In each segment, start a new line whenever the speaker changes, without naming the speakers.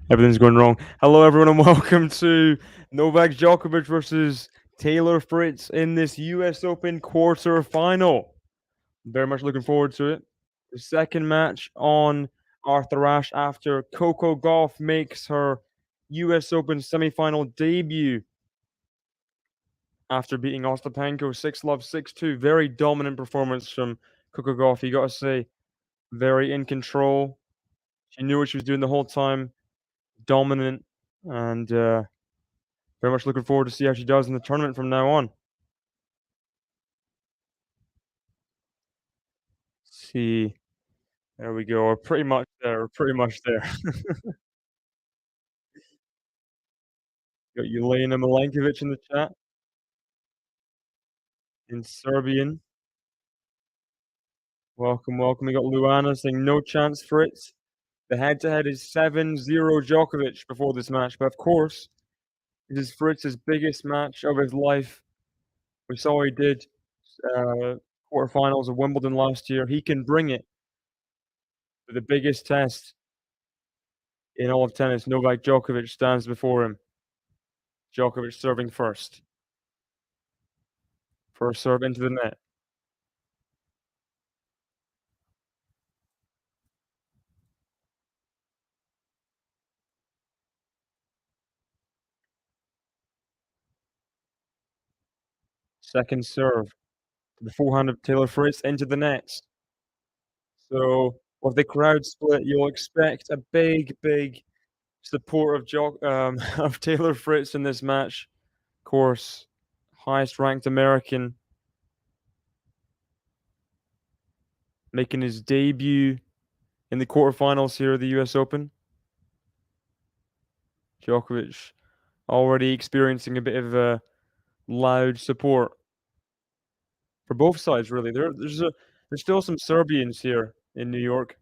Everything's going wrong. Hello, everyone, and welcome to Novak Djokovic versus Taylor Fritz in this US Open quarter-final. Very much looking forward to it. The second match on Arthur Ashe after Coco Gauff makes her US Open semifinal debut after beating Ostapenko 6-love, 6-2. Very dominant performance from Coco Gauff, you gotta say. Very in control. She knew what she was doing the whole time. Dominant, and very much looking forward to see how she does in the tournament from now on. See, there we go. We're pretty much there. We're pretty much there. Got Jelena Milenkovic in the chat in Serbian. Welcome, welcome. We got Luana saying no chance, Fritz. The head-to-head is 7-0 Djokovic before this match, but of course, this is Fritz's biggest match of his life. We saw he did quarterfinals of Wimbledon last year. He can bring it to the biggest test in all of tennis. Novak Djokovic stands before him. Djokovic serving first. First serve into the net. Second serve. The forehand of Taylor Fritz into the nets. So with the crowd split, you'll expect a big support of Taylor Fritz in this match. Of course, highest ranked American making his debut in the quarterfinals here at the US Open. Djokovic already experiencing a bit of loud support for both sides, really. There's still some Serbians here in New York.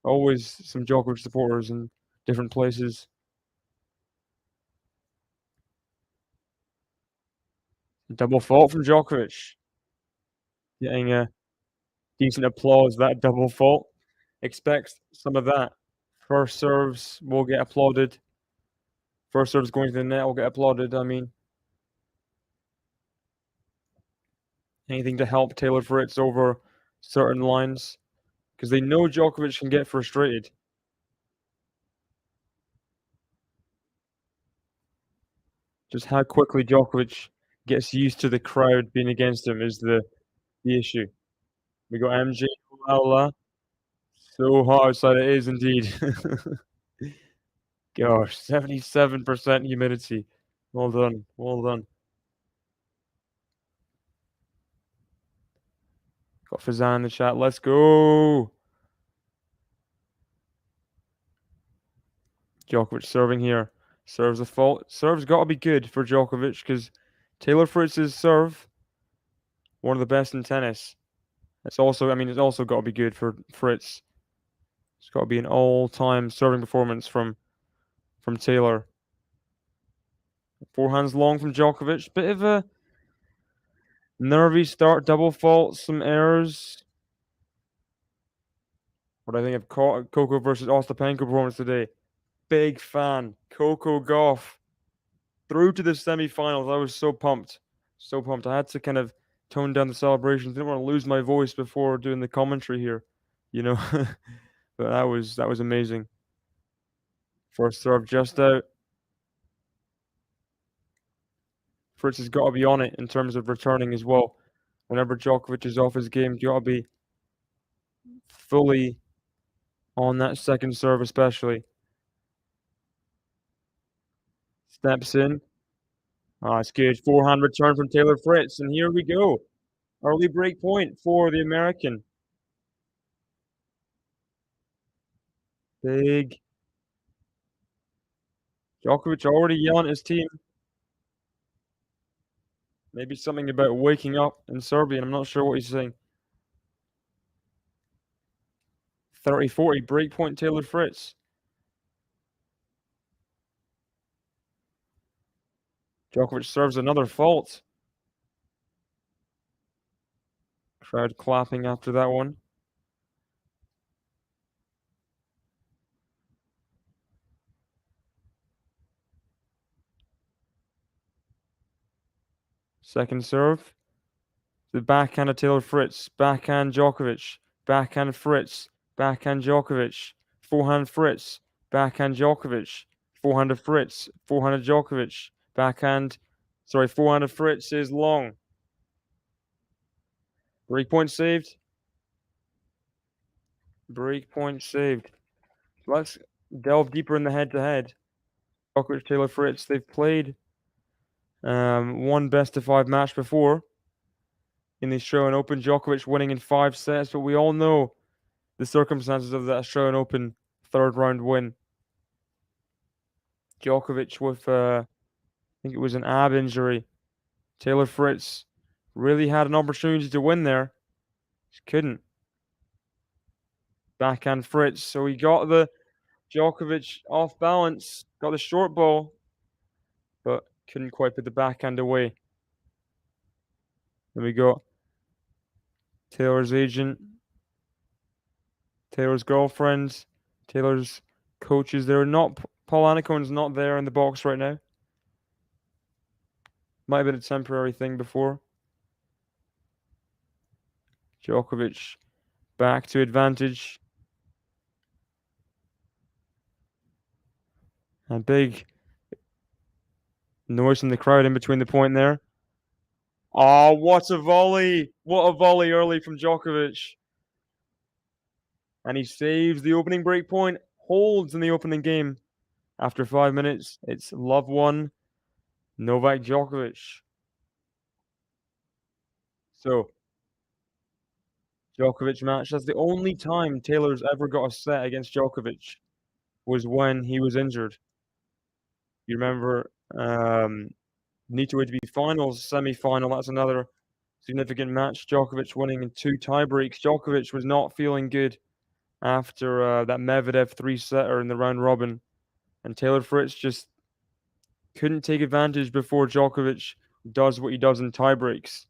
Always some Djokovic supporters in different places. Double fault from Djokovic. Getting a decent applause, that double fault. Expect some of that. First serves will get applauded. First serves going to the net will get applauded. I mean, anything to help Taylor Fritz over certain lines, because they know Djokovic can get frustrated. Just how quickly Djokovic gets used to the crowd being against him is the issue. We got MJ Lala. So hot outside it is indeed. Gosh, 77% humidity. Well done, well done. Got Fazan in the chat. Let's go. Djokovic serving here. Serves a fault. Serve's got to be good for Djokovic because Taylor Fritz's serve, one of the best in tennis. It's also got to be good for Fritz. It's got to be an all-time serving performance from Taylor. Forehands long from Djokovic. Bit of a nervy start, double fault, some errors. What I think of Coco versus Ostapenko performance today. Big fan. Coco Gauff through to the semifinals. I was so pumped. So pumped. I had to kind of tone down the celebrations. Didn't want to lose my voice before doing the commentary here, you know. But that was amazing. First serve just out. Fritz has got to be on it in terms of returning as well. Whenever Djokovic is off his game, you got to be fully on that second serve, especially. Steps in. Ah, it's good. Forehand return from Taylor Fritz, and here we go. Early break point for the American. Big. Djokovic already yelling at his team. Maybe something about waking up in Serbian. I'm not sure what he's saying. 30-40 breakpoint Taylor Fritz. Djokovic serves another fault. Crowd clapping after that one. Second serve. The backhand of Taylor Fritz. Backhand Djokovic. Backhand Fritz. Backhand Djokovic. Forehand Fritz. Backhand Djokovic. Forehand of Fritz. Forehand of Djokovic. Backhand. Sorry, forehand of Fritz is long. Break point saved. Break point saved. Let's delve deeper in the head-to-head. Djokovic, Taylor Fritz. They've played one best-of-5 match before in the Australian Open. Djokovic winning in 5 sets, but we all know the circumstances of the Australian Open third round win. Djokovic with, I think it was an ab injury. Taylor Fritz really had an opportunity to win there. Just couldn't. Backhand Fritz. So he got the Djokovic off balance, got the short ball, but couldn't quite put the backhand away. Then we got Taylor's agent, Taylor's girlfriend, Taylor's coaches. They're not, Paul Anacon's not there in the box right now. Might have been a temporary thing before. Djokovic back to advantage. A big noise from the crowd in between the point there. Oh, what a volley! What a volley early from Djokovic. And he saves the opening break point, holds in the opening game. After 5 minutes, it's love 1, Novak Djokovic. So, Djokovic match. That's the only time Taylor's ever got a set against Djokovic, was when he was injured. You remember, need to wait to be finals, semi-final. That's another significant match. Djokovic winning in 2 tiebreaks. Djokovic was not feeling good after that Medvedev 3-setter in the round robin, and Taylor Fritz just couldn't take advantage before Djokovic does what he does in tiebreaks.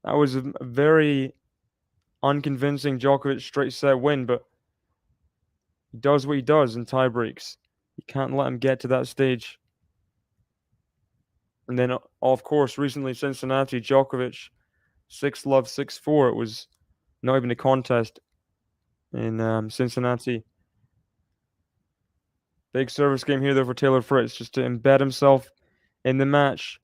That was a very unconvincing Djokovic straight set win, but he does what he does in tiebreaks. You can't let him get to that stage. And then, of course, recently Cincinnati, Djokovic, 6-love, 6-4. It was not even a contest in Cincinnati. Big service game here, though, for Taylor Fritz, just to embed himself in the match.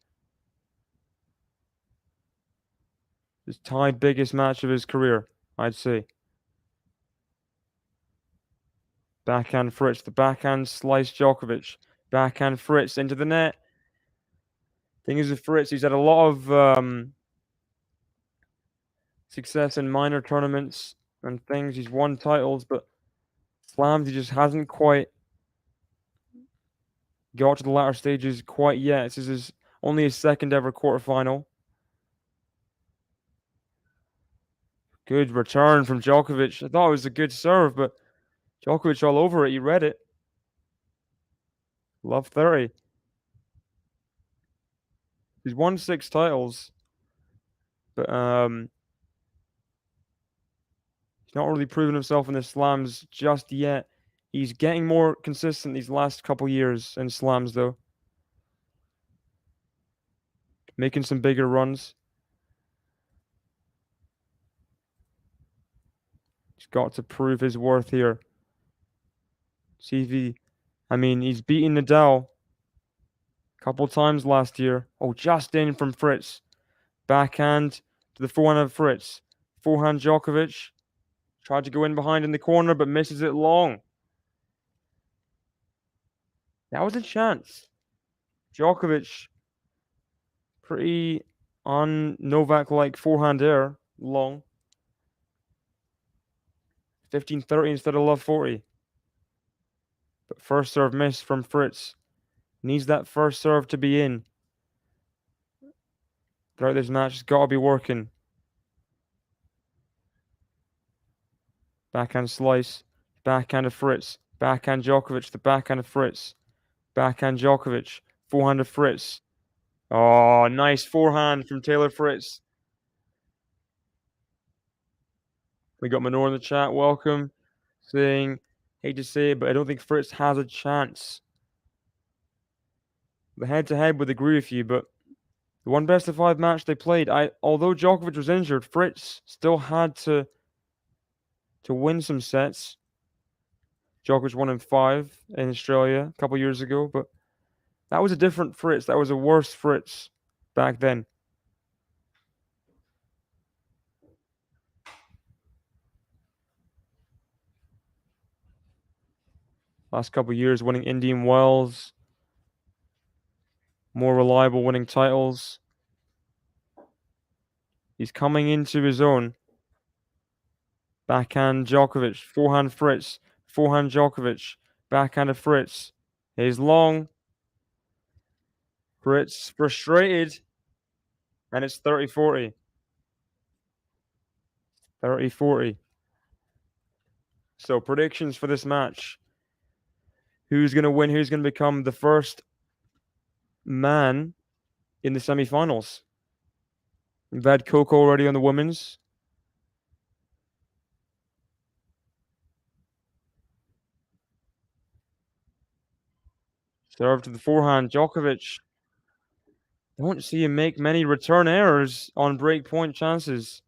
His tied biggest match of his career, I'd say. Backhand Fritz, the backhand slice Djokovic. Backhand Fritz into the net. Thing is with Fritz, he's had a lot of success in minor tournaments and things. He's won titles, but slams, he just hasn't quite got to the latter stages quite yet. This is only his second ever quarterfinal. Good return from Djokovic. I thought it was a good serve, but Djokovic all over it. He read it. Love 30. He's won 6 titles, but he's not really proven himself in the slams just yet. He's getting more consistent these last couple years in slams, though. Making some bigger runs. He's got to prove his worth here. See if he... I mean, he's beaten Nadal a couple times last year. Oh, just in from Fritz. Backhand to the forehand of Fritz. Forehand Djokovic. Tried to go in behind in the corner, but misses it long. That was a chance. Djokovic, pretty on Novak-like forehand air, long. 15-30 instead of love 40. But first serve miss from Fritz. Needs that first serve to be in. Throughout this match, it's got to be working. Backhand slice. Backhand of Fritz. Backhand Djokovic. The backhand of Fritz. Backhand Djokovic. Forehand of Fritz. Oh, nice forehand from Taylor Fritz. We got Manor in the chat. Welcome. Saying, hate to say it, but I don't think Fritz has a chance. The head-to-head would agree with you, but The one best of 5 match they played, although Djokovic was injured, Fritz still had to win some sets. Djokovic won in 5 in Australia a couple years ago, but that was a different Fritz. That was a worse Fritz back then. Last couple years winning Indian Wells, more reliable winning titles. He's coming into his own. Backhand Djokovic, forehand Fritz, forehand Djokovic, backhand of Fritz. He's long. Fritz frustrated, and it's 30-40. 30-40. So predictions for this match. Who's going to win? Who's going to become the first man in the semifinals? We've had Coco already on the women's. Serve to the forehand. Djokovic. Don't see him make many return errors on break point chances.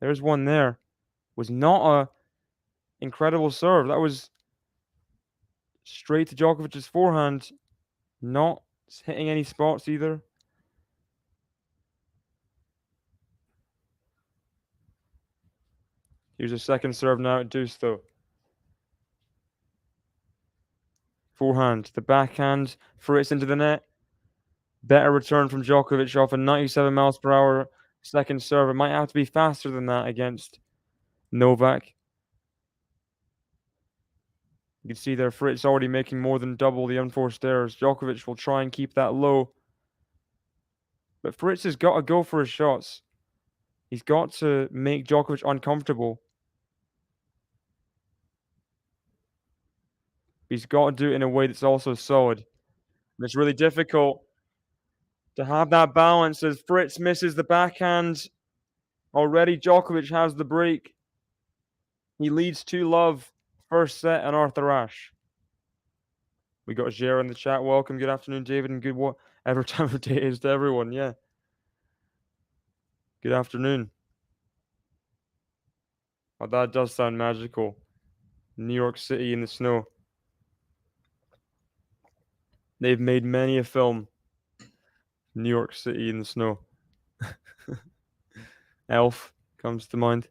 There's one there. Was not a incredible serve. That was straight to Djokovic's forehand. Not hitting any spots either. Here's a second serve now at deuce though. Forehand. The backhand. Fritz into the net. Better return from Djokovic off a 97 miles per hour second serve. It might have to be faster than that against Novak. You can see there Fritz already making more than double the unforced errors. Djokovic will try and keep that low. But Fritz has got to go for his shots. He's got to make Djokovic uncomfortable. He's got to do it in a way that's also solid. And it's really difficult to have that balance as Fritz misses the backhand. Already Djokovic has the break. He leads 2-love. First set on Arthur Ashe. We got Jer in the chat. Welcome. Good afternoon, David, and good whatever time of day it is to everyone. Yeah. Good afternoon. Oh, that does sound magical. New York City in the snow. They've made many a film. New York City in the snow. Elf comes to mind.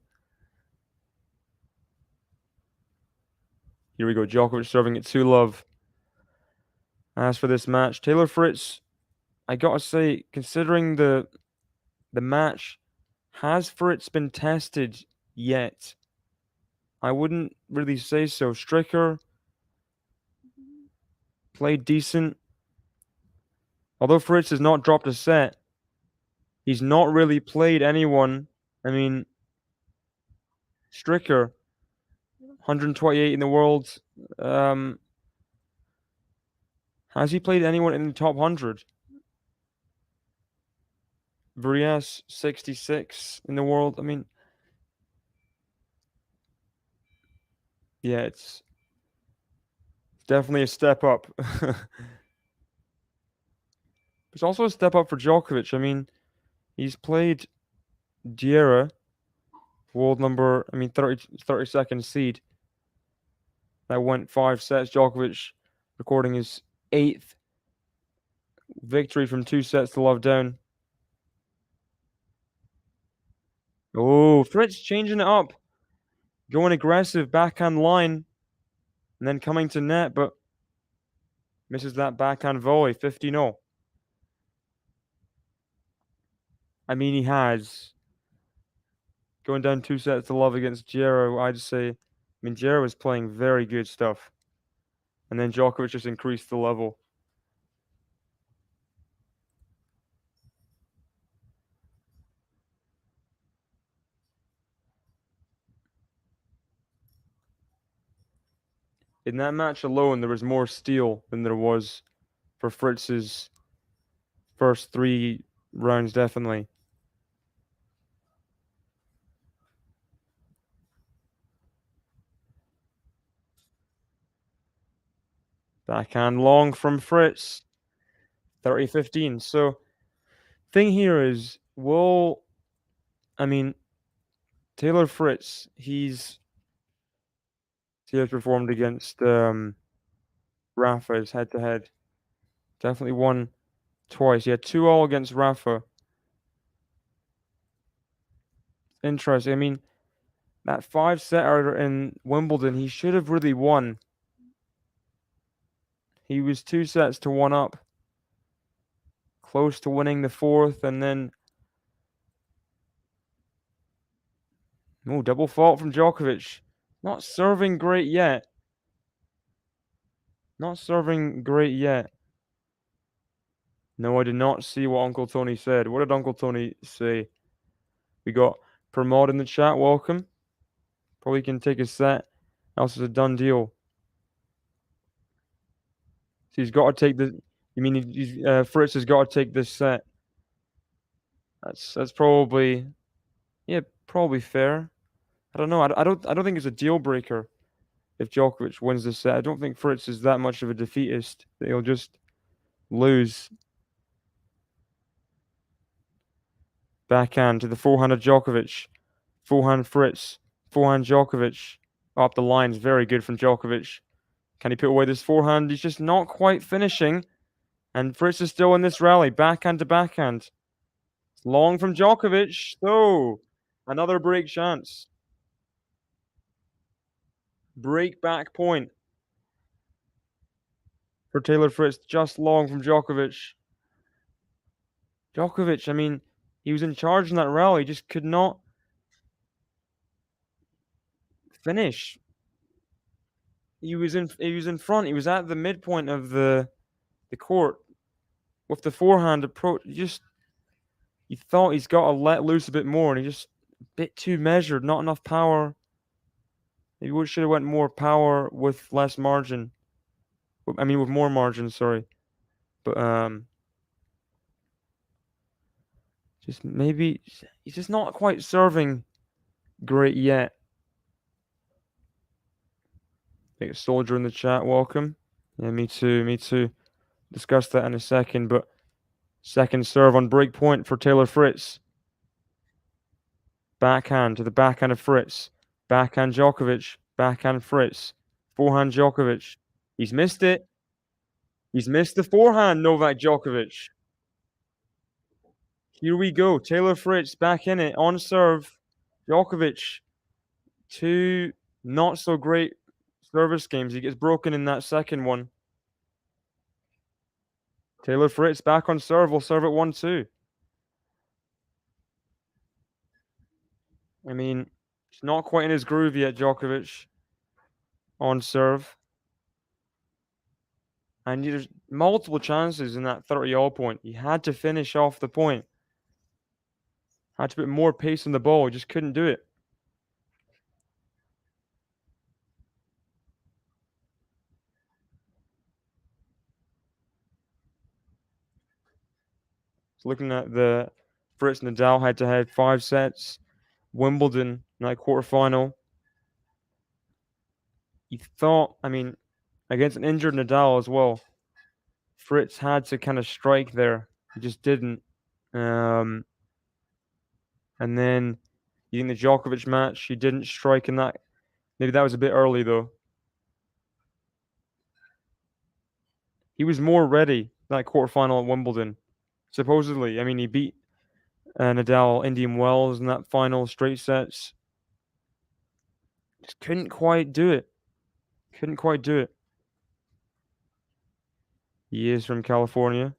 Here we go. Djokovic serving at 2-love. As for this match, Taylor Fritz, I gotta say, considering the match, has Fritz been tested yet? I wouldn't really say so. Stricker played decent. Although Fritz has not dropped a set, he's not really played anyone. I mean, Stricker, 128 in the world. Has he played anyone in the top 100? Vrias, 66 in the world. I mean, yeah, it's definitely a step up. It's also a step up for Djokovic. I mean, he's played Diera, world number, 32nd seed. That went 5 sets. Djokovic recording his 8th victory from 2 sets to love down. Oh, Fritz changing it up. Going aggressive, backhand line. And then coming to net, but misses that backhand volley, 50-0. I mean, he has. Going down 2 sets to love against Jero, I'd say. I mean, Jero was playing very good stuff. And then Djokovic just increased the level. In that match alone, there was more steal than there was for Fritz's first 3 rounds, definitely. Backhand long from Fritz. 30-15. So Thing here is, I mean, Taylor Fritz, he has performed against Rafa is head to head. Definitely won twice. He had 2-all against Rafa. Interesting. I mean, that 5-setter in Wimbledon, he should have really won. He was 2 sets to 1 up, close to winning the fourth, and then double fault from Djokovic. Not serving great yet. Not serving great yet. No, I did not see what Uncle Tony said. What did Uncle Tony say? We got Pramod in the chat. Welcome. Probably can take a set. Else is a done deal. So he's got to take the. You mean Fritz has got to take this set? That's probably, yeah, probably fair. I don't know. I don't think it's a deal breaker if Djokovic wins this set. I don't think Fritz is that much of a defeatist that he'll just lose. Backhand to the forehand of Djokovic. Forehand Fritz. Forehand Djokovic. Up the lines. Very good from Djokovic. Can he put away this forehand? He's just not quite finishing. And Fritz is still in this rally. Backhand to backhand. Long from Djokovic. So, another break chance. Break back point for Taylor Fritz. Just long from Djokovic. Djokovic, I mean, he was in charge in that rally. Just could not finish. He was in front. He was at the midpoint of the court with the forehand approach. You thought he's got to let loose a bit more, and he just a bit too measured, not enough power. Maybe we should have went more power with less margin. I mean, with more margin, sorry. But just maybe he's just not quite serving great yet. Make a soldier in the chat. Welcome. Yeah, me too. Me too. Discuss that in a second. But second serve on break point for Taylor Fritz. Backhand to the backhand of Fritz. Backhand Djokovic. Backhand Fritz. Forehand Djokovic. He's missed it. He's missed the forehand, Novak Djokovic. Here we go. Taylor Fritz back in it on serve. Djokovic. 2 not so great service games. He gets broken in that second one. Taylor Fritz back on serve. Will serve at 1-2. I mean, it's not quite in his groove yet, Djokovic. On serve. And there's multiple chances in that 30-all point. He had to finish off the point. Had to put more pace on the ball. He just couldn't do it. So looking at the Fritz Nadal head-to-head, 5 sets. Wimbledon, that quarterfinal. You thought, I mean, against an injured Nadal as well, Fritz had to kind of strike there. He just didn't. And then in the Djokovic match, he didn't strike in that. Maybe that was a bit early, though. He was more ready that quarterfinal at Wimbledon, supposedly. I mean, he beat Nadal, Indian Wells in that final straight sets. Just couldn't quite do it. Couldn't quite do it. He is from California.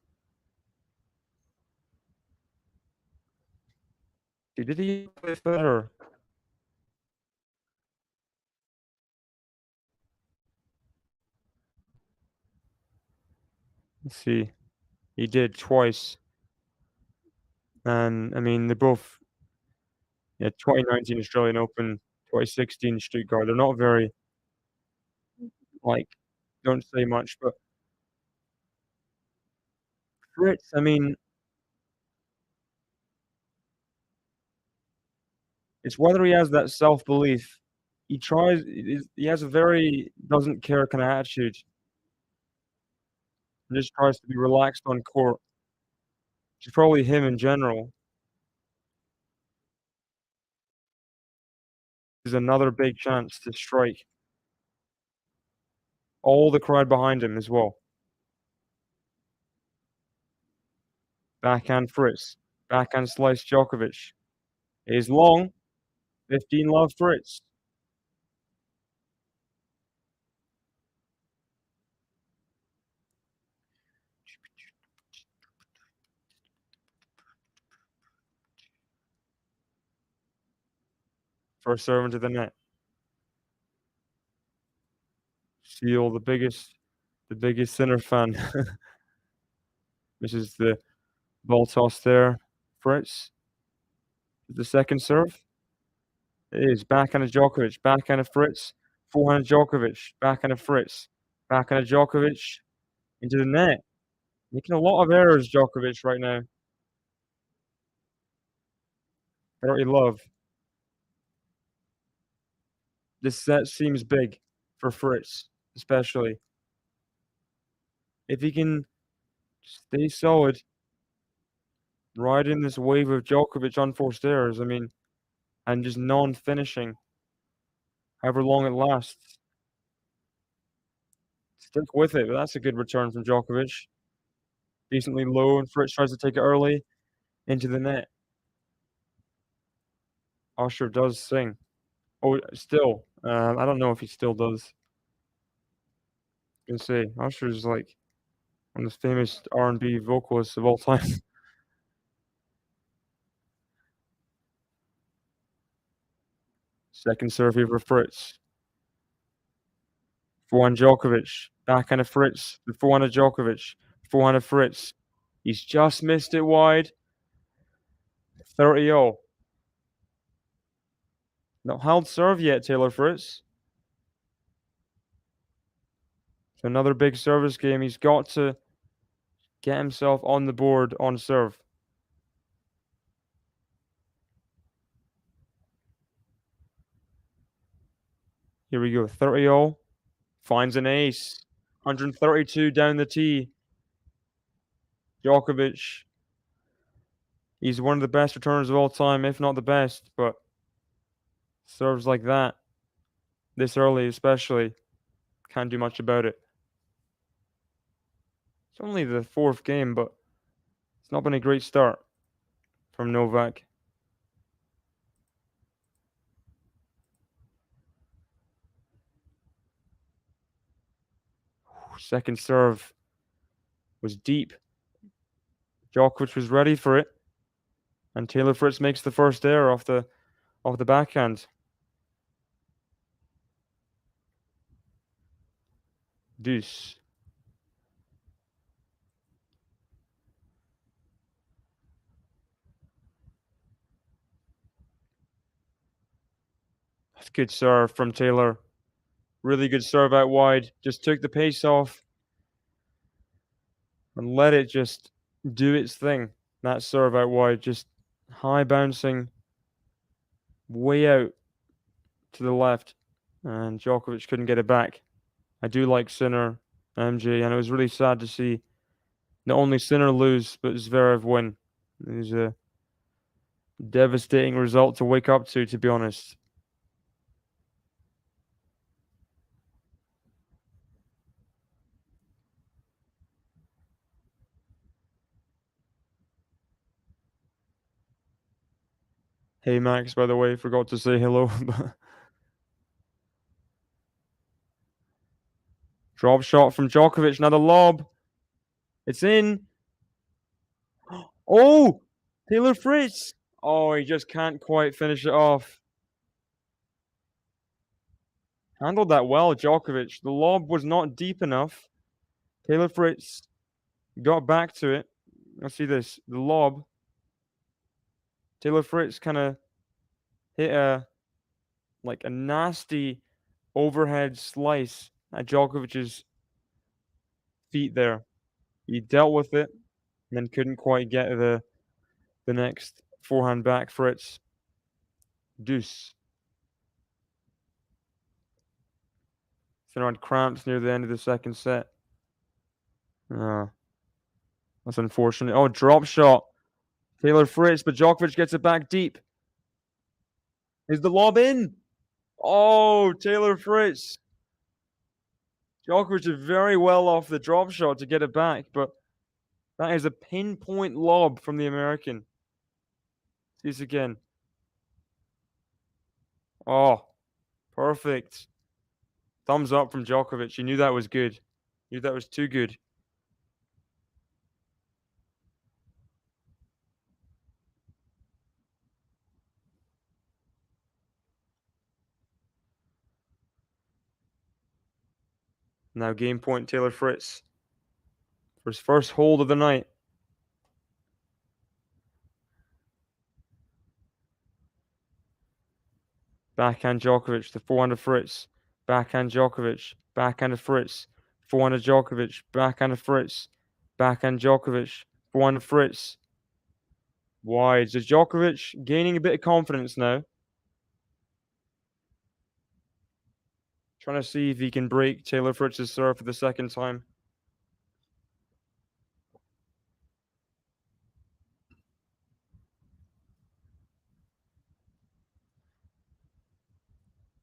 Did he play Federer? Let's see. He did twice. And I mean, they're both, 2019 Australian Open, 2016 Stuttgart. They're not very, like, don't say much. But Fritz, I mean, it's whether he has that self-belief. He has a very doesn't care kind of attitude. And just tries to be relaxed on court. It's probably him in general. Is another big chance to strike. All the crowd behind him as well. Backhand Fritz. Backhand slice Djokovic. Is long. 15 love Fritz. First serve into the net. Seal, the biggest Sinner fan. Misses the ball toss there. Fritz. The second serve. It is backhand of Djokovic. Backhand of Fritz. Forehand of Djokovic. Backhand of Fritz. Backhand of Djokovic. Into the net. Making a lot of errors, Djokovic, right now. 30 love. This set seems big for Fritz, especially. If he can stay solid, riding this wave of Djokovic unforced errors, I mean, and just non-finishing, however long it lasts. Stick with it, but that's a good return from Djokovic. Decently low, and Fritz tries to take it early into the net. Usher does sing. Oh, still. I don't know if he still does. You can say Usher's like one of the famous R&B vocalists of all time. Second serve here for Fritz. Forehand Djokovic. Backhand of Fritz. The forehand of Djokovic. Forehand of Fritz. He's just missed it wide. 30-0. Not held serve yet, Taylor Fritz. So another big service game. He's got to get himself on the board on serve. Here we go. 30-0. Finds an ace. 132 down the tee. Djokovic. He's one of the best returners of all time, if not the best, but serves like that, this early especially, can't do much about it. It's only the fourth game, but it's not been a great start from Novak. Second serve was deep. Djokovic was ready for it, and Taylor Fritz makes the first error off the backhand. Deuce. That's good serve from Taylor. Really good serve out wide. Just took the pace off and let it just do its thing. That serve out wide, just high bouncing, way out to the left, and Djokovic couldn't get it back. I do like Sinner, MJ, and it was really sad to see not only Sinner lose, but Zverev win. It was a devastating result to wake up to be honest. Hey Max, by the way, forgot to say hello. Drop shot from Djokovic, another lob. It's in. Oh, Taylor Fritz. Oh, he just can't quite finish it off. Handled that well, Djokovic. The lob was not deep enough. Taylor Fritz got back to it. Let's see this. The lob. Taylor Fritz kind of hit a nasty overhead slice at Djokovic's feet there. He dealt with it and then couldn't quite get the next forehand back. Fritz. Deuce. Throwing cramps near the end of the second set. That's unfortunate. Oh, drop shot Taylor Fritz, but Djokovic gets it back deep. Is the lob in? Oh, Taylor Fritz. Djokovic is very well off the drop shot to get it back, but that is a pinpoint lob from the American. See this again. Oh, perfect. Thumbs up from Djokovic. He knew that was good. He knew that was too good. Now game point Taylor Fritz for his first hold of the night. Backhand Djokovic, the forehand of Fritz. Backhand Djokovic, backhand of Fritz. Forehand of Djokovic, backhand of Fritz. Backhand Djokovic, forehand of Fritz. Wide. So Djokovic gaining a bit of confidence now. Trying to see if he can break Taylor Fritz's serve for the second time.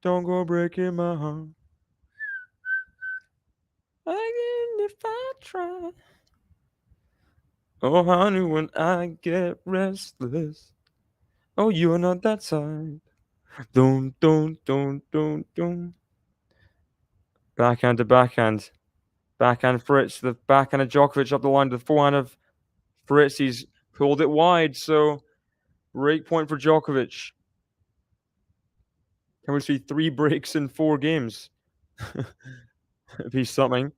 Don't go breaking my heart. Again if I try. Oh, honey, when I get restless. Oh, you're not that side. Don't. Backhand to backhand. Backhand Fritz. The backhand of Djokovic up the line to the forehand of Fritz. He's pulled it wide, so break point for Djokovic. Can we see 3 breaks in 4 games? It'd be something.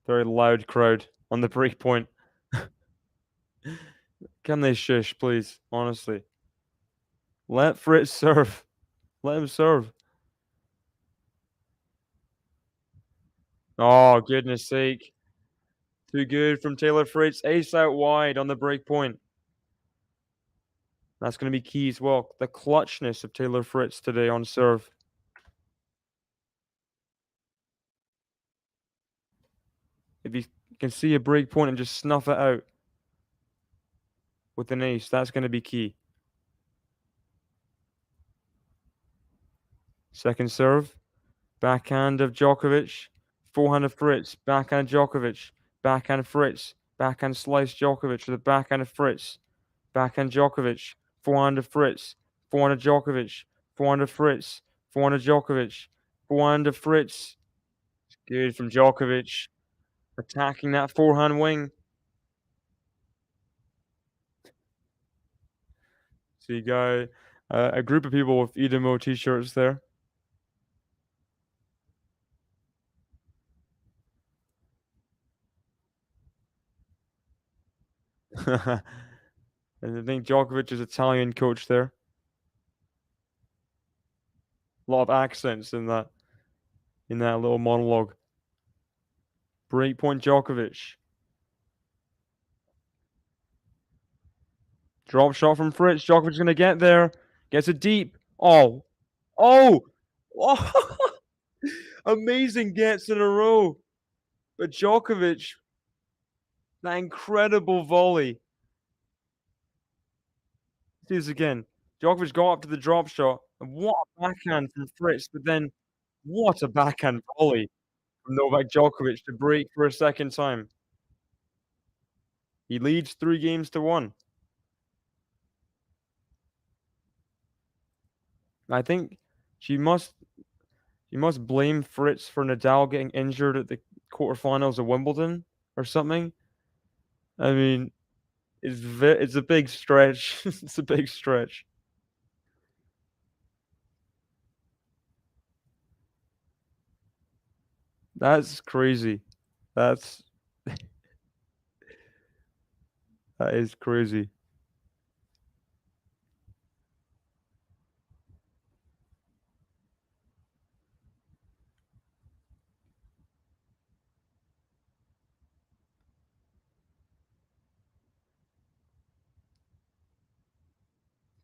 Very loud crowd on the break point. Can they shush, please? Honestly. Let Fritz serve. Let him serve. Oh, goodness sake. Too good from Taylor Fritz. Ace out wide on the break point. That's going to be key as well. The clutchness of Taylor Fritz today on serve. If you can see a break point and just snuff it out with an ace, that's going to be key. Second serve. Backhand of Djokovic. Forehand of Fritz. Backhand Djokovic. Backhand Fritz. Backhand slice Djokovic to the backhand of Fritz. Backhand Djokovic. Forehand of Fritz. Forehand of Djokovic. Forehand of Fritz. Forehand of Djokovic. Forehand of Fritz. Good from Djokovic. Attacking that forehand wing. So you got a group of people with Edemo t-shirts there. And I think Djokovic is Italian coach there. A lot of accents in that little monologue. Breakpoint Djokovic. Drop shot from Fritz. Djokovic's gonna get there. Gets it deep. Oh. Oh! Oh! Amazing gets in a row. But Djokovic, that incredible volley. See this again. Djokovic got up to the drop shot. And what a backhand from Fritz, but then what a backhand volley from Novak Djokovic to break for a second time. He leads 3 games to 1. I think she must blame Fritz for Nadal getting injured at the quarterfinals of Wimbledon or something. I mean, it's a big stretch. It's a big stretch. That's crazy. That's that is crazy.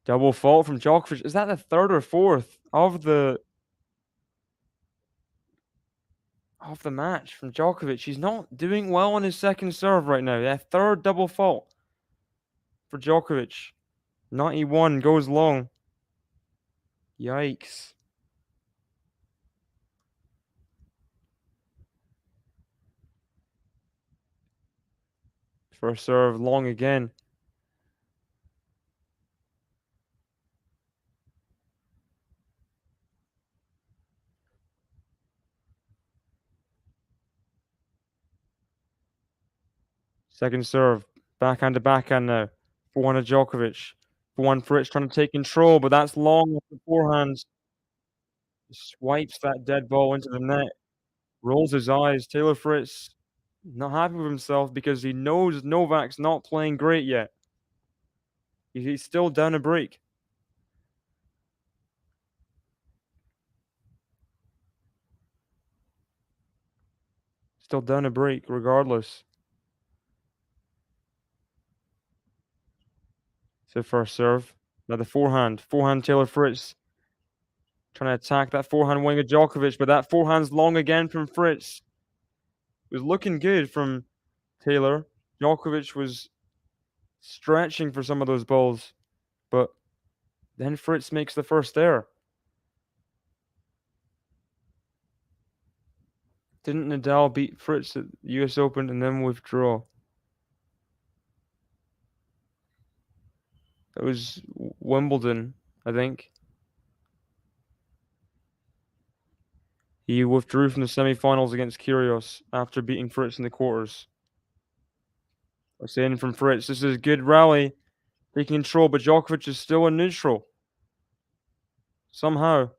Double fault from Djokovic. Is that the 3rd or 4th of the of the match from Djokovic. He's not doing well on his second serve right now. A third double fault for Djokovic. 91 goes long. Yikes. First serve long again. Second serve. Backhand to backhand now. Forehand to Djokovic. Forehand Fritz trying to take control, but that's long off the forehand. Swipes that dead ball into the net. Rolls his eyes. Taylor Fritz not happy with himself because he knows Novak's not playing great yet. He's still down a break. Still down a break regardless. So first serve. Now the forehand. Forehand Taylor Fritz. Trying to attack that forehand wing of Djokovic, but that forehand's long again from Fritz. It was looking good from Taylor. Djokovic was stretching for some of those balls, but then Fritz makes the first error. Didn't Nadal beat Fritz at the US Open and then withdraw? That was Wimbledon, I think. He withdrew from the semi-finals against Kyrgios after beating Fritz in the quarters. That's in from Fritz. This is a good rally, taking control, but Djokovic is still in neutral. Somehow.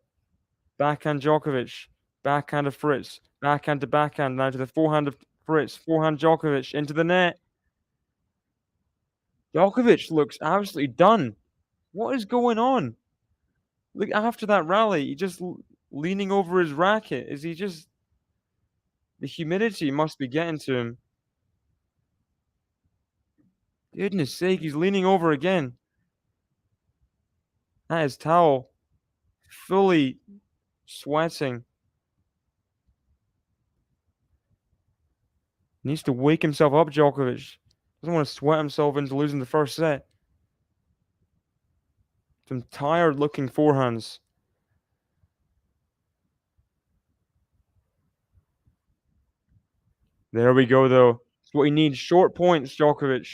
Backhand Djokovic. Backhand to Fritz. Backhand to backhand. Now to the forehand of Fritz. Forehand Djokovic into the net. Djokovic looks absolutely done. What is going on? Look, after that rally, he just leaning over his racket. Is he just... The humidity must be getting to him. Goodness sake, he's leaning over again. That is towel. Fully sweating. Needs to wake himself up, Djokovic. Doesn't want to sweat himself into losing the first set. Some tired-looking forehands. There we go, though. It's what he needs. Short points, Djokovic.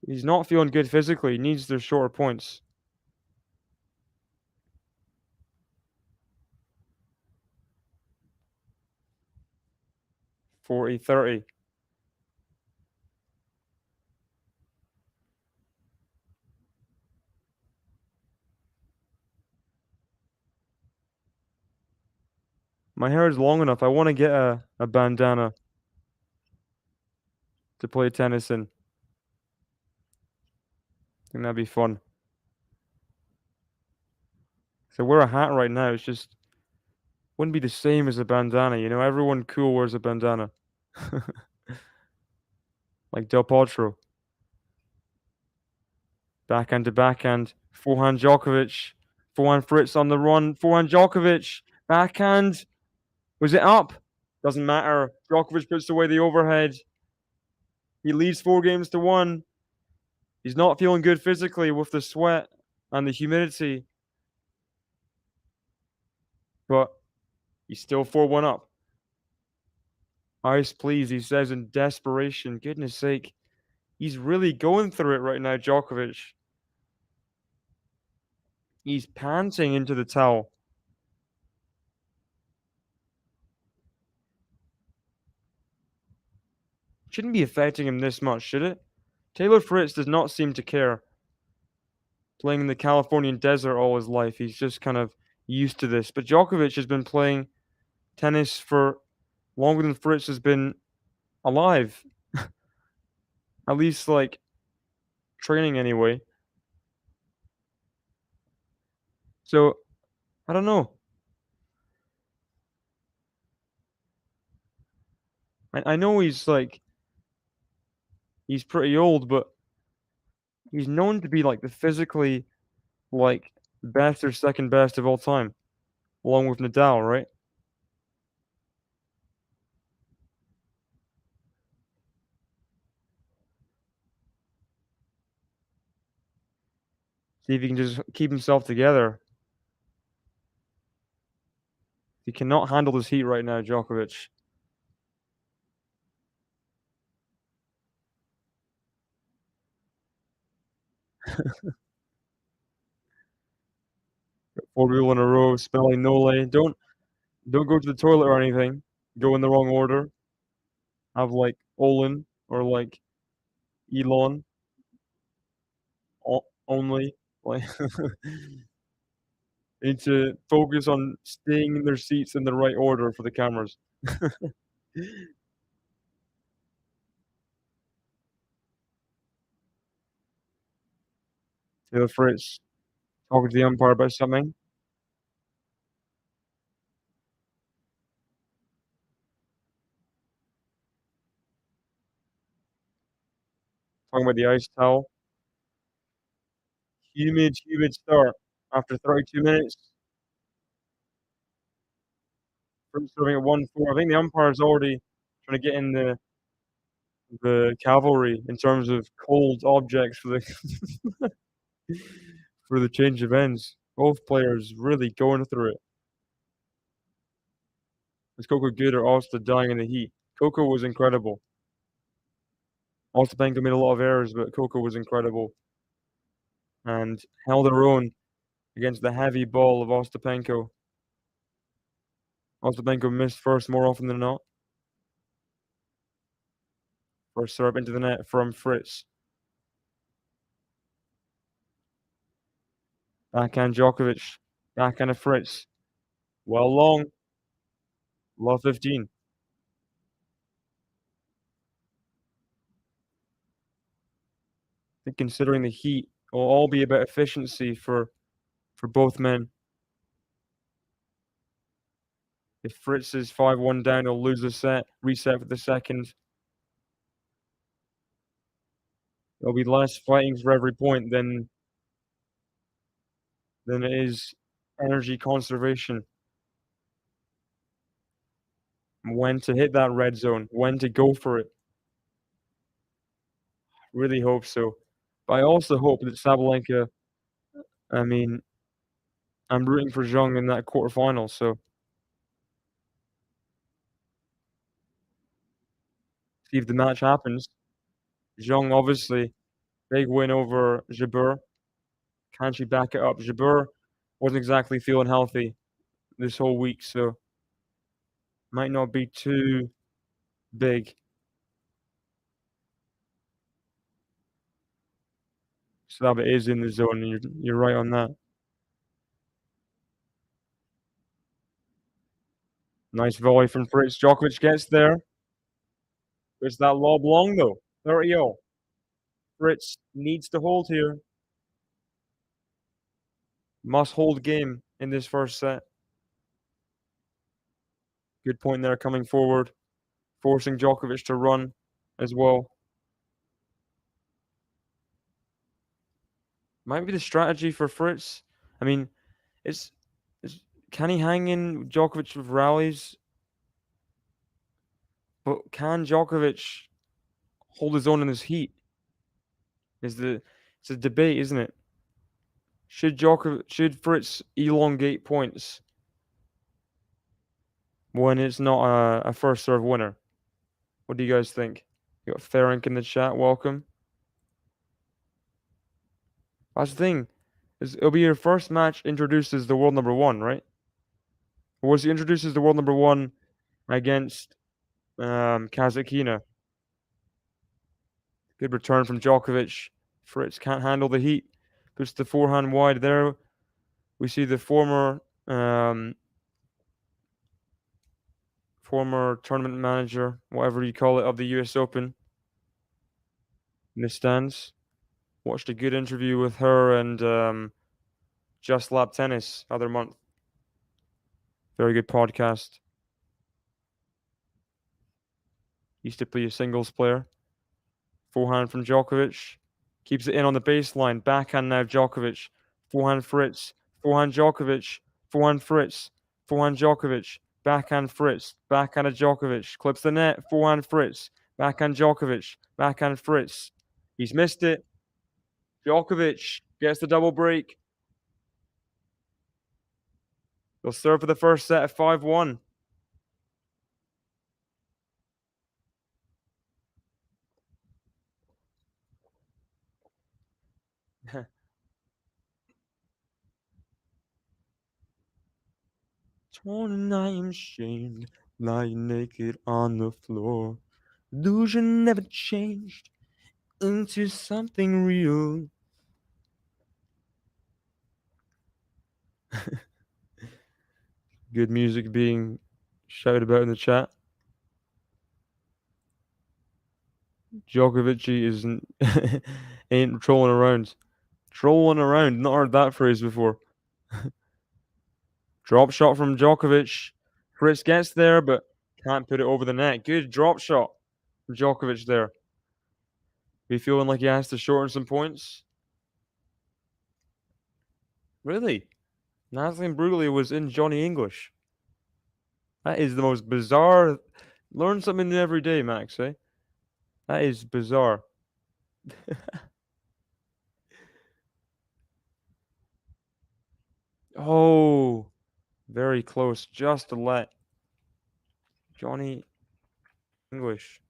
He's not feeling good physically. He needs those shorter points. 40-30. My hair is long enough. I want to get a bandana to play tennis in. I think that'd be fun. So wear a hat right now. It's just wouldn't be the same as a bandana. You know, everyone cool wears a bandana. Like Del Potro. Backhand to backhand. Forehand Djokovic. Forehand Fritz on the run. Forehand Djokovic. Backhand. Was it up? Doesn't matter. Djokovic puts away the overhead. He leads 4-1. He's not feeling good physically with the sweat and the humidity. But he's still 4-1 up. Ice, please, he says in desperation. Goodness sake. He's really going through it right now, Djokovic. He's panting into the towel. Shouldn't be affecting him this much, should it? Taylor Fritz does not seem to care. Playing in the Californian desert all his life, he's just kind of used to this. But Djokovic has been playing tennis for longer than Fritz has been alive. At least, like, training anyway. So, I don't know. I know he's, like, he's pretty old, but he's known to be, like, the physically, like, best or second best of all time, along with Nadal, right? See if he can just keep himself together. He cannot handle this heat right now, Djokovic. Four people in a row, spelling Nole. Don't go to the toilet or anything. Go in the wrong order. Have like Olin or like Elon only. Like they need to focus on staying in their seats in the right order for the cameras. Taylor Fritz talking to the umpire about something. Talking about the ice towel. Humid start. After 32 minutes, Fritz serving at 1-4. I think the umpire's already trying to get in the cavalry in terms of cold objects for the for the change of ends. Both players really going through it. Was Coco good or Asta dying in the heat? Coco was incredible. Ostapenko made a lot of errors, but Coco was incredible and held her own against the heavy ball of Ostapenko. Ostapenko missed first more often than not. First serve into the net from Fritz. Backhand Djokovic. Backhand of Fritz. Well long. Love 15. I think considering the heat, it'll all be about efficiency for both men. If Fritz is 5-1 down, he'll lose the set, reset for the second. There'll be less fighting for every point than it is energy conservation. When to hit that red zone, when to go for it. Really hope so. But I also hope that Sabalenka, I mean, I'm rooting for Zhang in that quarterfinal, so see if the match happens. Zhang, obviously, big win over Jabeur. Can she back it up? Jabeur wasn't exactly feeling healthy this whole week, so might not be too big. Saba is in the zone, and you're right on that. Nice volley from Fritz. Djokovic gets there. There's that lob long, though. 30-0. Fritz needs to hold here. Must hold game in this first set. Good point there coming forward, forcing Djokovic to run as well. Might be the strategy for Fritz. I mean, it's can he hang in Djokovic with rallies? But can Djokovic hold his own in this heat? It's a debate, isn't it? Should Fritz elongate points when it's not a first serve winner? What do you guys think? You got Ferenc in the chat. Welcome. That's the thing. It'll be your first match introduced as the world number one, right? Or was he introduced as the world number one against Kazakhina? Good return from Djokovic. Fritz can't handle the heat. Puts the forehand wide there. We see the former tournament manager, whatever you call it, of the US Open in the stands. Watched a good interview with her and Just Lap Tennis other month. Very good podcast. Used to be a singles player. Forehand from Djokovic. Keeps it in on the baseline. Backhand now Djokovic. Forehand Fritz. Forehand Djokovic. Forehand Fritz. Forehand Djokovic. Backhand Fritz. Backhand of Djokovic. Clips the net. Forehand Fritz. Backhand Djokovic. Backhand Fritz. He's missed it. Djokovic Gets the double break. They'll serve for the first set at 5-1. Torn and I am shamed, lying naked on the floor. Illusion never changed into something real. Good music being shouted about in the chat. Djokovic isn't ain't trolling around. Trolling around. Not heard that phrase before. Drop shot from Djokovic. Fritz gets there, but can't put it over the net. Good drop shot from Djokovic there. Be feeling like he has to shorten some points? Really? Nazim Bruglia was in Johnny English. That is the most bizarre. Learn something new every day, Max, eh? That is bizarre. Oh, very close. Just to let Johnny English.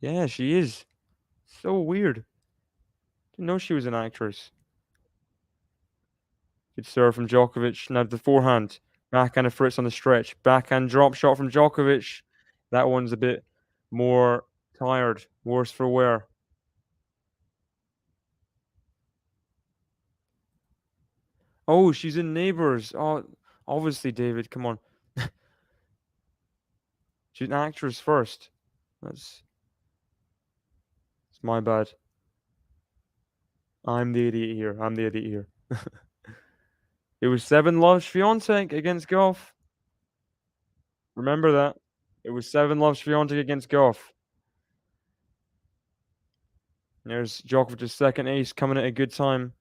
Yeah, she is. So weird. Didn't know she was an actress. Good serve from Djokovic. Now the forehand. Backhand of Fritz on the stretch. Backhand drop shot from Djokovic. That one's a bit more tired. Worse for wear. Oh, she's in Neighbours. Oh, obviously, David. Come on. She's an actress first. That's it's my bad. I'm the idiot here. I'm the idiot here. It was 7 Love Swiatek against Goff. Remember that. It was 7 Love Swiatek against Goff. There's Djokovic's second ace coming at a good time.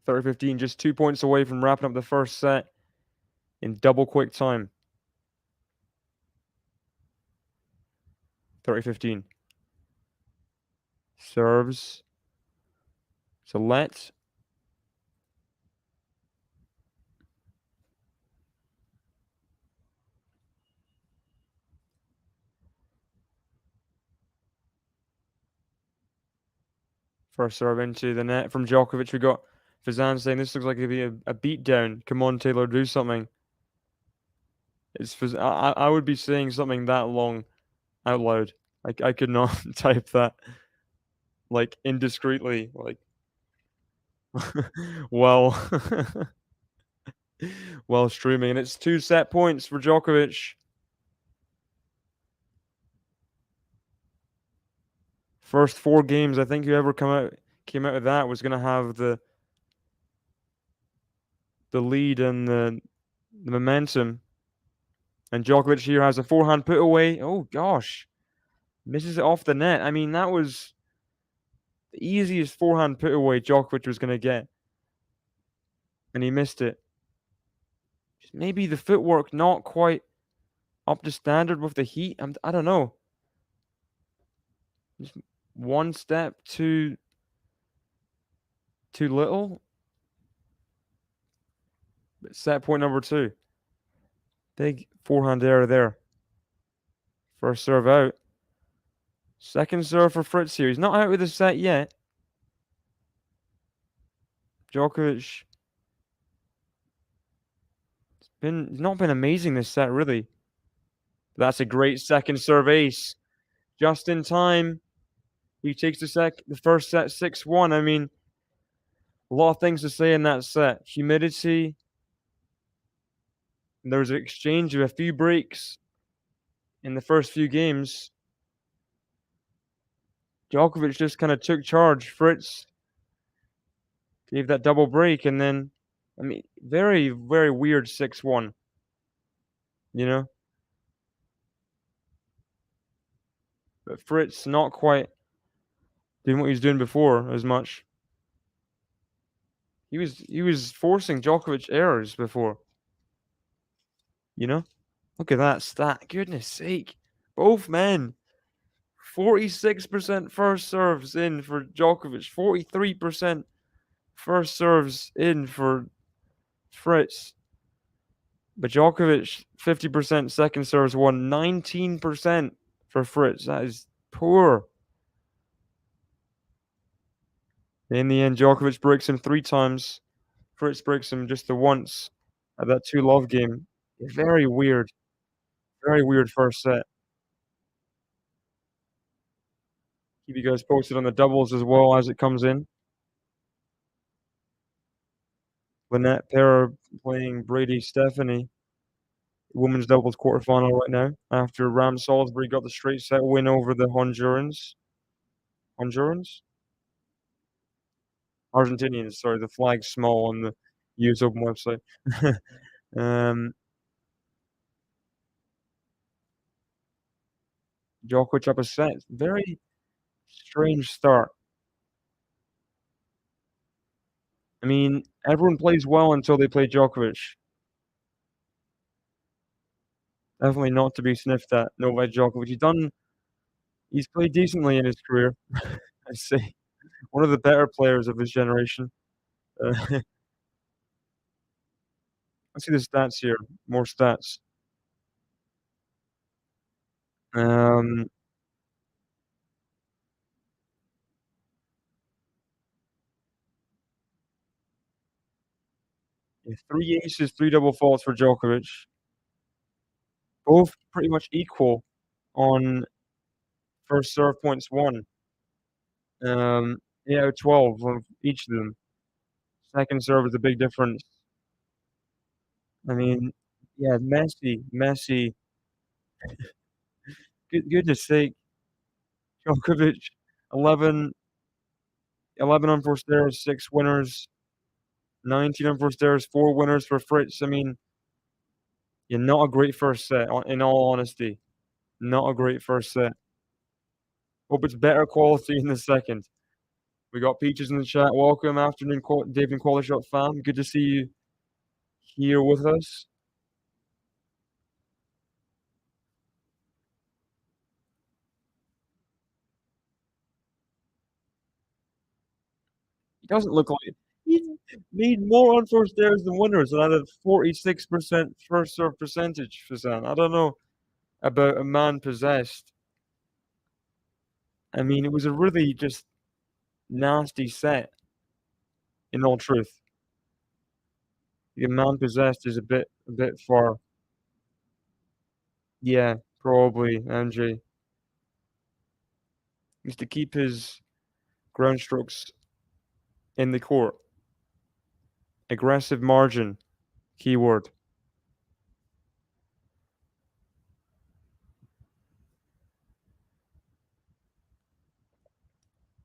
30-15, just 2 points away from wrapping up the first set in double quick time. 30-15. Serves. So let. First serve into the net from Djokovic. We got Fazan saying this looks like it'd be a beatdown. Come on, Taylor, do something. It's I would be saying something that long out loud. I could not type that like indiscreetly. Like while while streaming, and it's 2 set points for Djokovic. First 4 games, I think whoever came out of that was gonna have the lead and the momentum. And Djokovic here has a forehand put away. Oh gosh, misses it off the net. I mean, that was the easiest forehand put away Djokovic was gonna get, and he missed it. Just maybe the footwork not quite up to standard with the heat. I don't know. Just one step too little. But set point number 2. Big forehand error there. First serve out. Second serve for Fritz here. He's not out with the set yet. Djokovic. He's not been amazing this set, really. That's a great second serve ace. Just in time. He takes the first set 6-1. I mean, a lot of things to say in that set. Humidity. There was an exchange of a few breaks in the first few games. Djokovic just kind of took charge. Fritz gave that double break, and then, I mean, very, very weird 6-1. You know? But Fritz not quite doing what he was doing before as much. He was forcing Djokovic errors before. You know? Look at that stat. Goodness sake. Both men 46% first serves in for Djokovic, 43% first serves in for Fritz. But Djokovic, 50% second serves won, 19% for Fritz. That is poor. In the end, Djokovic breaks him 3 times. Fritz breaks him just the once at that 2-love game. Very weird. Very weird first set. Keep you guys posted on the doubles as well as it comes in. Lynette pair playing Brady Stephanie. Women's doubles quarterfinal right now after Ram Salisbury got the straight set win over the Hondurans? Argentinians, sorry, the flag's small on the US Open website. Um, Djokovic up a set. Very strange start. I mean, everyone plays well until they play Djokovic. Definitely not to be sniffed at, Novak Djokovic. He's played decently in his career, I'd say. One of the better players of his generation. Let's see the stats here. More stats. Um, yeah, 3 aces, 3 double faults for Djokovic. Both pretty much equal on first serve points won. 8 out of 12 of each of them. Second serve is a big difference. I mean, yeah, Messi, goodness sake, Djokovic, 11 unforced errors, 6 winners, 19 unforced errors, 4 winners for Fritz. I mean, yeah, not a great first set, in all honesty. Not a great first set. Hope it's better quality in the second. We got Peaches in the chat. Welcome, afternoon, Dave and QualityShot fam. Good to see you here with us. He doesn't look like he's made more unforced errors than winners, and had a 46% first serve percentage, Fazan. I don't know about a man possessed. I mean, it was a really just nasty set, in all truth. The man possessed is a bit far. Yeah, probably, MJ. Needs to keep his ground strokes in the court. Aggressive margin, keyword.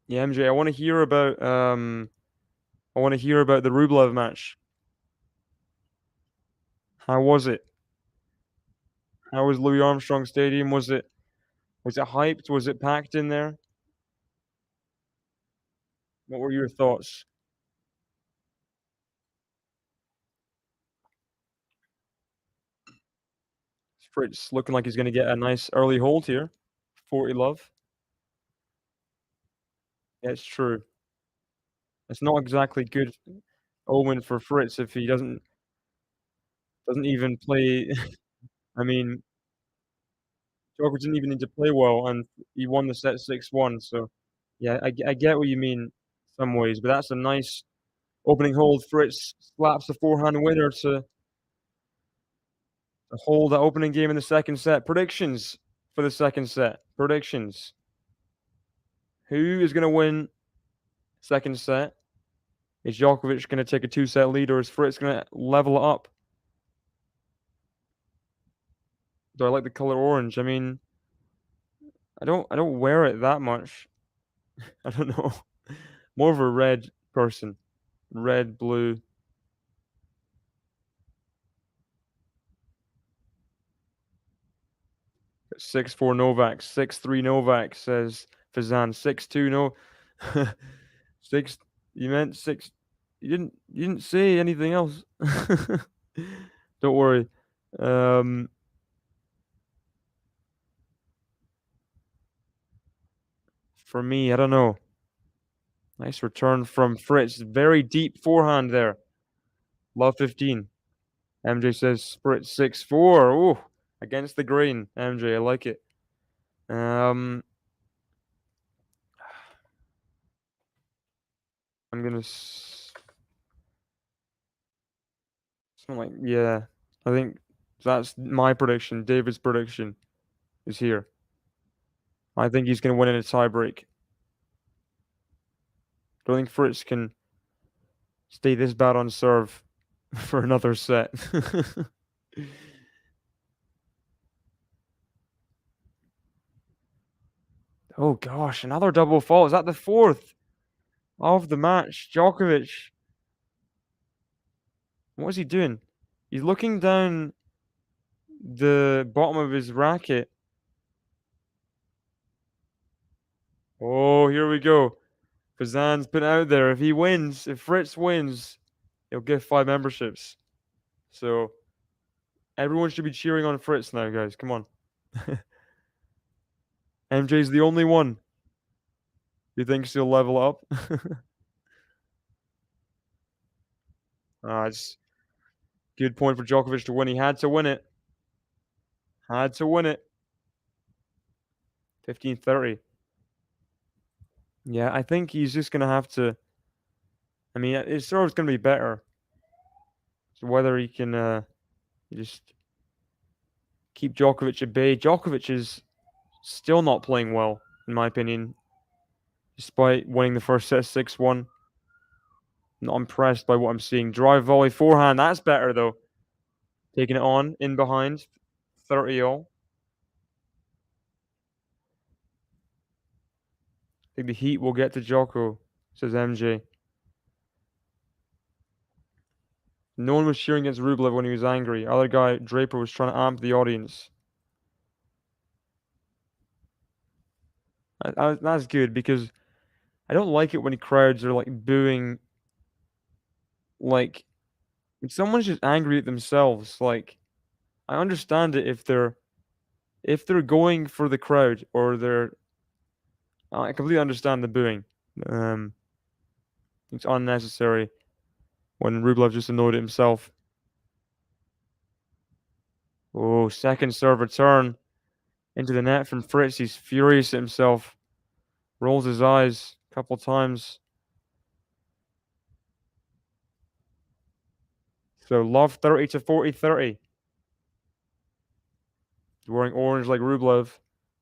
Yeah, MJ, I wanna hear about the Rublev match. How was it? How was Louis Armstrong Stadium? Was it hyped? Was it packed in there? What were your thoughts? Fritz looking like he's gonna get a nice early hold here. 40 love. Yeah, it's true. It's not exactly good omen for Fritz if he doesn't even play. I mean, Djokovic didn't even need to play well, and he won the set 6-1. So, yeah, I get what you mean some ways, but that's a nice opening hold. Fritz slaps the forehand winner to hold that opening game in the second set. Predictions for the second set. Predictions. Who is going to win second set? Is Djokovic going to take a 2-set lead, or is Fritz going to level it up? Do I like the color orange? I mean, I don't wear it that much. I don't know. More of a red person. Red, blue. 6-4 Novak. 6-3 Novak, says Fazan. 6-2 no. 6. You meant 6. You didn't say anything else. Don't worry. Um, for me. I don't know. Nice return from Fritz. Very deep forehand there. Love 15. MJ says Fritz 6-4. Ooh, against the grain. MJ, I like it. I'm gonna something like, yeah. I think that's my prediction. David's prediction is here. I think he's gonna win in a tiebreak. Don't think Fritz can stay this bad on serve for another set. Oh gosh, another double fault. Is that the fourth of the match? Djokovic. What is he doing? He's looking down the bottom of his racket. Oh, here we go. Kazan's been out there. If he wins, if Fritz wins, he'll get 5 memberships. So everyone should be cheering on Fritz now, guys. Come on. MJ's the only one who thinks he'll level up. It's good point for Djokovic to win. He had to win it. Had to win it. 15-30. Yeah, I think he's just gonna have to. I mean, his serve's gonna be better. So whether he can just keep Djokovic at bay. Djokovic is still not playing well, in my opinion, despite winning the first set 6-1. Not impressed by what I'm seeing. Drive volley forehand. That's better though. Taking it on in behind. 30 all. I think the heat will get to Djoko, says MJ. No one was cheering against Rublev when he was angry. Other guy, Draper, was trying to amp the audience. That's good because I don't like it when crowds are like booing. Like, when someone's just angry at themselves. Like, I understand it if they're going for the crowd or they're. I completely understand the booing. Um, it's unnecessary when Rublev just annoyed at himself. Oh, second serve return into the net from Fritz. He's furious at himself. Rolls his eyes a couple times. So Love 30 to 40-30. He's wearing orange like Rublev.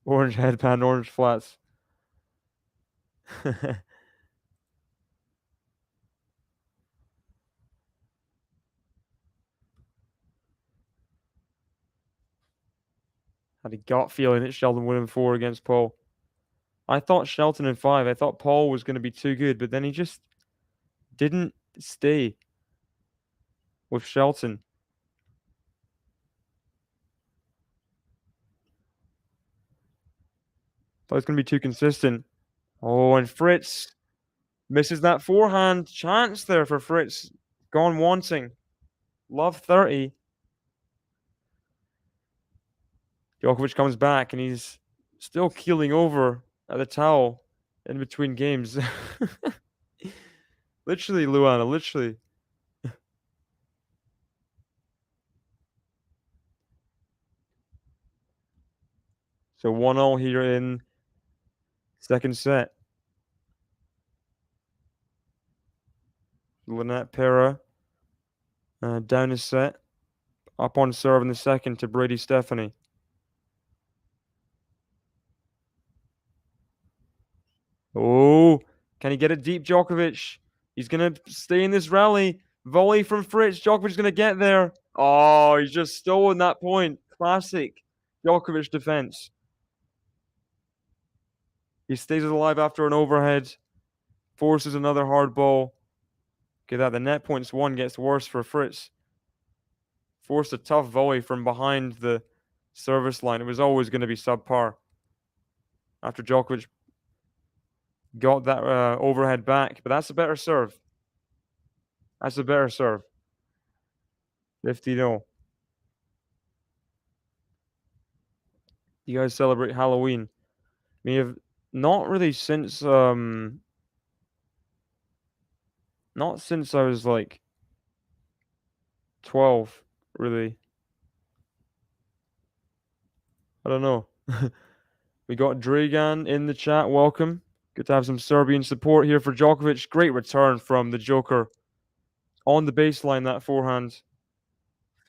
Orange headband, orange flats. Had a gut feeling that Sheldon would win 4 against Paul. I thought Shelton in 5. I thought Paul was going to be too good, but then he just didn't stay with Shelton. Thought it was going to be too consistent. Oh, and Fritz misses that forehand chance there for Fritz. Gone wanting. Love 30. Djokovic comes back and he's still keeling over at the towel in between games. Literally, Luana, literally. So 1-0 here in second set. Lynette Pera down a set. Up on serve in the second to Brady Stephanie. Oh, can he get it deep, Djokovic? He's going to stay in this rally. Volley from Fritz. Djokovic's going to get there. Oh, he's just stolen that point. Classic Djokovic defense. He stays alive after an overhead. Forces another hard ball. Okay, that the net points 1 gets worse for Fritz. Forced a tough volley from behind the service line. It was always going to be subpar. After Djokovic got that overhead back, but that's a better serve. That's a better serve. 50-0. You guys celebrate Halloween. Me have Not really since, not since I was, like, 12, really. I don't know. We got Dragan in the chat, welcome. Good to have some Serbian support here for Djokovic. Great return from the Joker. On the baseline, that forehand.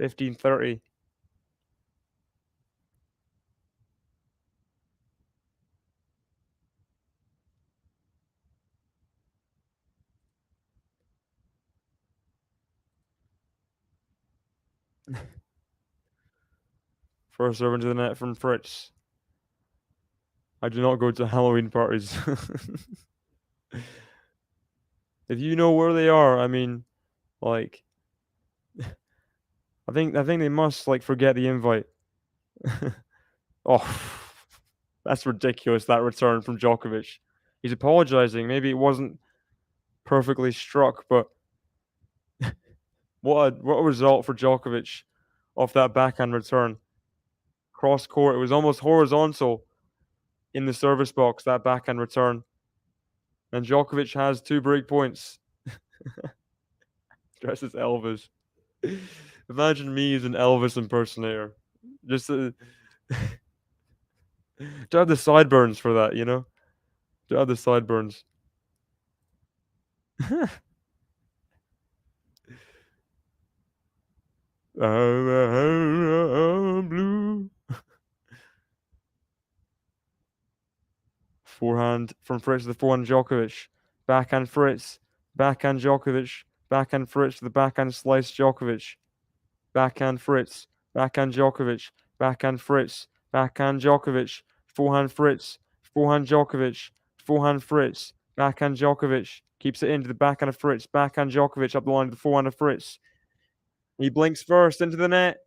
15-30. First serve into the net from Fritz. I do not go to Halloween parties. If you know where they are, I mean, like, I think they must, like, forget the invite. Oh, that's ridiculous, that return from Djokovic. He's apologizing. Maybe it wasn't perfectly struck, but what a result for Djokovic off that backhand return. Cross court, it was almost horizontal in the service box, that backhand return. And Djokovic has 2 break points. Dressed as Elvis. Imagine me as an Elvis impersonator. Just to have the sideburns for that, you know? To have the sideburns. Blue. Forehand from Fritz to the forehand Djokovic. Backhand Fritz. Backhand Djokovic. Backhand Fritz to the backhand slice Djokovic. Backhand Fritz. Backhand Djokovic. Backhand Fritz. Backhand Djokovic. Forehand Fritz. Forehand Djokovic. Forehand Fritz. Backhand Djokovic. Keeps it into the backhand of Fritz. Backhand Djokovic up the line to the forehand of Fritz. He blinks first into the net.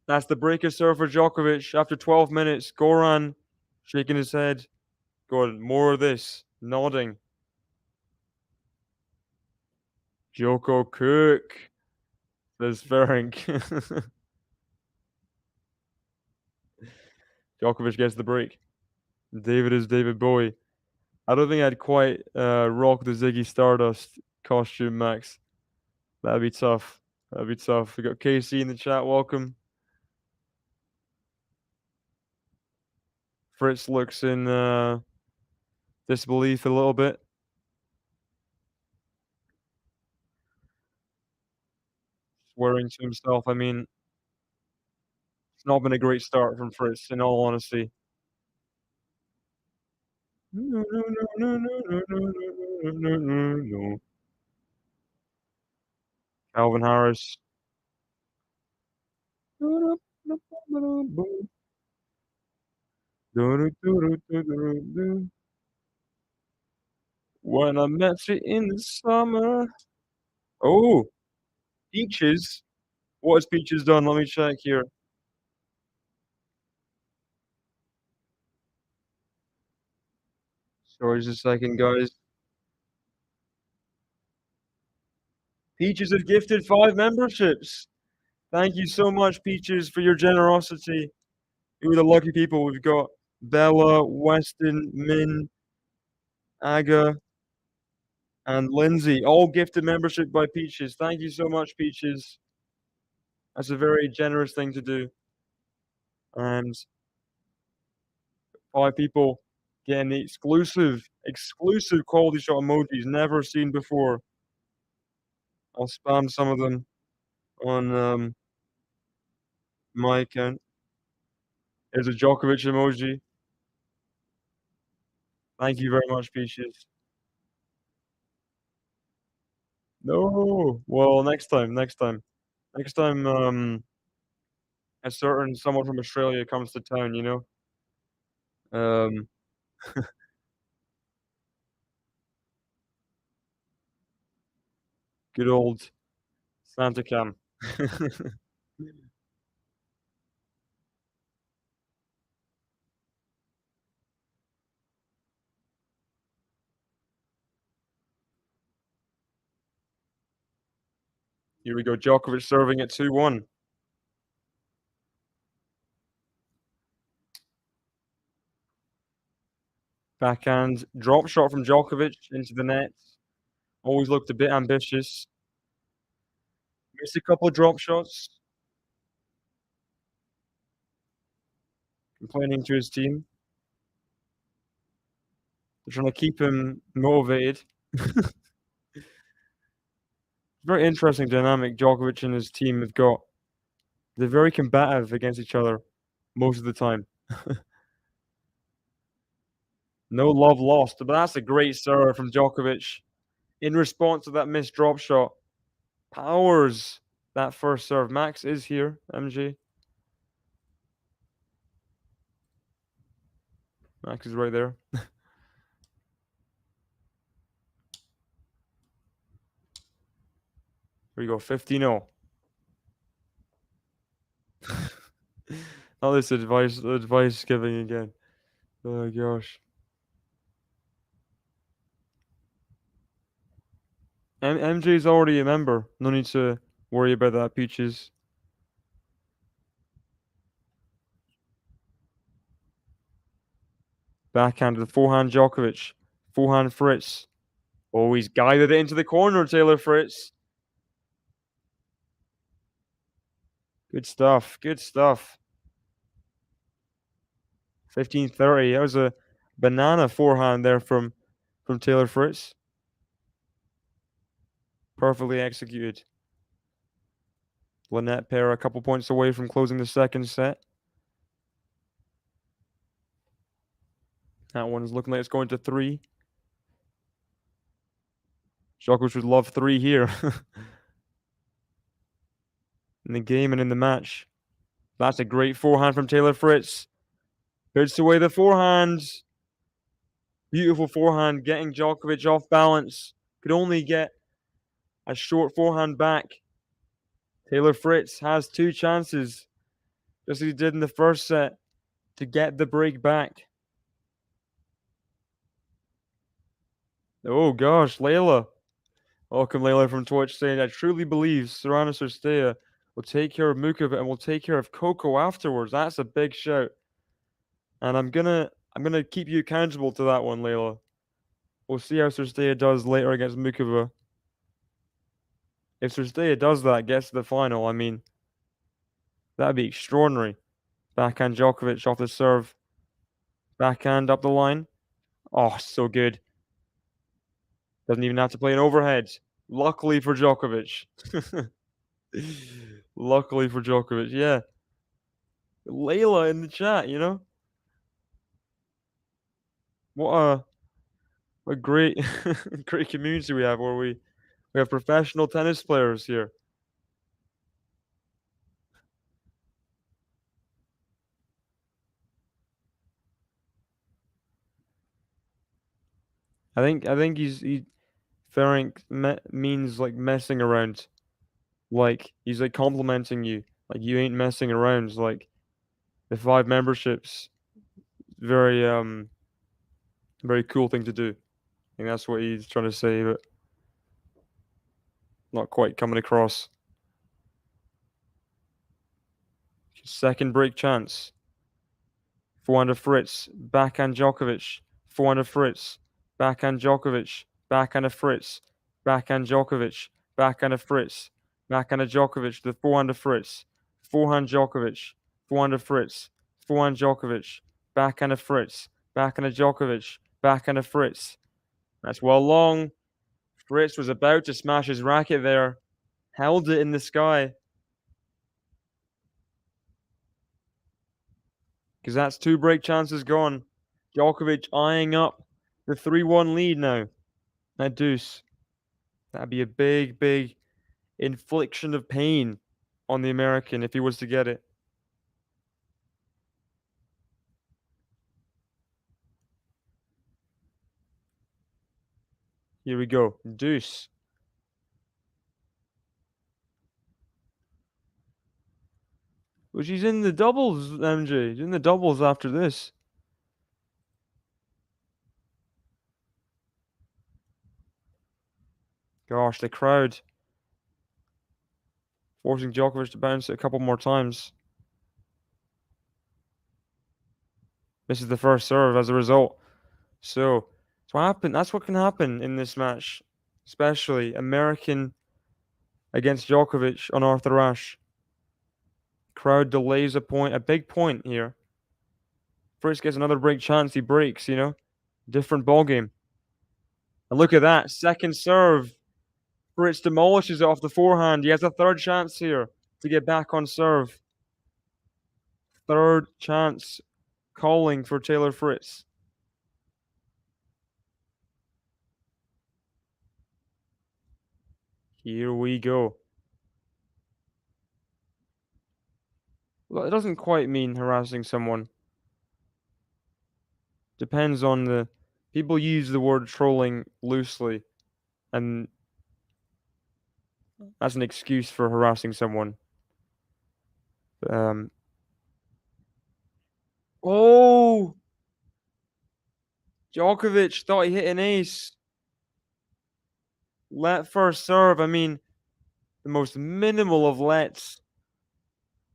That's the breaker serve for Djokovic after 12 minutes. Goran shaking his head. Good. More of this. Nodding. Joko Cook. Says Ferenc. Djokovic gets the break. David is David Bowie. I don't think I'd quite rock the Ziggy Stardust costume, Max. That'd be tough. That'd be tough. We got KC in the chat. Welcome. Fritz looks in disbelief a little bit. Swearing to himself. I mean, it's not been a great start from Fritz, in all honesty. No, no, no, no, no, no, no, no, no, no. Calvin Harris. When I met you in the summer. Oh, Peaches. What has Peaches done? Let me check here. Sorry, just a second, guys. Peaches has gifted 5 memberships. Thank you so much, Peaches, for your generosity. You're the lucky people. We've got Bella, Weston, Min, Aga, and Lindsay, all gifted membership by Peaches. Thank you so much, Peaches. That's a very generous thing to do. And 5 people getting the exclusive quality shot emojis never seen before. I'll spam some of them on my account. There's a Djokovic emoji. Thank you very much, Peaches. No. Well, next time. Next time, a certain someone from Australia comes to town, you know? Um, good old Santa Cam. Here we go, Djokovic serving at 2-1. Backhand drop shot from Djokovic into the net. Always looked a bit ambitious. Missed a couple of drop shots, complaining to his team. They're trying to keep him motivated. Very interesting dynamic Djokovic and his team have got. They're very combative against each other most of the time. No love lost, but that's a great serve from Djokovic. In response to that missed drop shot, powers that first serve. Max is here, MG. Max is right there. Here we go, 15-0. All this advice giving again. Oh gosh. MJ's already a member. No need to worry about that, Peaches. Backhand to the forehand Djokovic. Forehand Fritz. Oh, he's guided it into the corner, Taylor Fritz. Good stuff. Good stuff. 15-30. That was a banana forehand there from Taylor Fritz. Perfectly executed. Lynette pair a couple points away from closing the second set. That one's looking like it's going to 3. Djokovic would love 3 here. In the game and in the match. That's a great forehand from Taylor Fritz. Puts away the forehand. Beautiful forehand, getting Djokovic off balance. Could only get a short forehand back. Taylor Fritz has 2 chances, just as he did in the first set, to get the break back. Oh gosh, Layla. Welcome, Layla from Twitch, saying, I truly believe Sorana Cirstea will take care of Mukova and will take care of Coco afterwards. That's a big shout. And I'm gonna keep you accountable to that one, Layla. We'll see how Cirstea does later against Mukova. If Cirstea does that, gets to the final, I mean, that'd be extraordinary. Backhand Djokovic off the serve. Backhand up the line. Oh, so good. Doesn't even have to play an overhead. Luckily for Djokovic. Luckily for Djokovic, yeah. Layla in the chat, you know? What a great great community we have where we have professional tennis players here. I think Ferenc means like messing around. Like he's like complimenting you. Like you ain't messing around. Like the 5 memberships. Very very cool thing to do. I think that's what he's trying to say, but not quite coming across. Second break chance. Forehand of Fritz. Backhand Djokovic. Forehand of Fritz. Backhand Djokovic. Backhand of Fritz. Backhand Djokovic. Backhand of Fritz. Backhand of Djokovic. The forehand of Fritz. Forehand Djokovic. Forehand of Fritz. Forehand Djokovic. Backhand of Fritz. Backhand of Djokovic. Backhand of Fritz. That's well long. Fritz was about to smash his racket there. Held it in the sky. Because that's 2 break chances gone. Djokovic eyeing up the 3-1 lead now. That deuce. That'd be a big, big infliction of pain on the American if he was to get it. Here we go. Deuce. Well, she's in the doubles, MJ. She's in the doubles after this. Gosh, the crowd forcing Djokovic to bounce it a couple more times. This is the first serve as a result. So, that's what can happen in this match, especially American against Djokovic on Arthur Ashe. Crowd delays a big point here. Fritz gets another break chance, he breaks, different ball game. And look at that, second serve. Fritz demolishes it off the forehand. He has a third chance here to get back on serve. Third chance calling for Taylor Fritz. Here we go. Well, it doesn't quite mean harassing someone. Depends on the people use the word trolling loosely, and that's an excuse for harassing someone. Um, oh, Djokovic thought he hit an ace. Let first serve. I mean, the most minimal of lets.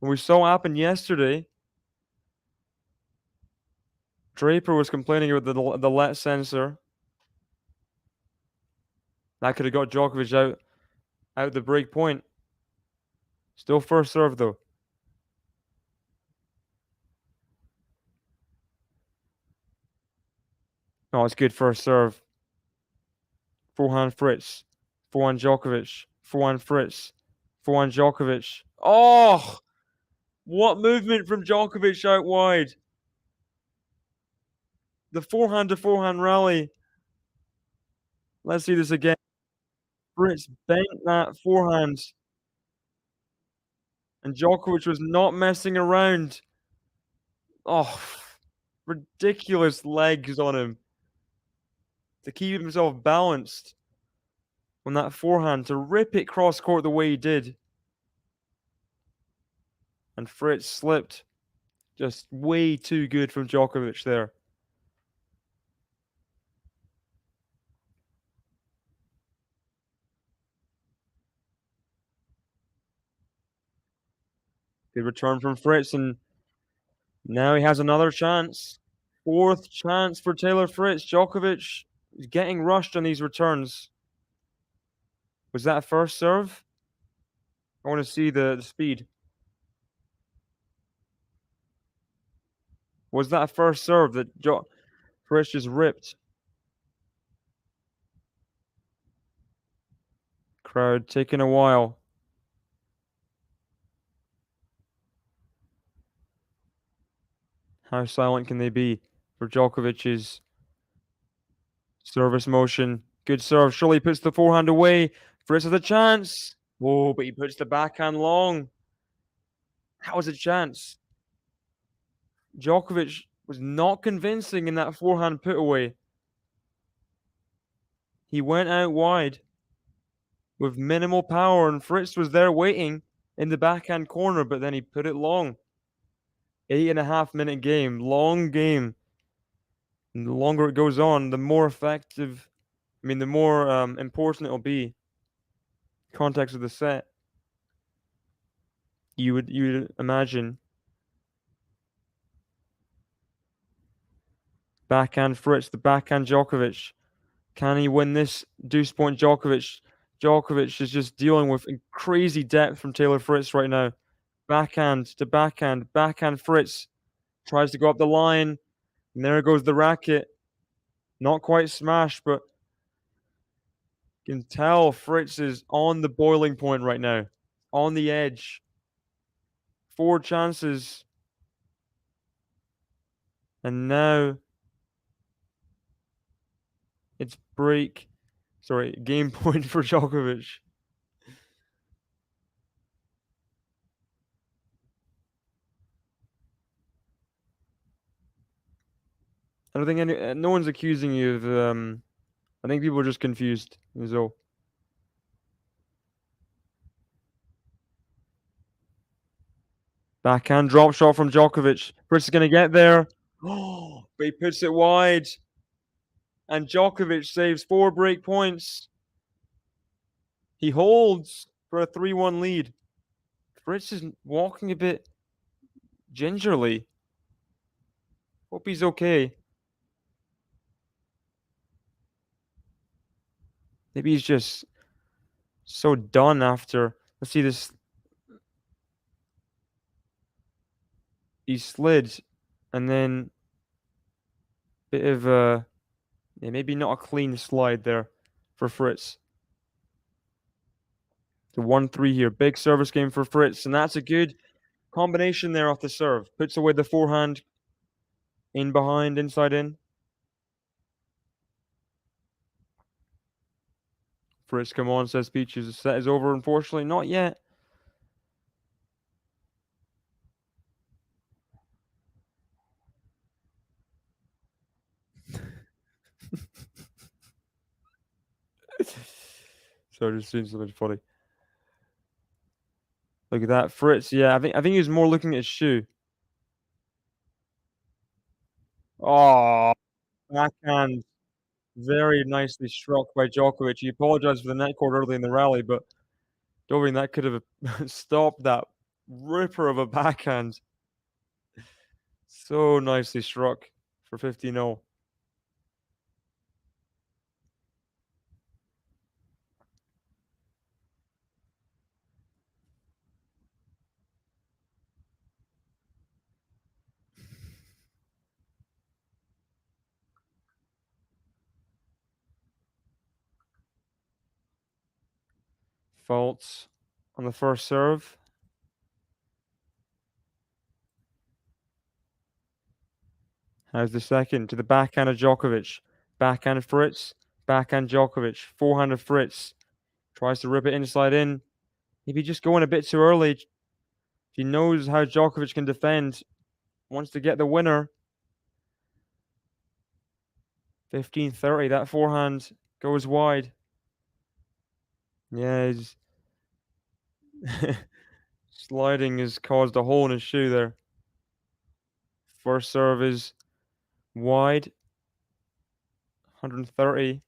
And we saw what happened yesterday. Draper was complaining about the let sensor. That could have got Djokovic out the break point. Still first serve though. Oh, it's good first serve. Forehand Fritz. Forehand Djokovic. Forehand Fritz. Forehand Djokovic. Oh, what movement from Djokovic out wide. The forehand to forehand rally. Let's see this again. Fritz bent that forehand. And Djokovic was not messing around. Oh, ridiculous legs on him to keep himself balanced on that forehand to rip it cross court the way he did. And Fritz slipped. Just way too good from Djokovic there. Good return from Fritz, and now he has another chance. Fourth chance for Taylor Fritz. Djokovic is getting rushed on these returns. Was that a first serve? I want to see the speed. Was that a first serve that Fritz just ripped? Crowd taking a while. How silent can they be for Djokovic's service motion? Good serve. Surely puts the forehand away. Fritz has a chance. Oh, but he puts the backhand long. That was a chance. Djokovic was not convincing in that forehand put away. He went out wide with minimal power, and Fritz was there waiting in the backhand corner, but then he put it long. 8.5 minute game, long game. And the longer it goes on, the more effective, the more important it'll be. Context of the set. You would imagine. Backhand Fritz, the backhand Djokovic. Can he win this deuce point Djokovic? Djokovic is just dealing with crazy depth from Taylor Fritz right now. Backhand to backhand, backhand Fritz tries to go up the line, and there goes the racket. Not quite smashed, but you can tell Fritz is on the boiling point right now, on the edge. 4 chances, and now it's game point for Djokovic. I don't think no one's accusing you of. I think people are just confused. Is all. Backhand drop shot from Djokovic. Fritz is going to get there. Oh, but he puts it wide. And Djokovic saves 4 break points. He holds for a 3-1 lead. Fritz is walking a bit gingerly. Hope he's okay. Maybe he's just so done after. Let's see this. He slid, and then bit of a yeah, maybe not a clean slide there for Fritz. The 1-3 here. Big service game for Fritz, and that's a good combination there off the serve. Puts away the forehand. In behind, inside in. Fritz, come on, says Peaches. The set is over, unfortunately. Not yet. Sorry, just seeing something funny. Look at that. Fritz, yeah, I think he was more looking at his shoe. Oh, backhand. Very nicely struck by Djokovic. He apologized for the net cord early in the rally, but Dovin, that could have stopped that ripper of a backhand. So nicely struck for 15-0. Faults on the first serve. How's the second? To the backhand of Djokovic. Backhand Fritz. Backhand Djokovic. Forehand of Fritz. Tries to rip it inside in. Maybe just going a bit too early. He knows how Djokovic can defend. Wants to get the winner. 15-30. That forehand goes wide. Yeah, his sliding has caused a hole in his shoe there. First serve is wide. 130.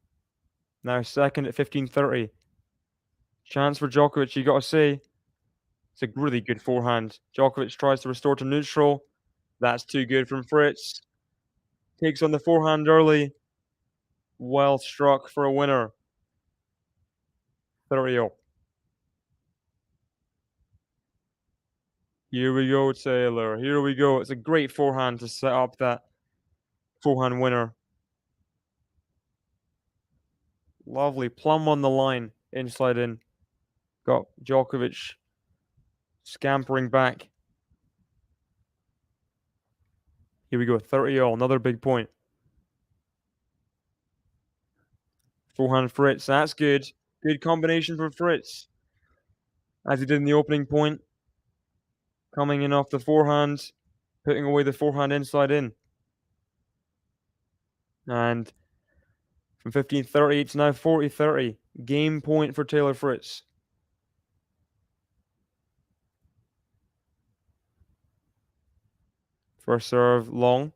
Now second at 15-30. Chance for Djokovic, you got to say. It's a really good forehand. Djokovic tries to restore to neutral. That's too good from Fritz. Takes on the forehand early. Well struck for a winner. 30-0. Here we go, Taylor. Here we go. It's a great forehand to set up that forehand winner. Lovely. Plumb on the line. Inside in. Got Djokovic scampering back. Here we go. 30-0. Another big point. Forehand Fritz. That's good. Good combination from Fritz. As he did in the opening point. Coming in off the forehand. Putting away the forehand inside in. And from 15-30, it's now 40-30. Game point for Taylor Fritz. First serve long.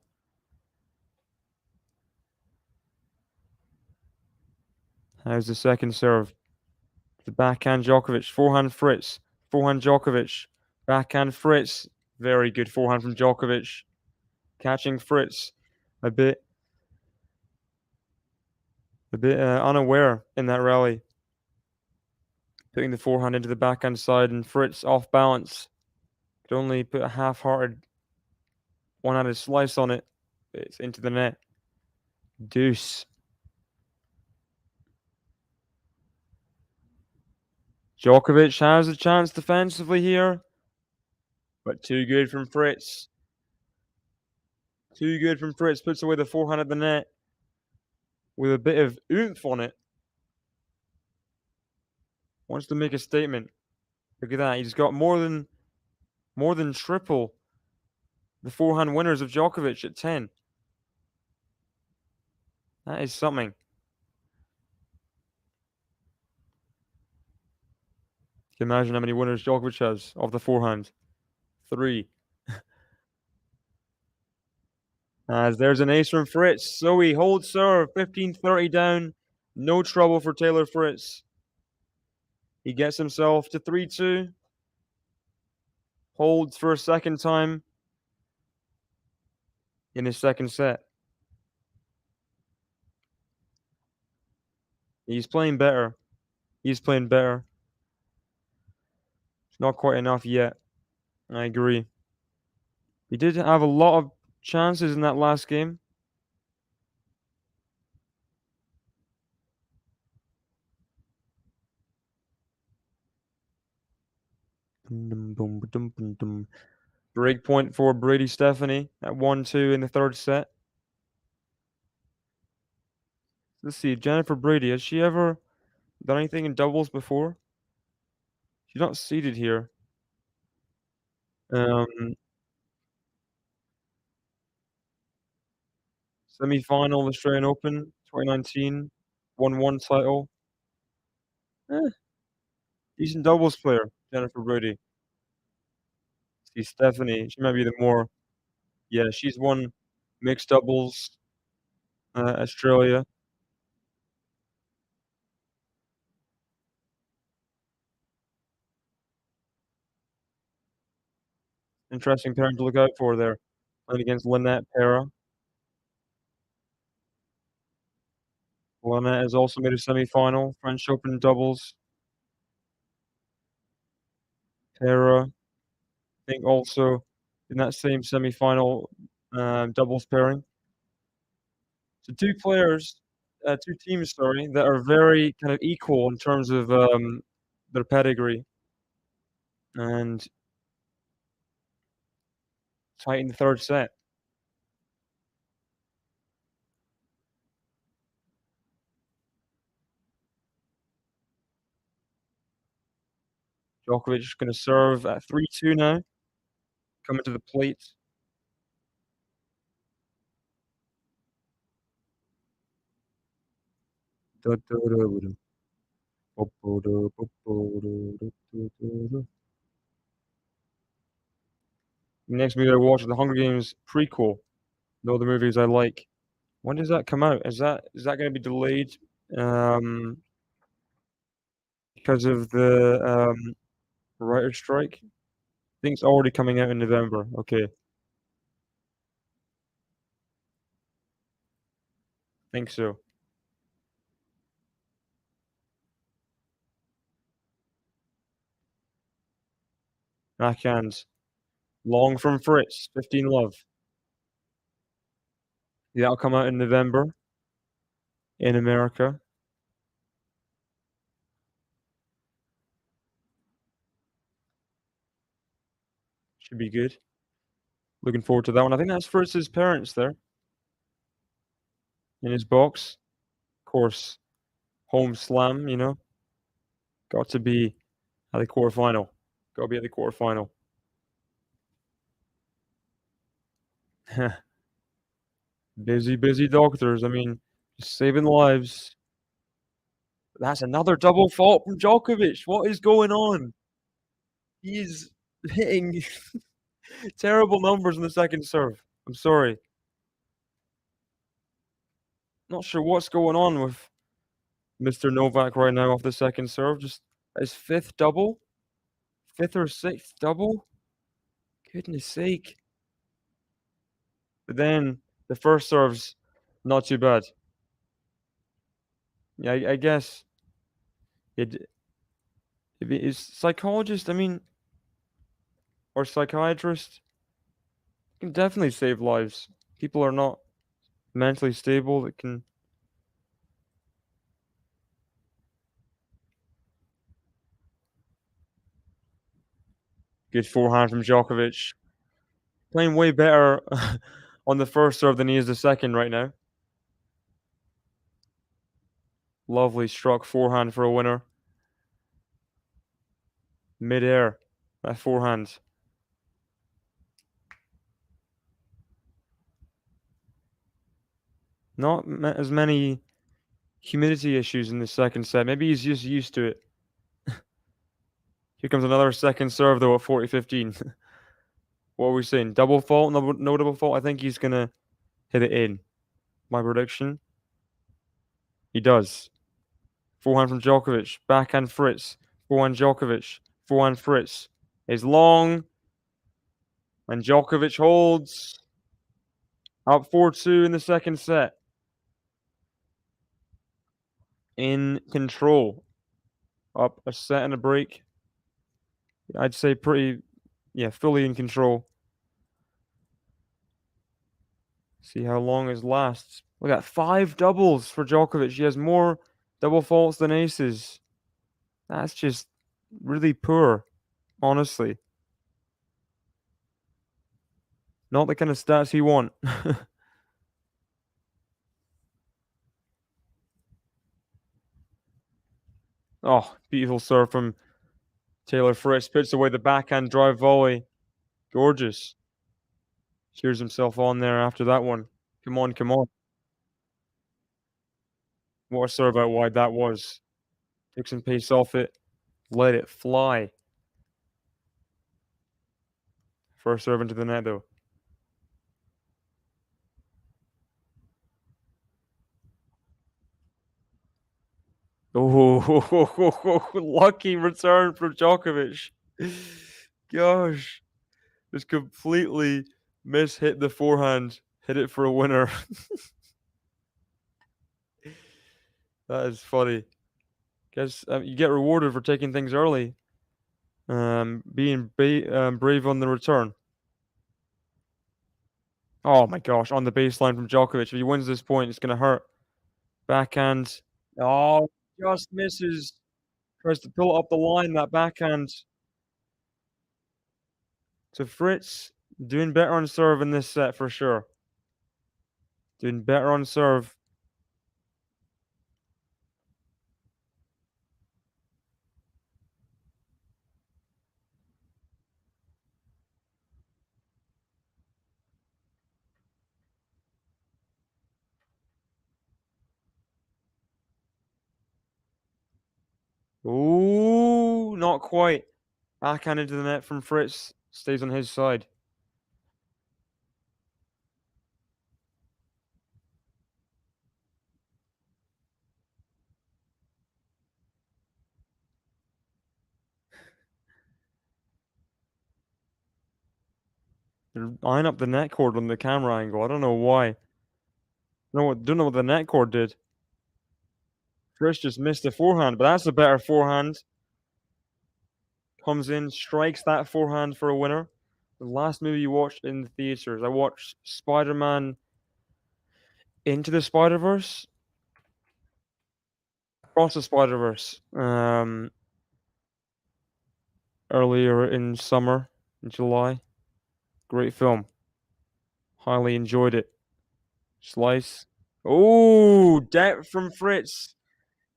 How's the second serve? The backhand Djokovic. Forehand Fritz. Forehand Djokovic. Backhand Fritz. Very good forehand from Djokovic. Catching Fritz a bit unaware in that rally. Putting the forehand into the backhand side, and Fritz off balance. Could only put a half-hearted one-handed slice on it. It's into the net. Deuce. Djokovic has a chance defensively here, but too good from Fritz. Too good from Fritz. Puts away the forehand at the net with a bit of oomph on it. Wants to make a statement. Look at that. He's got more than triple the forehand winners of Djokovic at 10. That is something. You can imagine how many winners Djokovic has of the forehand. 3. As there's an ace from Fritz. So he holds serve. 15-30 down. No trouble for Taylor Fritz. He gets himself to 3-2. Holds for a second time in his second set. He's playing better. He's playing better. It's not quite enough yet. I agree. He did have a lot of chances in that last game. Break point for Brady Stephanie at 1-2 in the third set. Let's see, Jennifer Brady, has she ever done anything in doubles before? She's not seeded here. Um, Semi-final Australian Open 2019, 1-1 title. Eh, decent doubles player, Jennifer Brady. See, Stephanie, she might be the more. Yeah, she's won mixed doubles, Australia. Interesting pairing to look out for there. Playing against Lynette Pera. Lynette has also made a semi-final, French Open doubles. Pera, I think also in that same semi-final, doubles pairing. So 2 players, 2 teams, sorry, that are very kind of equal in terms of, their pedigree and tight in the third set. Djokovic is gonna serve at 3-2 now, coming to the plate. Next movie I watched, the Hunger Games prequel. No other movies I like. When does that come out? Is that gonna be delayed, um, because of the, writer's strike? I think it's already coming out in November. Okay, think so. Backhands. Long from Fritz, 15 love. That'll come out in November in America. Should be good. Looking forward to that one. I think that's Fritz's parents there in his box. Of course, home slam, got to be at the quarterfinal. Got to be at the quarterfinal. Busy, busy doctors. I mean, just saving lives. That's another double fault from Djokovic. What is going on? He's hitting terrible numbers in the second serve. I'm sorry. Not sure what's going on with Mr. Novak right now off the second serve. Just his fifth double? Fifth or sixth double? Goodness sake. But then the first serve's not too bad. Yeah, I guess it if it is psychologist, I mean, or psychiatrist can definitely save lives. People are not mentally stable that can. Good forehand from Djokovic. Playing way better on the first serve than he is the second right now. Lovely struck forehand for a winner. Mid-air. That forehand. Not as many humidity issues in the second set. Maybe he's just used to it. Here comes another second serve though at 40-15. What are we saying? Double fault? No double fault? I think he's gonna hit it in. My prediction. He does. Forehand from Djokovic. Backhand Fritz. Forehand Djokovic. Forehand Fritz. Is long. And Djokovic holds. Up 4-2 in the second set. in control. Up a set and a break. I'd say pretty, yeah, fully in control. See how long his lasts. Look at 5 doubles for Djokovic. He has more double faults than aces. That's just really poor, honestly. Not the kind of stats you want. Oh, beautiful serve from Taylor Fritz. Puts away the backhand drive volley. Gorgeous. Cheers himself on there after that one. Come on, come on. What a serve out wide that was. Took some pace off it. Let it fly. First serve into the net, though. Oh, lucky return from Djokovic. Gosh, just completely mishit the forehand. Hit it for a winner. That is funny. Guess you get rewarded for taking things early. Being brave on the return. Oh my gosh, on the baseline from Djokovic. If he wins this point, it's gonna hurt. Backhand. Oh, just misses. Tries to pull it up the line, that backhand. So Fritz doing better on serve in this set for sure. Doing better on serve. Ooh, not quite. Backhand into the net from Fritz. Stays on his side. They're eyeing up the net cord on the camera angle. I don't know why. Don't know what the net cord did. Fritz just missed the forehand, but that's a better forehand. Comes in, strikes that forehand for a winner. The last movie you watched in the theaters, I watched Spider-Man Into the Spider-Verse, Across the Spider-Verse, earlier in summer, in July. Great film. Highly enjoyed it. Slice. Oh, depth from Fritz.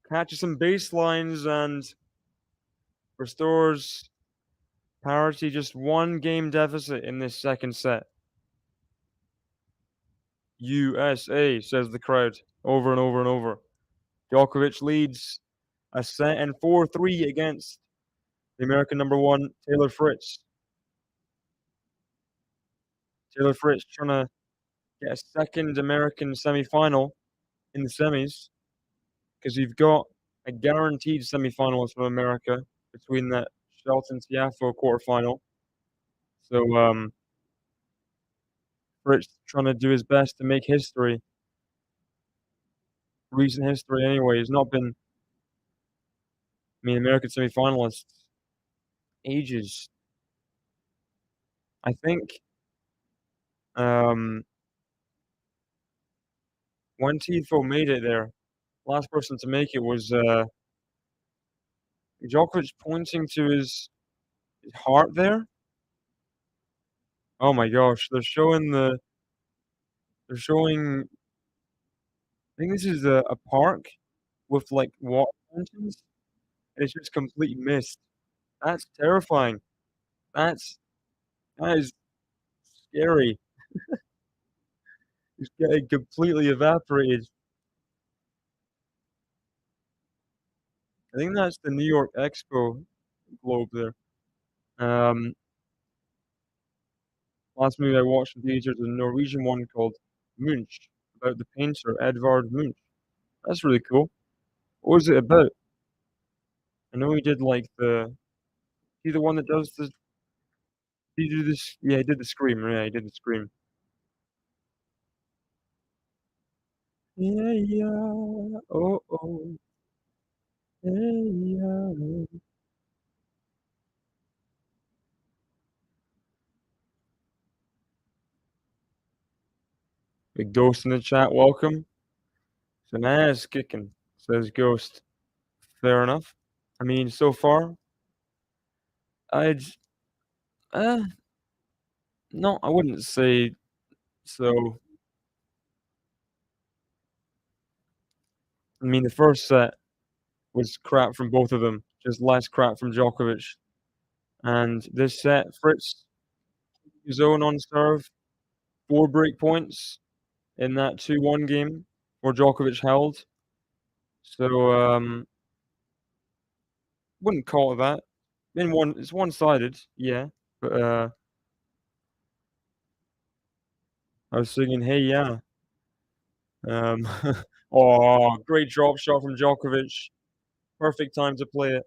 Catches some baselines and restores parity. Just one game deficit in this second set. USA, says the crowd, over and over and over. Djokovic leads a set and 4-3 against the American number one, Taylor Fritz. Taylor Fritz trying to get a second American semifinal in the semis because you've got a guaranteed semifinals from America between that Shelton Tiafoe quarterfinal. So Fritz trying to do his best to make history. Recent history anyway. He's not been, I mean, American semifinalists ages. I think um when Tifo made it there, last person to make it was Djokovic pointing to his heart there. Oh my gosh, they're showing I think this is a park with like water fountains. And it's just complete mist. That's terrifying. That's that is scary. It's getting completely evaporated. I think that's the New York Expo globe there. Um, Last movie I watched in theaters was a Norwegian one called Munch, about the painter Edvard Munch. That's really cool. What was it about? I know he did like he the one that does the he do this yeah, he did the Scream, yeah, he did the Scream. Yeah, yeah, oh, oh. Hey, ya. Big Ghost in the chat, welcome. Some ass kicking, says Ghost. Fair enough. I mean, so far, I'd uh, no, I wouldn't say so. I mean, the first set was crap from both of them, just less crap from Djokovic. And this set, Fritz, his own on serve, 4 break points in that 2-1 game where Djokovic held. So, wouldn't call it that. It's one-sided, yeah, but, I was singing "Hey Ya." Um, oh, great drop shot from Djokovic. Perfect time to play it.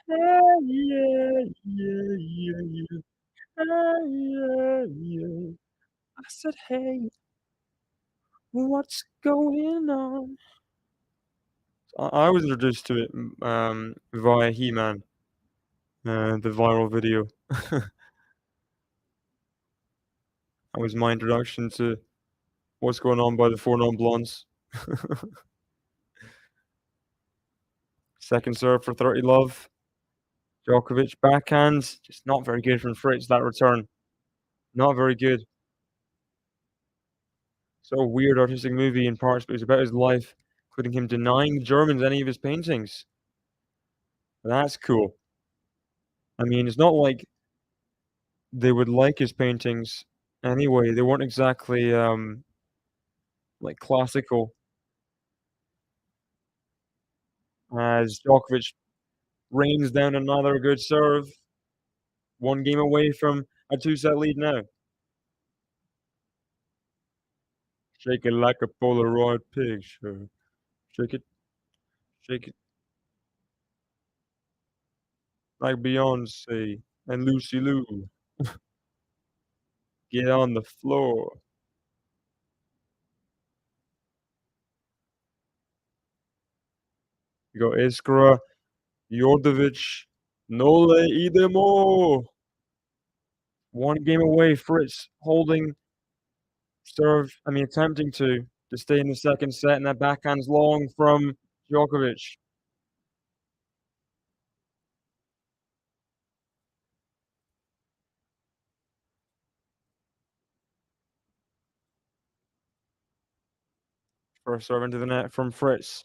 Hey, yeah, yeah, yeah, yeah. Hey, yeah, yeah. I said, "Hey, what's going on?" I was introduced to it, via He-Man, the viral video. That was my introduction to "What's Going On" by the 4 Non-Blondes. Second serve for 30 love. Djokovic backhand, just not very good from Fritz, that return. Not very good. So weird artistic movie in parts, but it's about his life, including him denying the Germans any of his paintings. That's cool. I mean, it's not like they would like his paintings anyway. They weren't exactly, like, classical, as Djokovic rains down another good serve. 1 game away from a 2-set lead now. Shake it like a Polaroid picture. Shake it, shake it like Beyoncé and Lucy Liu. Get on the floor. You got Iskra, Jordovic, Nole Idemo. 1 game away, Fritz holding attempting to stay in the second set, and that backhand's long from Djokovic. First serve into the net from Fritz.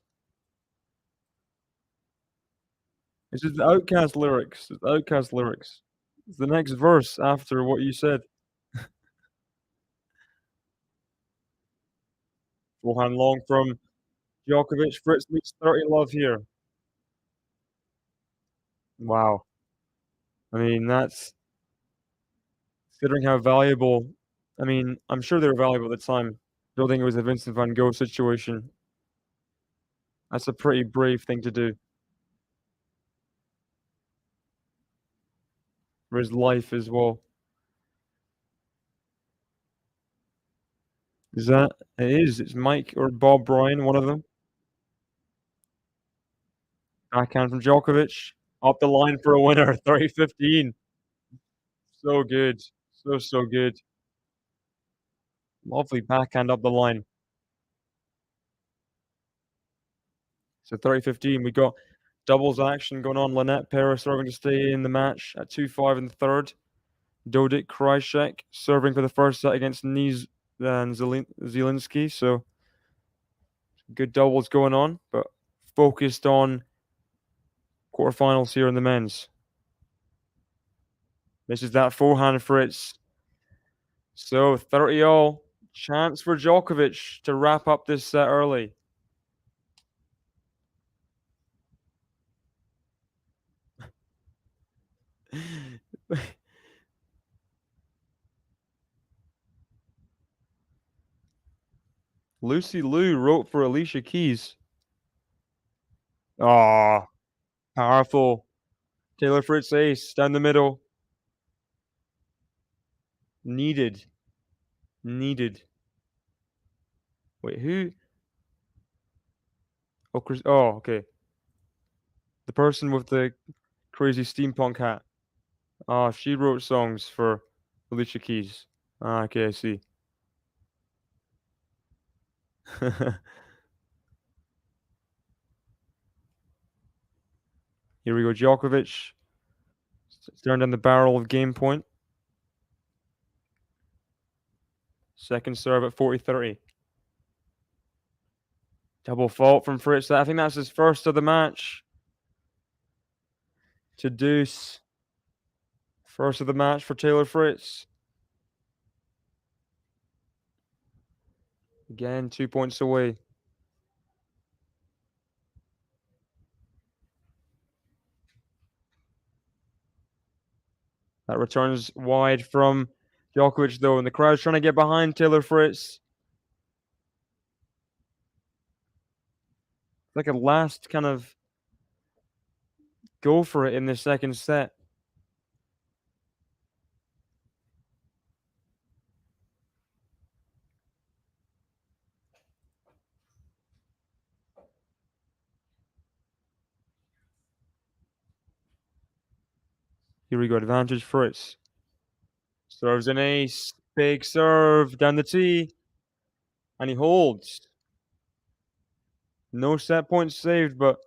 This is the Outcast lyrics. It's Outcast lyrics. It's the next verse after what you said. Forehand long from Djokovic. Fritz leads 30 love here. Wow. I mean, that's considering how valuable I'm sure they were valuable at the time, building it was a Vincent van Gogh situation. That's a pretty brave thing to do for his life as well. Is that it is, it's Mike or Bob Bryan, one of them. Backhand from Djokovic, up the line for a winner, 30-15. So good. So, so good. Lovely backhand up the line. So 30-15, we got doubles action going on. Lynette Paris serving to stay in the match at 2-5 in the third. Dodik Krychek serving for the first set against Niz and Zielinski. So good doubles going on, but focused on quarterfinals here in the men's. This is that forehand Fritz. So 30 all. Chance for Djokovic to wrap up this set early. Lucy Liu wrote for Alicia Keys. Ah, powerful. Taylor Fritz ace down the middle. Needed. Needed. Wait, who? Oh, okay. The person with the crazy steampunk hat. Ah, she wrote songs for Alicia Keys. Ah, okay, I see. Here we go. Djokovic staring down the barrel of game point. Second serve at 40-30. Double fault from Fritz. I think that's his first of the match. To deuce. First of the match for Taylor Fritz. Again, 2 points away. That returns wide from Djokovic, though, and the crowd's trying to get behind Taylor Fritz. Like a last kind of go for it in the second set. Here we go. Advantage Fritz. Serves an ace. Big serve down the tee. And he holds. No set points saved, but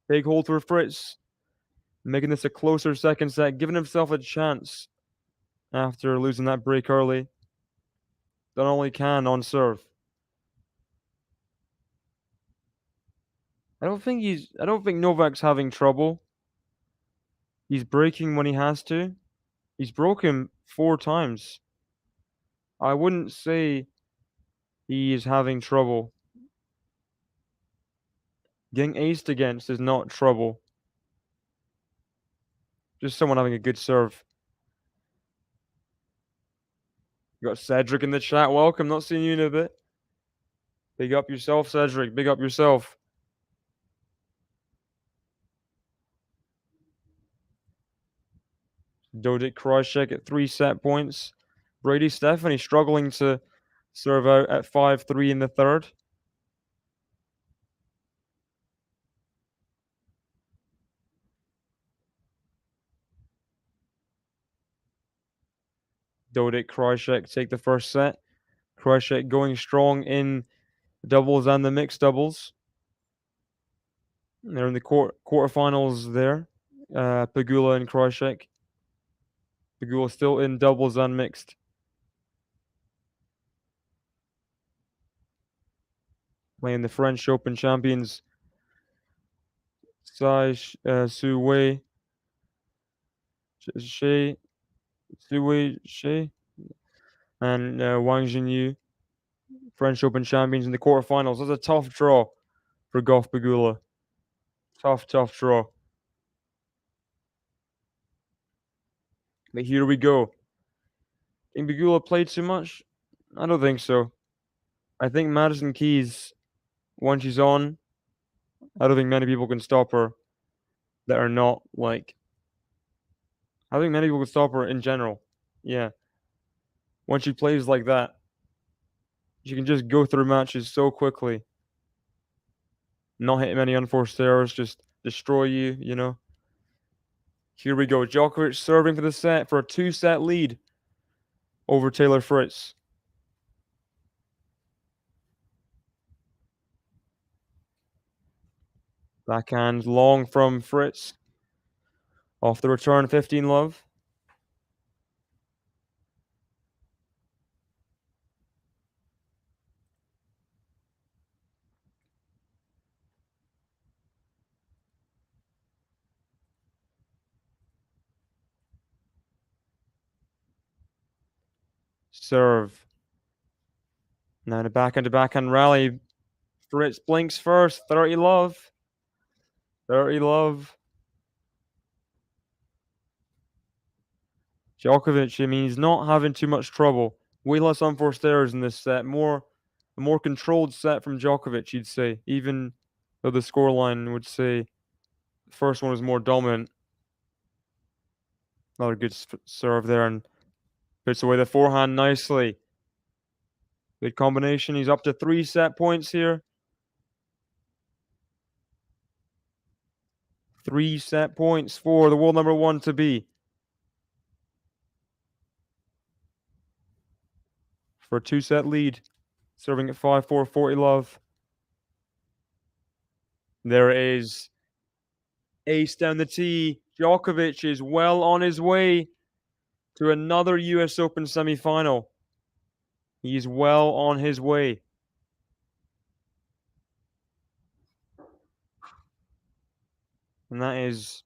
big hold for Fritz. Making this a closer second set, giving himself a chance after losing that break early. Done all he can on serve. I don't think Novak's having trouble. He's breaking when he has to. He's broken 4 times. I wouldn't say he is having trouble. Getting aced against is not trouble. Just someone having a good serve. You got Cedric in the chat. Welcome. Not seen you in a bit. Big up yourself, Cedric. Big up yourself. Dodic Krychek at 3 set points. Brady Stephanie struggling to serve out at 5-3 in the third. Dodic Krychek take the first set. Krychek going strong in doubles and the mixed doubles. They're in the quarterfinals there. Pegula and Krychek. Pegula still in doubles and mixed. Playing the French Open champions Sai Su Wei Shi Su Wei Shi and Wang Jinyu, French Open champions in the quarterfinals. That's a tough draw for Goff Pegula. Tough draw. But here we go. Think Pegula played too much? I don't think so. I think Madison Keys, once she's on, I don't think many people can stop her that are not like. I think many people can stop her in general. Yeah. Once she plays like that, she can just go through matches so quickly. Not hit many unforced errors, just destroy you, you know. Here we go. Djokovic serving for the set for a 2-set lead over Taylor Fritz. Backhand long from Fritz. Off the return, 15 love. Serve. Now the backhand to backhand rally. Fritz blinks first. 30 love. 30 love. Djokovic, I mean, he's not having too much trouble. Way less unforced errors in this set. A more controlled set from Djokovic, you'd say. Even though the scoreline would say the first one was more dominant. Another good serve there and puts away the forehand nicely. Good combination. He's up to 3 set points here. 3 set points for the world number 1 to be. For a 2-set lead. Serving at 5-4, 40 love. There it is. Ace down the tee. Djokovic is well on his way to another US Open semi-final. He's well on his way. And that is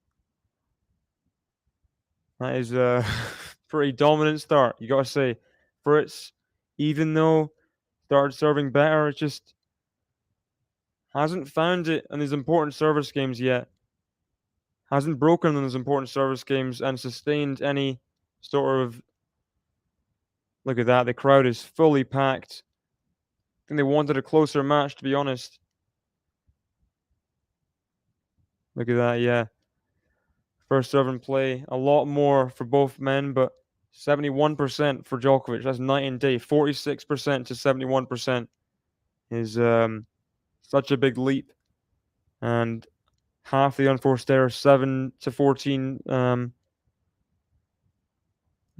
a pretty dominant start, you gotta say. Fritz, even though started serving better, it just hasn't found it in these important service games yet. Hasn't broken in those important service games and sustained any sort of... Look at that, the crowd is fully packed. I think they wanted a closer match, to be honest. Look at that, yeah. First serve and play, a lot more for both men, but 71% for Djokovic. That's night and day. 46% to 71% is such a big leap. And half the unforced error, 7 to 14.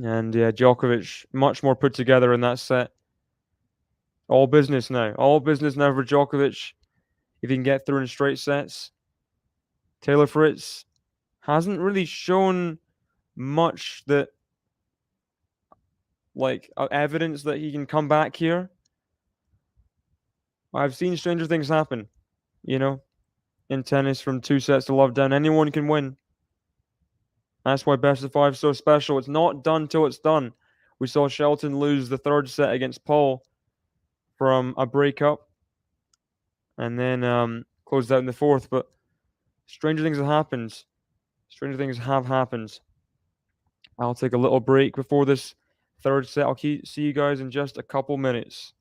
And yeah, Djokovic much more put together in that set. All business now. All business now for Djokovic. If he can get through in straight sets. Taylor Fritz hasn't really shown much that, like, evidence that he can come back here. I've seen stranger things happen, you know, in tennis. From 2 sets to love down, anyone can win. That's why best of 5 is so special. It's not done till it's done. We saw Shelton lose the 3rd set against Paul from a breakup, and then closed out in the 4th. But stranger things have happened. Stranger things have happened. I'll take a little break before this 3rd set. I'll see you guys in just a couple minutes.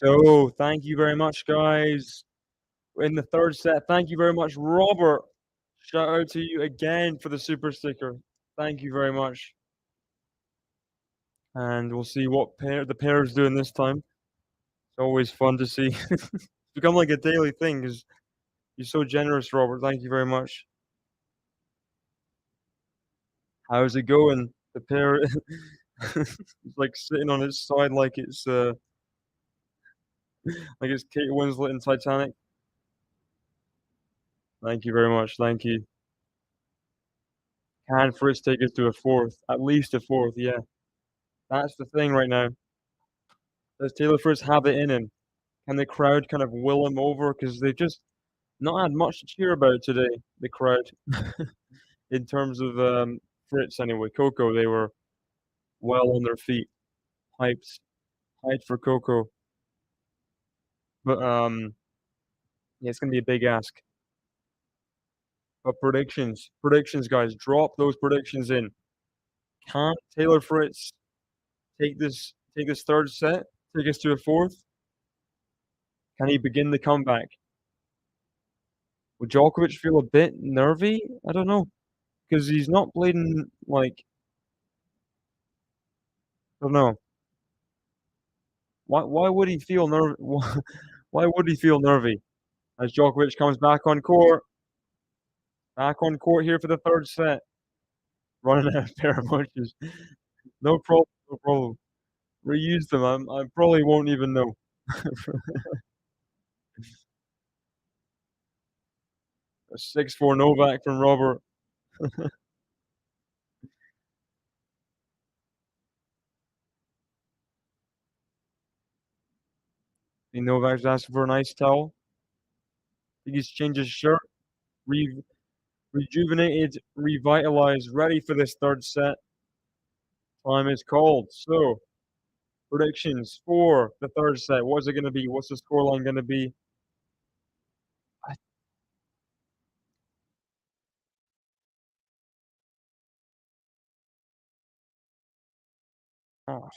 So, thank you very much, guys. In the third set, thank you very much, Robert. Shout out to you again for the super sticker. Thank you very much. And we'll see what the pair is doing this time. It's always fun to see. It's become like a daily thing because you're so generous, Robert. Thank you very much. How's it going? The pair is like sitting on its side like it's Kate Winslet in Titanic. Thank you very much. Thank you. Can Fritz take us to a fourth? At least a fourth, yeah. That's the thing right now. Does Taylor Fritz have it in him? Can the crowd kind of will him over? Because they've just not had much to cheer about today, the crowd, in terms of Fritz anyway. Coco, they were well on their feet, hyped, hyped for Coco. But yeah, it's gonna be a big ask. But predictions, guys, drop those predictions in. Can Taylor Fritz take this third set, take us to a fourth? Can he begin the comeback? Would Djokovic feel a bit nervy? I don't know, because he's not played in like I don't know. Why would he feel why would he feel nervy as Djokovic comes back on court here for the third set, running out a pair of punches. No problem, no problem. Reuse them. I probably won't even know. 6-4 Novak from Robert. I think Novak's asking for an ice towel. I think he's changed his shirt. Re rejuvenated, revitalized, ready for this third set. Time is called. So, predictions for the third set. What's it gonna be? What's the scoreline gonna be? I oh,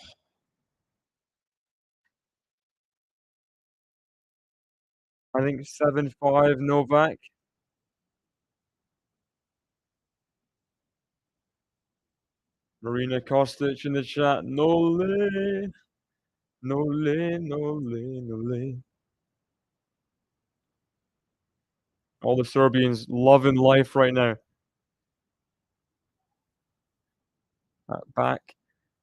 I think 7-5 Novak. Marina Kostic in the chat. Nole, nole, nole, nole. All the Serbians loving life right now. Back.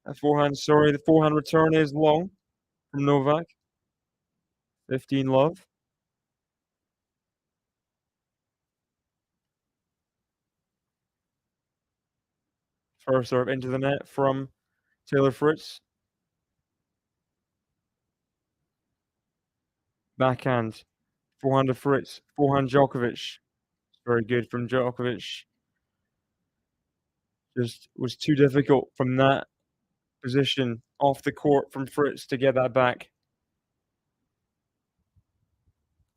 That forehand, sorry, the forehand return is long from Novak. 15 love. First serve into the net from Taylor Fritz. Backhand. Forehand to Fritz. Forehand Djokovic. Very good from Djokovic. Just was too difficult from that position off the court from Fritz to get that back.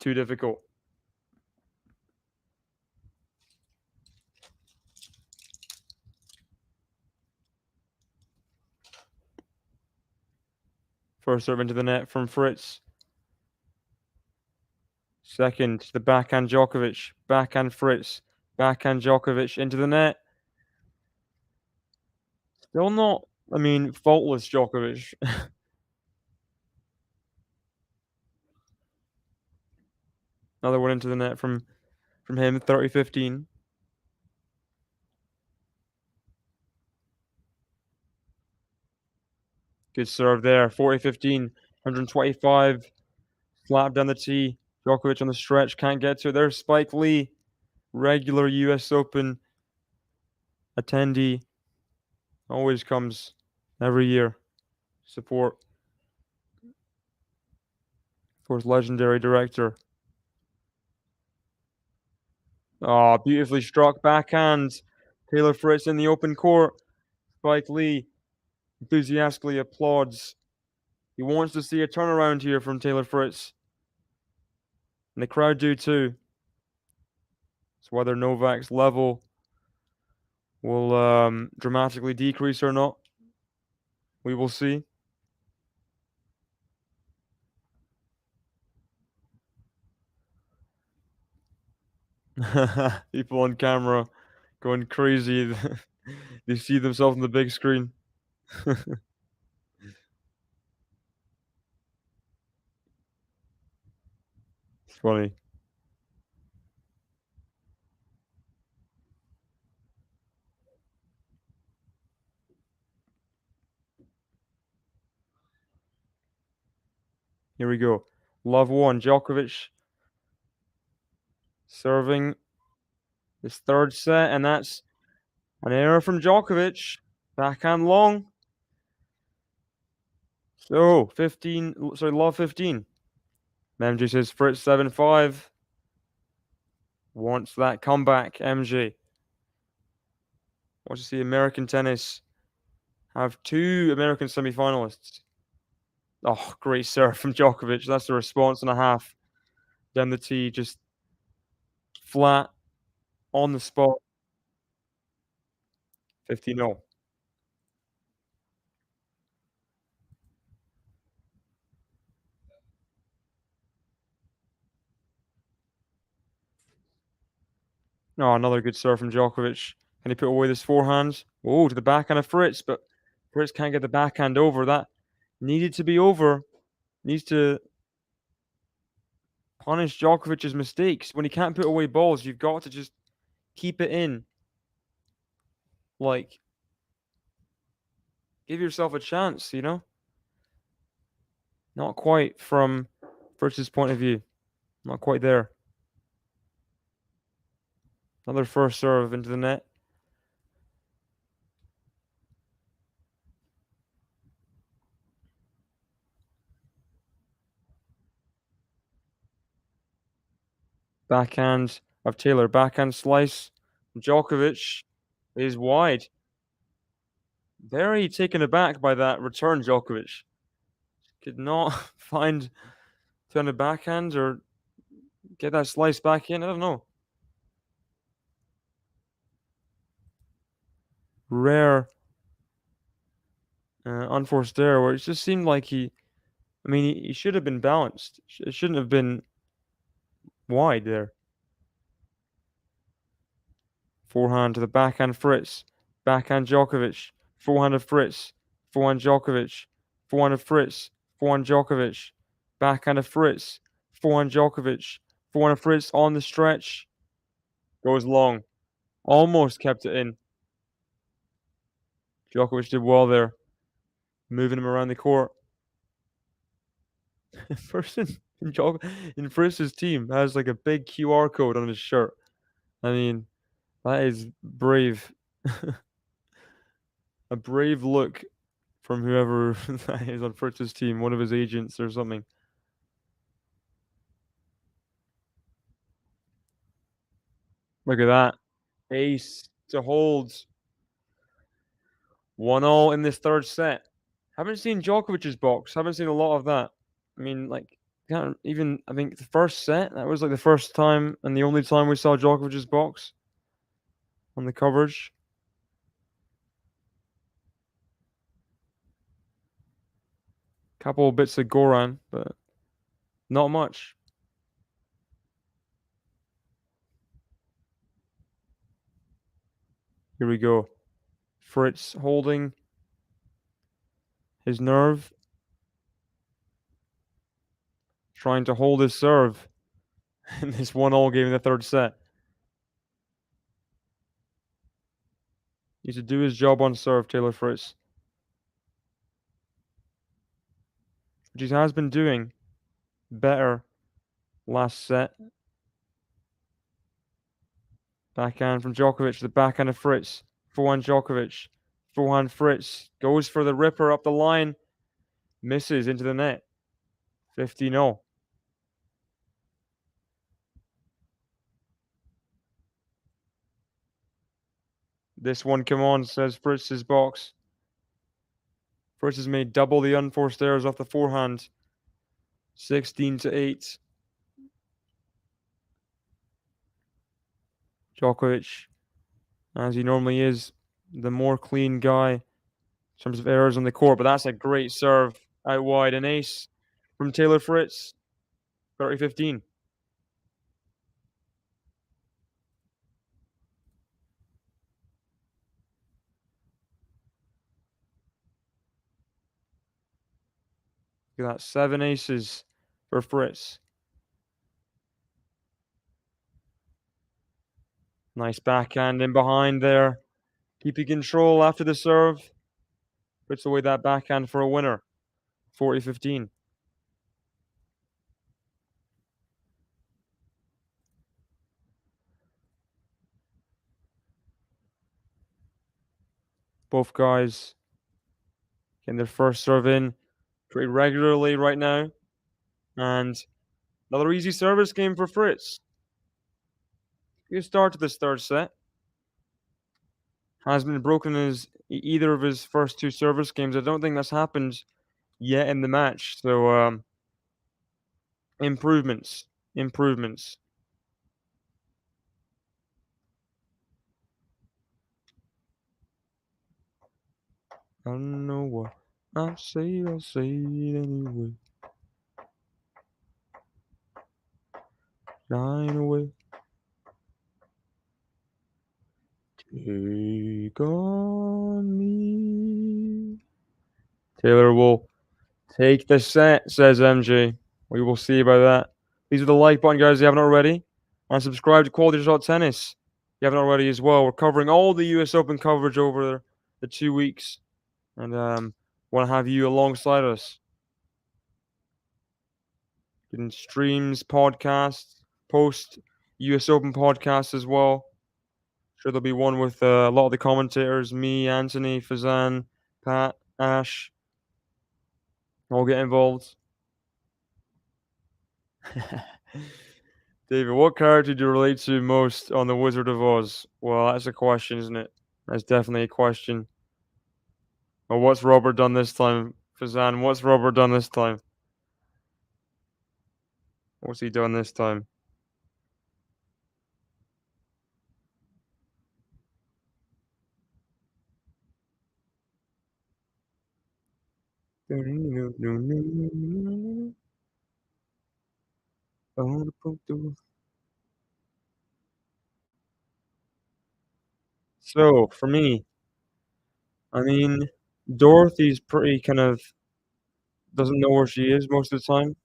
Too difficult. First serve into the net from Fritz. Second, the backhand Djokovic. Backhand Fritz. Backhand Djokovic into the net. Still not, I mean, faultless Djokovic. Another one into the net from him, 30-15. Good serve there, 40-15, 125. Slap down the tee. Djokovic on the stretch, can't get to it. There's Spike Lee, regular US Open attendee. Always comes every year. Support for his legendary director. Oh, beautifully struck backhand. Taylor Fritz in the open court. Spike Lee enthusiastically applauds. He wants to see a turnaround here from Taylor Fritz. And the crowd do too. So whether Novak's level will dramatically decrease or not, we will see. People on camera going crazy. They see themselves on the big screen. It's funny. Here we go. Love one. Djokovic serving his third set, and that's an error from Djokovic. Backhand long. So 15. Sorry, love 15. MJ says Fritz 7-5. Wants that comeback. MJ wants to see American tennis have two American semifinalists. Oh, great serve from Djokovic. That's the response and a half. Down the tee, just flat on the spot. 50-0. Oh, another good serve from Djokovic. Can he put away this forehand? Oh, to the backhand of Fritz, but Fritz can't get the backhand over. That needed to be over. Needs to punish Djokovic's mistakes. When he can't put away balls, you've got to just keep it in. Like, give yourself a chance, you know? Not quite from Fritz's point of view. Not quite there. Another first serve into the net. Backhand of Taylor. Backhand slice. Djokovic is wide. Very taken aback by that return, Djokovic. Could not find turn the backhand or get that slice back in. I don't know. Rare unforced error where it just seemed like he should have been balanced. It shouldn't have been wide there. Forehand to the backhand Fritz. Backhand Djokovic. Forehand of Fritz. Forehand Djokovic. Forehand of Fritz. Forehand Djokovic. Backhand of Fritz. Forehand Djokovic. Forehand of Fritz on the stretch. Goes long. Almost kept it in. Djokovic did well there. Moving him around the court. Person in Fritz's team has like a big QR code on his shirt. I mean, that is brave. A brave look from whoever that is on Fritz's team, one of his agents or something. Look at that. Ace to hold. 1-0 in this third set. Haven't seen Djokovic's box. Haven't seen a lot of that. I mean, like, can't even, I think the first set, that was like the first time and the only time we saw Djokovic's box on the coverage. Couple of bits of Goran, but not much. Here we go. Fritz holding his nerve, trying to hold his serve in this 1-0 game in the third set. Needs to do his job on serve, Taylor Fritz. Which he has been doing better last set. Backhand from Djokovic, the backhand of Fritz. Forehand Djokovic. Forehand Fritz. Goes for the ripper up the line. Misses into the net. 50-0. This one, come on, says Fritz's box. Fritz has made double the unforced errors off the forehand. 16-8. Djokovic, as he normally is, the more clean guy in terms of errors on the court. But that's a great serve out wide. An ace from Taylor Fritz. 30-15. Look at that. 7 aces for Fritz. Nice backhand in behind there. Keeping control after the serve. Puts away that backhand for a winner. 40-15. Both guys getting their first serve in pretty regularly right now. And another easy service game for Fritz. Good start to this third set. Hasn't been broken in either of his first 2 service games. I don't think that's happened yet in the match. So improvements. I don't know what I'll say it anyway. Shine away. Take on me. Taylor will take the set, says MJ. We will see about that. Please hit the like button, guys, if you haven't already. And subscribe to QualityShot Tennis if you haven't already as well. We're covering all the US Open coverage over the 2 weeks. And want to have you alongside us. Getting streams, podcasts, post US Open podcasts as well. Sure, there'll be one with a lot of the commentators, me, Anthony, Fazan, Pat, Ash. All get involved. David, what character do you relate to most on The Wizard of Oz? Well, that's a question, isn't it? That's definitely a question. Well, what's Robert done this time? Fazan, what's Robert done this time? What's he done this time? So, for me, I mean, Dorothy's pretty kind of doesn't know where she is most of the time.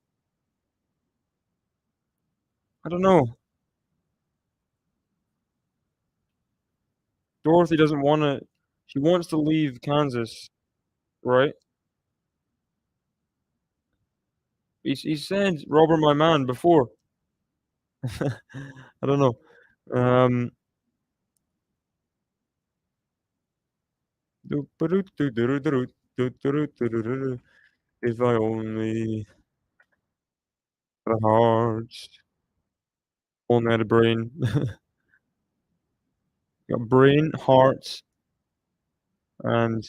I don't know. Dorothy doesn't wanna she wants to leave Kansas, right? He said, "Robert, my man," before. I don't know. Um, if I only had a heart, only had a brain. Got brain, heart, and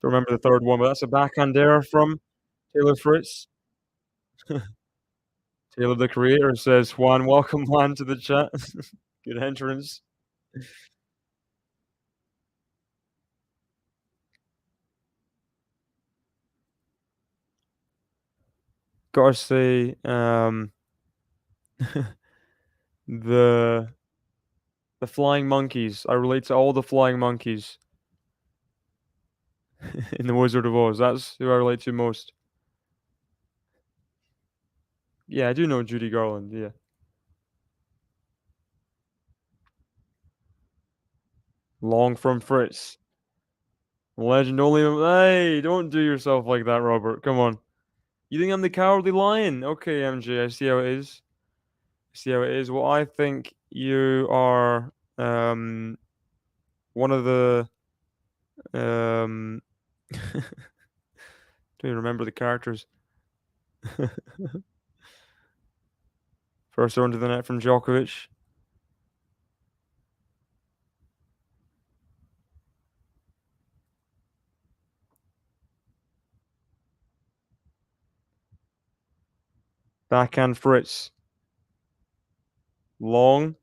don't remember the third one, but that's a backhand there from Taylor Fritz. Taylor, the creator, says, "Juan, welcome Juan to the chat." Good entrance. Gotta say, the flying monkeys. I relate to all the flying monkeys in The Wizard of Oz. That's who I relate to most. Yeah, I do know Judy Garland, yeah. Long from Fritz. Legend only. Hey, don't do yourself like that, Robert. Come on. You think I'm the cowardly lion? Okay, MJ, I see how it is. See how it is. Well, I think you are one of the don't even remember the characters. First throw into the net from Djokovic. Backhand Fritz. Long.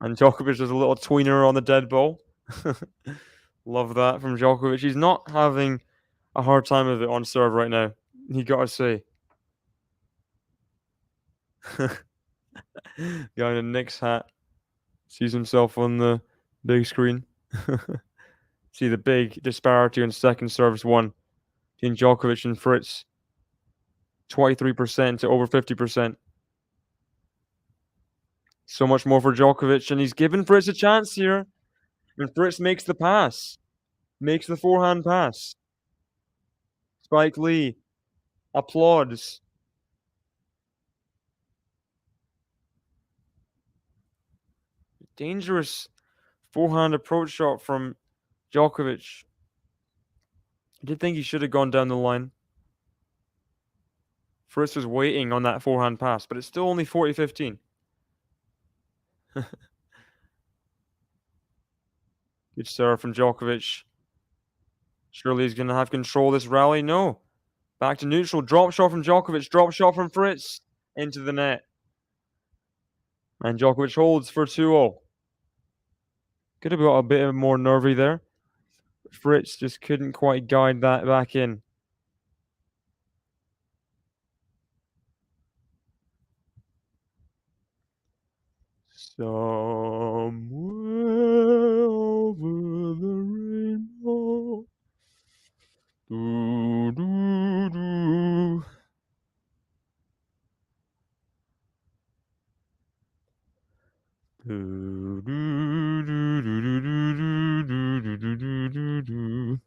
And Djokovic does a little tweener on the dead ball. Love that from Djokovic. He's not having a hard time of it on serve right now. You gotta say. Guy in a Knicks hat sees himself on the big screen. See the big disparity on second service one. between Djokovic and Fritz. 23% to over 50%. So much more for Djokovic, and he's given Fritz a chance here. And Fritz makes the pass. Makes the forehand pass. Spike Lee applauds. Dangerous forehand approach shot from Djokovic. I did think he should have gone down the line. Fritz was waiting on that forehand pass, but it's still only 40-15. Good serve from Djokovic. Surely he's going to have control of this rally. No. Back to neutral. Drop shot from Djokovic. Drop shot from Fritz. Into the net. And Djokovic holds for 2-0. Could have got a bit more nervy there. Fritz just couldn't quite guide that back in. Somewhere over the rainbow. Do, do, do. Do, do, do, do, do, do, do, do, do, do, do.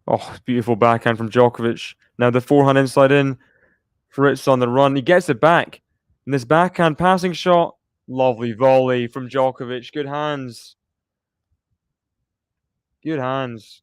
Oh, beautiful backhand from Djokovic. Now the forehand inside in. Fritz on the run. He gets it back. And this backhand passing shot. Lovely volley from Djokovic. Good hands. Good hands.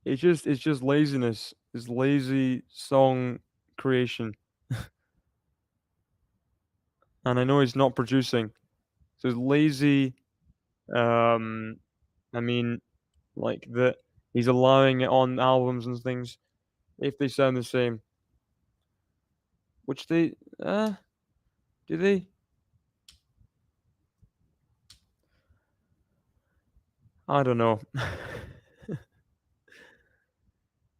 It's just laziness. It's lazy song creation. And I know he's not producing. So it's lazy. Um I mean, like that he's allowing it on albums and things if they sound the same. Which they do they? I don't know.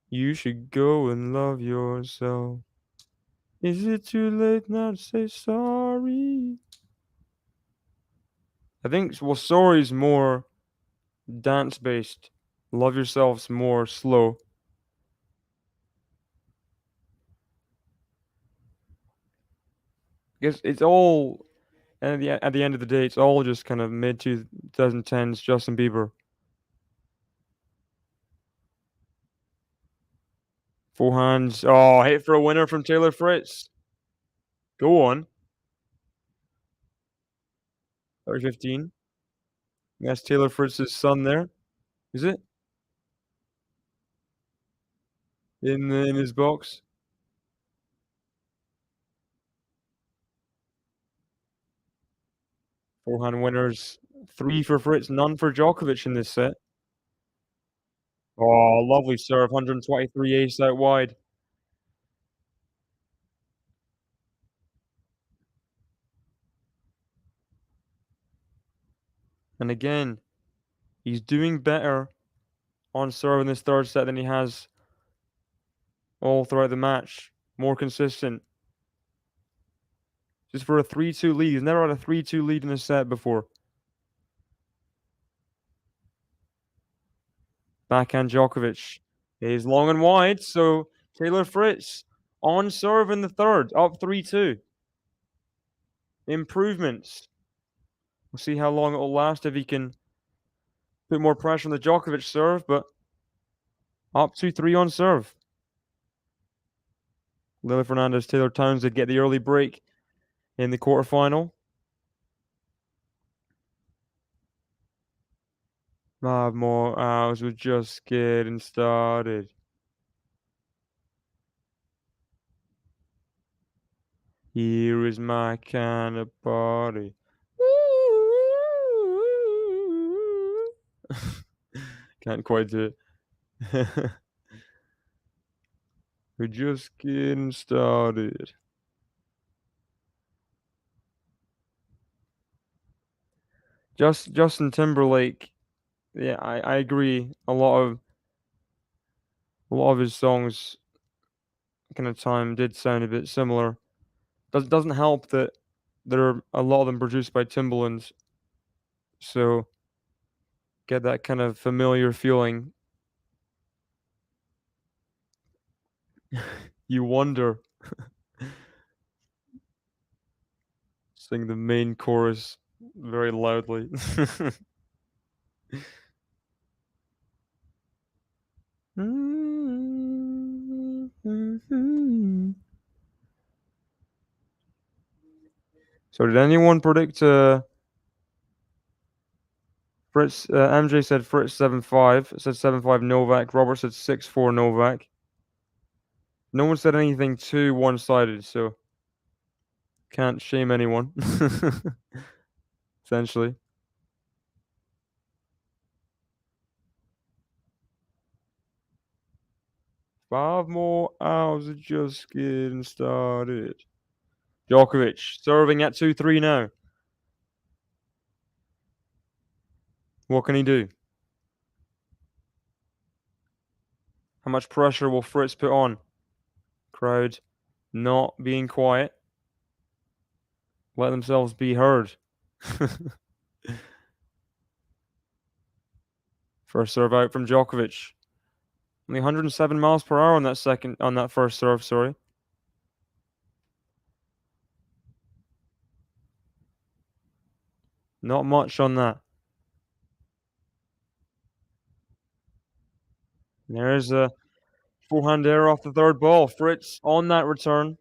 You should go and love yourself. Is it too late now to say sorry? I think well, sorry's more dance based. Love yourself's more slow. I guess it's all at the end of the day, it's all just kind of mid 2010s Justin Bieber. Forehands. Oh, hit for a winner from Taylor Fritz. Go on. 30-15. That's Taylor Fritz's son there. Is it? In his box. Forehand winners. 3 for Fritz, none for Djokovic in this set. Oh, lovely serve. 123 ace out wide. And again, he's doing better on serve in this third set than he has all throughout the match. More consistent. Just for a 3-2 lead. He's never had a 3-2 lead in a set before. Backhand Djokovic is long and wide, so Taylor Fritz on serve in the third, up 3-2. Improvements. We'll see how long it will last if he can put more pressure on the Djokovic serve, but up 2-3 on serve. Lily Fernandez, Taylor Townsend get the early break in the quarterfinal. Five more hours, we're just getting started. Here is my kind of party. Can't quite do it. We're just getting started. Justin Timberlake. Yeah, I agree. A lot of A lot of his songs kind of time did sound a bit similar. Doesn't help that there are a lot of them produced by Timbaland, so get that kind of familiar feeling. You wonder. Sing the main chorus very loudly. So did anyone predict Fritz? MJ said Fritz 7-5. Said 7-5 Novak. Robert said 6-4 Novak. No one said anything too one-sided, so can't shame anyone. Essentially, 5 more hours of just getting started. Djokovic serving at 2-3 now. What can he do? How much pressure will Fritz put on? Crowd not being quiet. Let themselves be heard. First serve out from Djokovic. Only 107 miles per hour on that first serve, sorry. Not much on that. There's a forehand error off the third ball. Fritz on that return.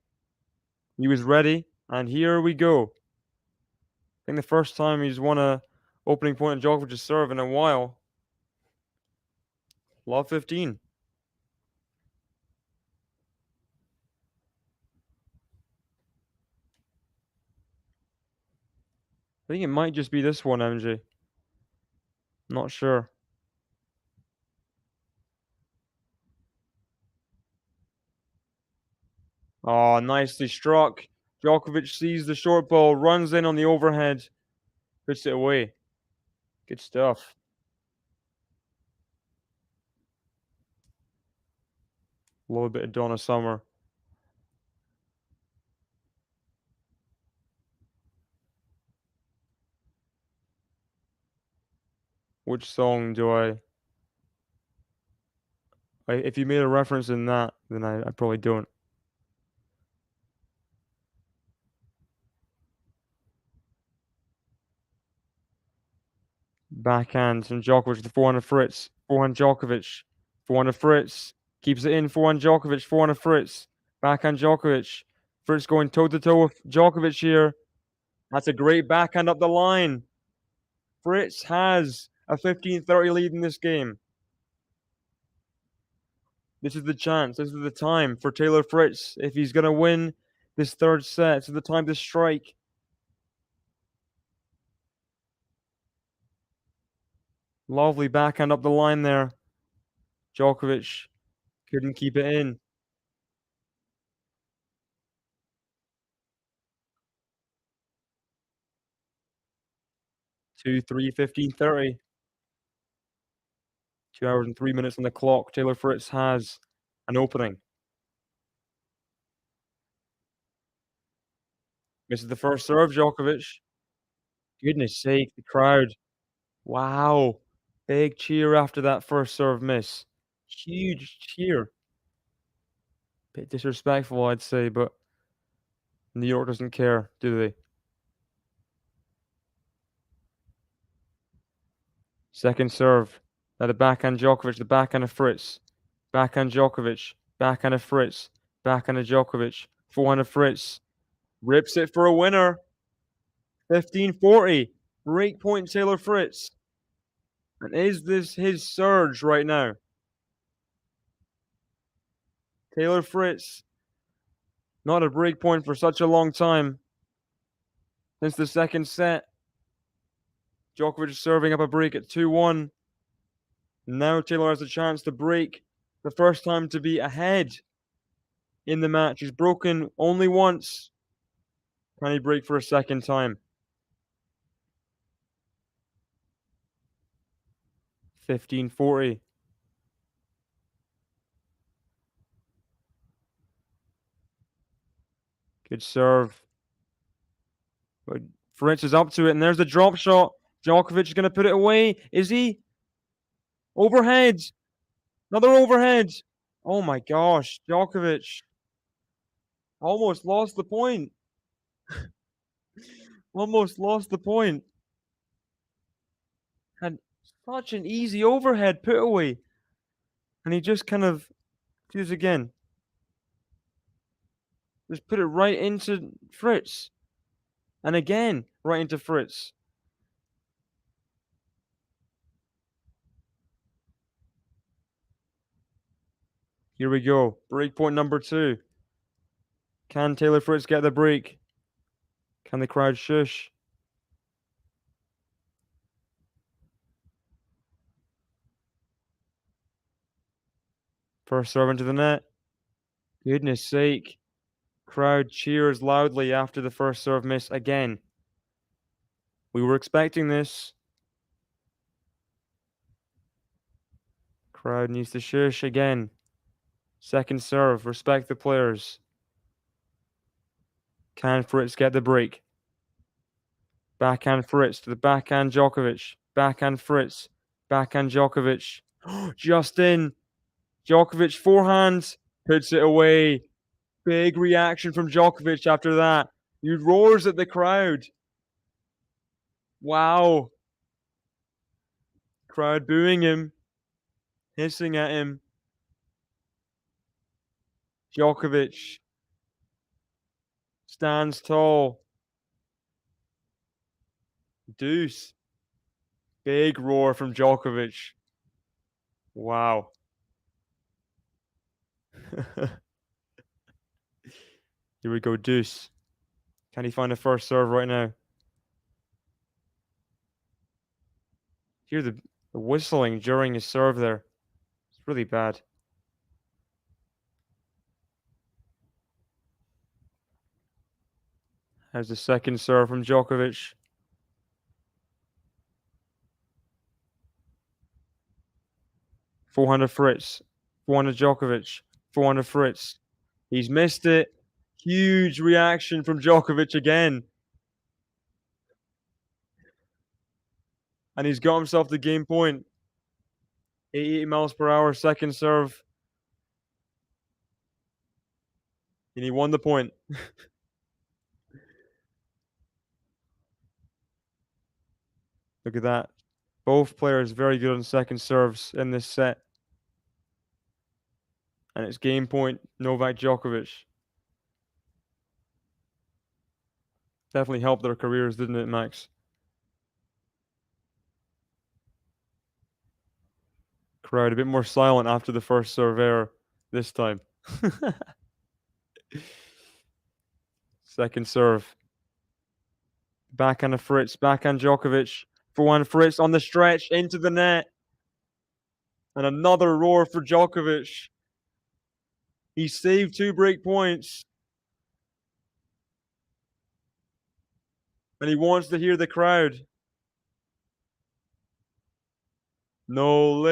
He was ready, and here we go. I think the first time he's won a opening point in Djokovic's serve in a while. Love 15. I think it might just be this one, MJ. Not sure. Oh, nicely struck. Djokovic sees the short ball, runs in on the overhead, puts it away. Good stuff. A little bit of Donna Summer. Which song do if you made a reference in that, then I probably don't. Backhand from Djokovic, the forehand of Fritz. Forehand Djokovic. Forehand of Fritz. Keeps it in. Forehand Djokovic. Forehand of Fritz. Backhand Djokovic. Fritz going toe to toe with Djokovic here. That's a great backhand up the line. Fritz has a 15-30 lead in this game. This is the chance. This is the time for Taylor Fritz. If he's going to win this third set, this is the time to strike. Lovely backhand up the line there. Djokovic couldn't keep it in. 2-3, 15-30. 2 hours and 3 minutes on the clock. Taylor Fritz has an opening. Misses the first serve, Djokovic. Goodness sake, the crowd. Wow. Big cheer after that first serve miss. Huge cheer. Bit disrespectful, I'd say, but New York doesn't care, do they? Second serve. Now the backhand Djokovic, the backhand of Fritz. Backhand Djokovic. Backhand of Fritz. Backhand of Djokovic. Forehand of Fritz. Rips it for a winner. 15-40. Break point Taylor Fritz. And is this his surge right now? Taylor Fritz, not a break point for such a long time. Since the second set, Djokovic is serving up a break at 2-1. Now Taylor has a chance to break. The first time to be ahead in the match. He's broken only once. Can he break for a second time? 15-40. Good serve. But Fritz is up to it, and there's the drop shot. Djokovic is going to put it away. Is he? Overhead. Another overhead. Oh my gosh. Djokovic almost lost the point. Almost lost the point. Had such an easy overhead put away. And he just kind of, do this again. Just put it right into Fritz. And again, right into Fritz. Here we go. Break point number 2. Can Taylor Fritz get the break? Can the crowd shush? First serve into the net. Goodness sake. Crowd cheers loudly after the first serve miss again. We were expecting this. Crowd needs to shush again. Second serve. Respect the players. Can Fritz get the break? Backhand Fritz to the backhand Djokovic. Backhand Fritz. Backhand Djokovic. Just in. Djokovic forehand. Puts it away. Big reaction from Djokovic after that. He roars at the crowd. Wow. Crowd booing him. Hissing at him. Djokovic stands tall. Deuce. Big roar from Djokovic. Wow. Here we go, deuce. Can he find a first serve right now? Hear the whistling during his serve there. It's really bad. There's the second serve from Djokovic. Forehand of Fritz. Forehand of Djokovic. Forehand of Fritz. He's missed it. Huge reaction from Djokovic again. And he's got himself the game point. 88 miles per hour, second serve. And he won the point. Look at that. Both players very good on second serves in this set. And it's game point, Novak Djokovic. Definitely helped their careers, didn't it, Max? Crowd a bit more silent after the first serve error this time. Second serve. Backhand of Fritz, backhand Djokovic. Forehand Fritz on the stretch, into the net. And another roar for Djokovic. He saved 2 break points. And he wants to hear the crowd. No.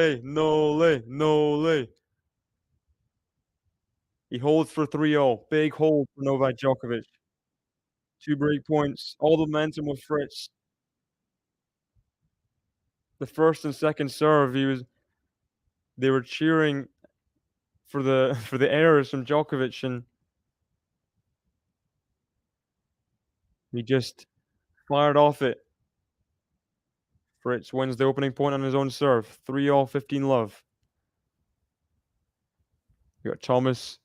He holds for 3-0. Big hold for Novak Djokovic. 2 break points. All the momentum with Fritz. The first and second serve, they were cheering for the errors from Djokovic, and he just fired off it. Fritz wins the opening point on his own serve. 3-all, 15-love. You got Thomas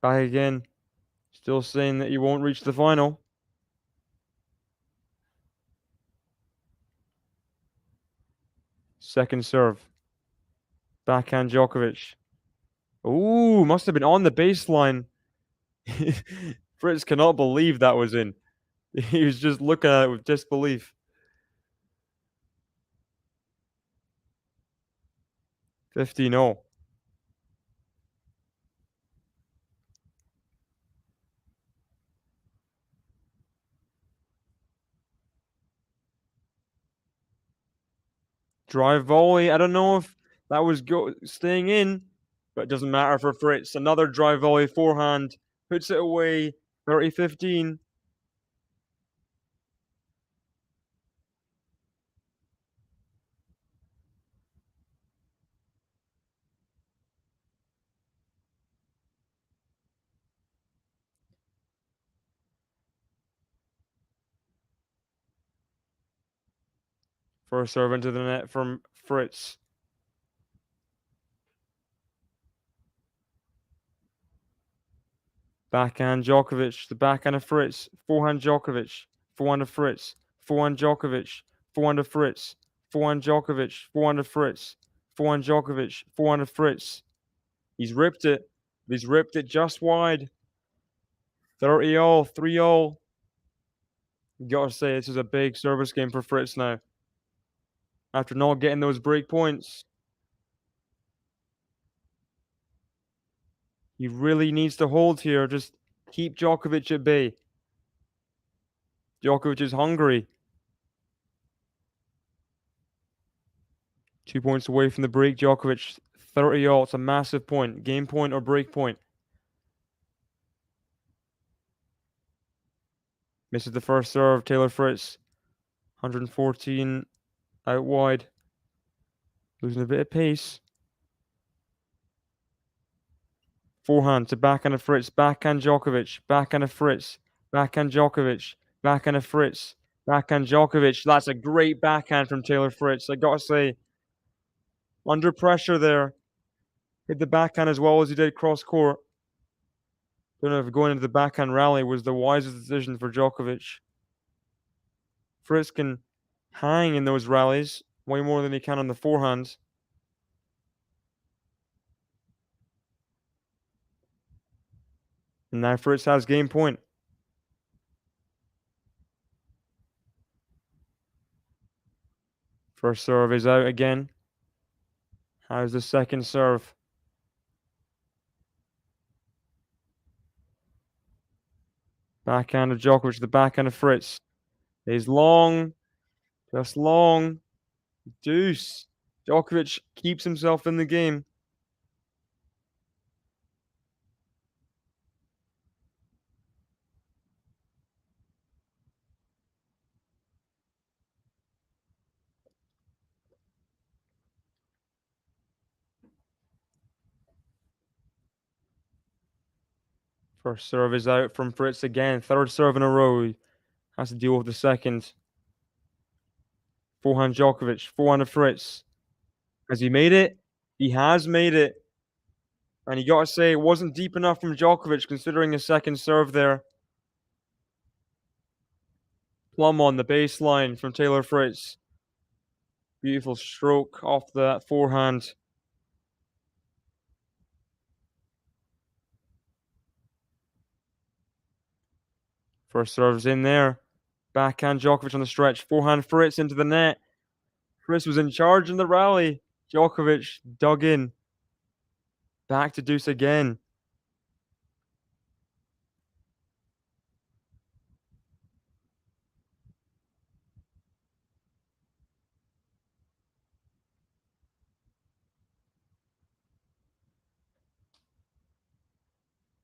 back again, still saying that he won't reach the final. Second serve. Backhand Djokovic. Ooh, must have been on the baseline. Fritz cannot believe that was in. He was just looking at it with disbelief. 15-0. Drive volley. I don't know if that was staying in, but it doesn't matter for Fritz. Another drive volley forehand. Puts it away. 30-15. First serve into the net from Fritz. Backhand Djokovic. The backhand of Fritz. Forehand Djokovic. Forehand of Fritz. Forehand Djokovic. Forehand of Fritz. Forehand Djokovic. Forehand of Fritz. Forehand Djokovic. Forehand of Fritz. He's ripped it. He's ripped it just wide. 30-all, 3-all. You gotta say, this is a big service game for Fritz now. After not getting those break points, he really needs to hold here. Just keep Djokovic at bay. Djokovic is hungry. 2 points away from the break. Djokovic, 30-all. It's a massive point. Game point or break point. Misses the first serve. Taylor Fritz, 114 out wide. Losing a bit of pace. Forehand to backhand of Fritz. Backhand Djokovic. Backhand of Fritz. Backhand Djokovic. Backhand of Fritz. Backhand Djokovic. That's a great backhand from Taylor Fritz. I gotta say, under pressure there. Hit the backhand as well as he did cross court. Don't know if going into the backhand rally was the wisest decision for Djokovic. Fritz can hang in those rallies way more than he can on the forehand. And now Fritz has game point. First serve is out again. How's the second serve? Backhand of Djokovic, the backhand of Fritz. Is long, just long. Deuce. Djokovic keeps himself in the game. First serve is out from Fritz again. Third serve in a row. He has to deal with the second. Forehand Djokovic. Forehand of Fritz. Has he made it? He has made it. And you got to say, it wasn't deep enough from Djokovic considering a second serve there. Plumb on the baseline from Taylor Fritz. Beautiful stroke off that forehand. First serve's in there. Backhand Djokovic on the stretch. Forehand Fritz into the net. Fritz was in charge in the rally. Djokovic dug in. Back to deuce again.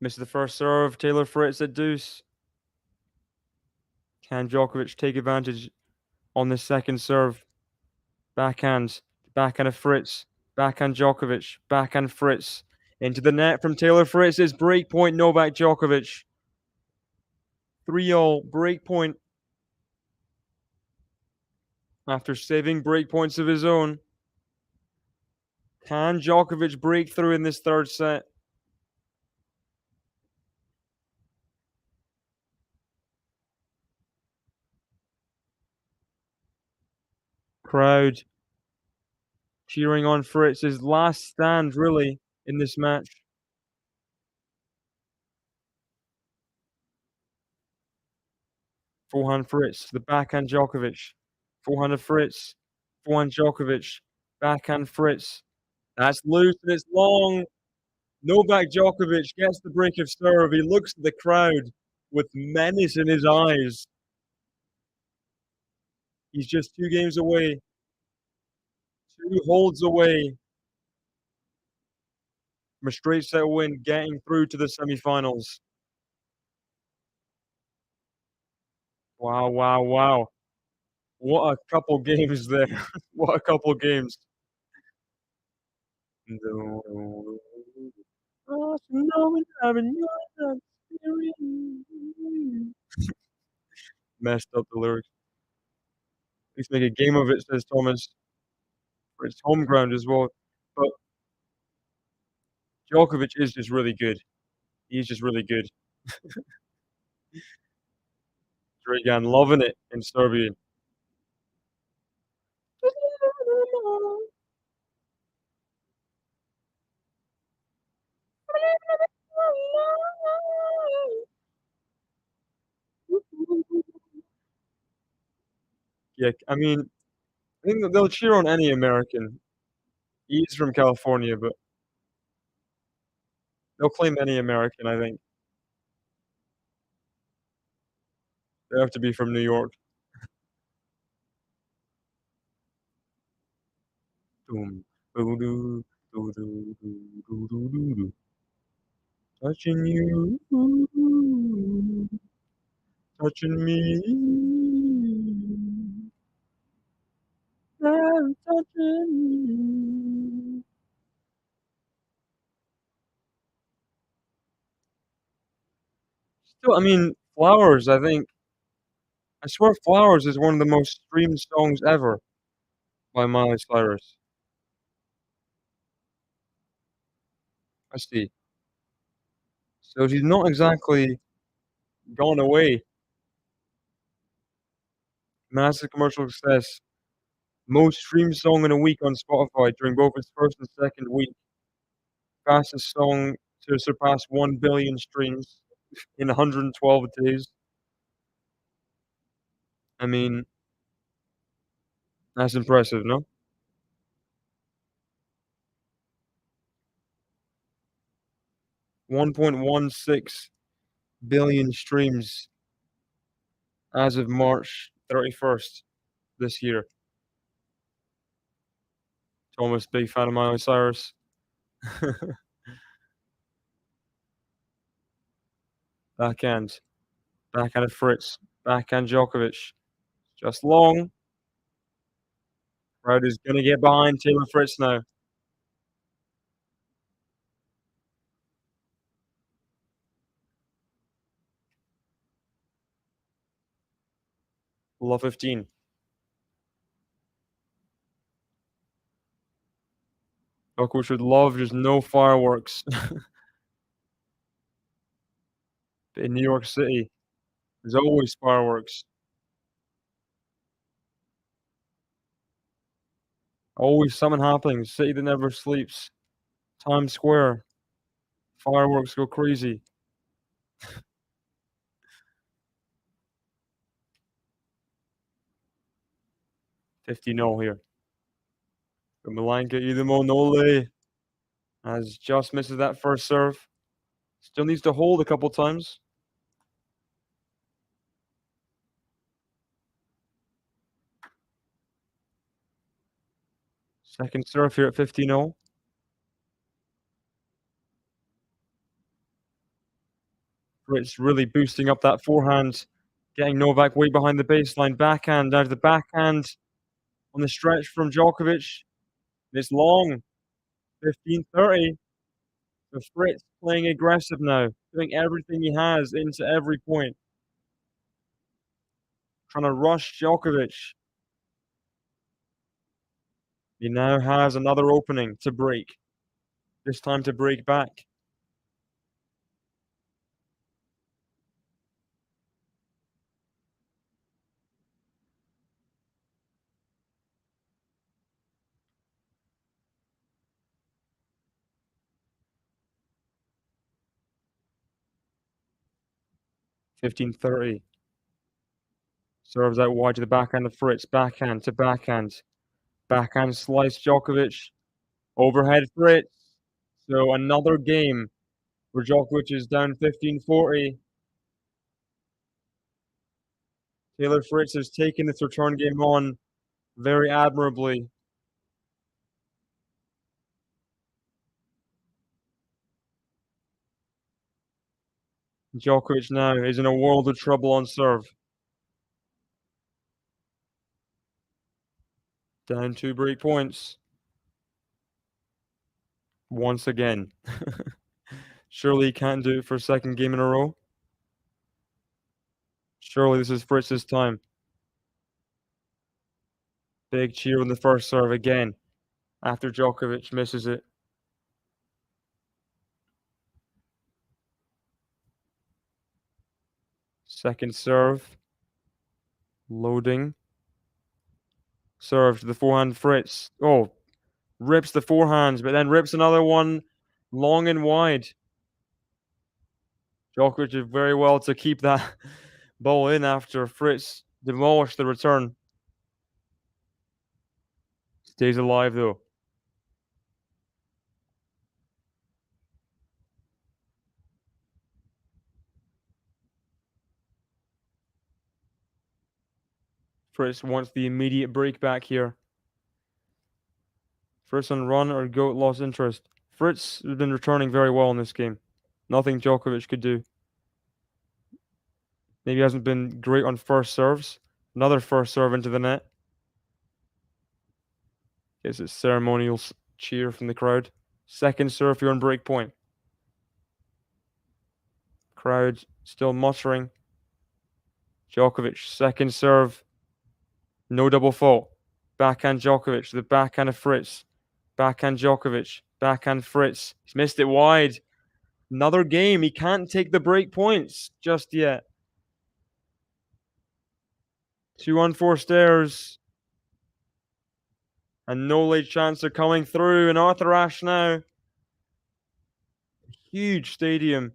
Misses the first serve. Taylor Fritz at deuce. Can Djokovic take advantage on the second serve? Backhand. Backhand of Fritz. Backhand Djokovic. Backhand Fritz. Into the net from Taylor Fritz is break point Novak Djokovic. 3-all break point. After saving break points of his own. Can Djokovic break through in this third set? Crowd cheering on Fritz. His last stand, really, in this match. Forehand Fritz, the backhand Djokovic. Forehand of Fritz. Forehand Djokovic. Backhand Fritz. That's loose and it's long. Novak Djokovic gets the break of serve. He looks at the crowd with menace in his eyes. He's just 2 games away. 2 holds away from a straight set win, getting through to the semifinals. Wow, wow, wow. What a couple games there. What a couple games. No. Oh, no, having your experience. Messed up the lyrics. Let's make a game of it, says Thomas. For its home ground as well. But Djokovic is just really good. He's just really good. Dragan loving it in Serbian. Yeah, I mean, I think that they'll cheer on any American. He's from California, but they'll claim any American, I think. They have to be from New York. Doom, doo doo, doo doo doo doo doo doo doo. Touching you, touching me, I'm touching you. Still, I mean, Flowers, I swear Flowers is one of the most streamed songs ever by Miley Cyrus. I see. So she's not exactly gone away. Massive commercial success. Most streamed song in a week on Spotify during both its first and second week. Fastest song to surpass 1 billion streams in 112 days. I mean, that's impressive, no? 1.16 billion streams as of March 31st this year. Thomas, big fan of Miley Cyrus. Backhand. Backhand of Fritz. Backhand Djokovic. Just long. Crowd is gonna get behind Taylor Fritz now. Love 15. Djokovic would love just no fireworks. But in New York City, there's always fireworks. Always something happening. City that never sleeps. Times Square. Fireworks go crazy. 50-0 here. Malanka Idamonole has just misses that first serve. Still needs to hold a couple times. Second serve here at 50-0. Fritz really boosting up that forehand, getting Novak way behind the baseline. Backhand, down to the backhand on the stretch from Djokovic. It's long, 15-30. So Fritz playing aggressive now, doing everything he has into every point. Trying to rush Djokovic. He now has another opening to break. This time to break back. Fifteen 30. Serves out wide to the backhand of Fritz. Backhand to backhand. Backhand slice Djokovic. Overhead Fritz. So another game where Djokovic is down 15-40. Taylor Fritz has taken this return game on very admirably. Djokovic now is in a world of trouble on serve. Down 2 break points. Once again. Surely he can't do it for a second game in a row. Surely this is Fritz's time. Big cheer on the first serve again after Djokovic misses it. Second serve. Loading. Serve to the forehand Fritz. Oh, rips the forehands, but then rips another one long and wide. Djokovic did very well to keep that ball in after Fritz demolished the return. Stays alive though. Fritz wants the immediate break back here. First on run or goat lost interest. Fritz has been returning very well in this game. Nothing Djokovic could do. Maybe hasn't been great on first serves. Another first serve into the net. Gets a ceremonial cheer from the crowd. Second serve here on break point. Crowd still muttering. Djokovic, second serve. No double fault. Backhand Djokovic, the backhand of Fritz. Backhand Djokovic, backhand Fritz. He's missed it wide. Another game. He can't take the break points just yet. 2 unforced errors. And no late chance are coming through. And Arthur Ashe now. Huge stadium.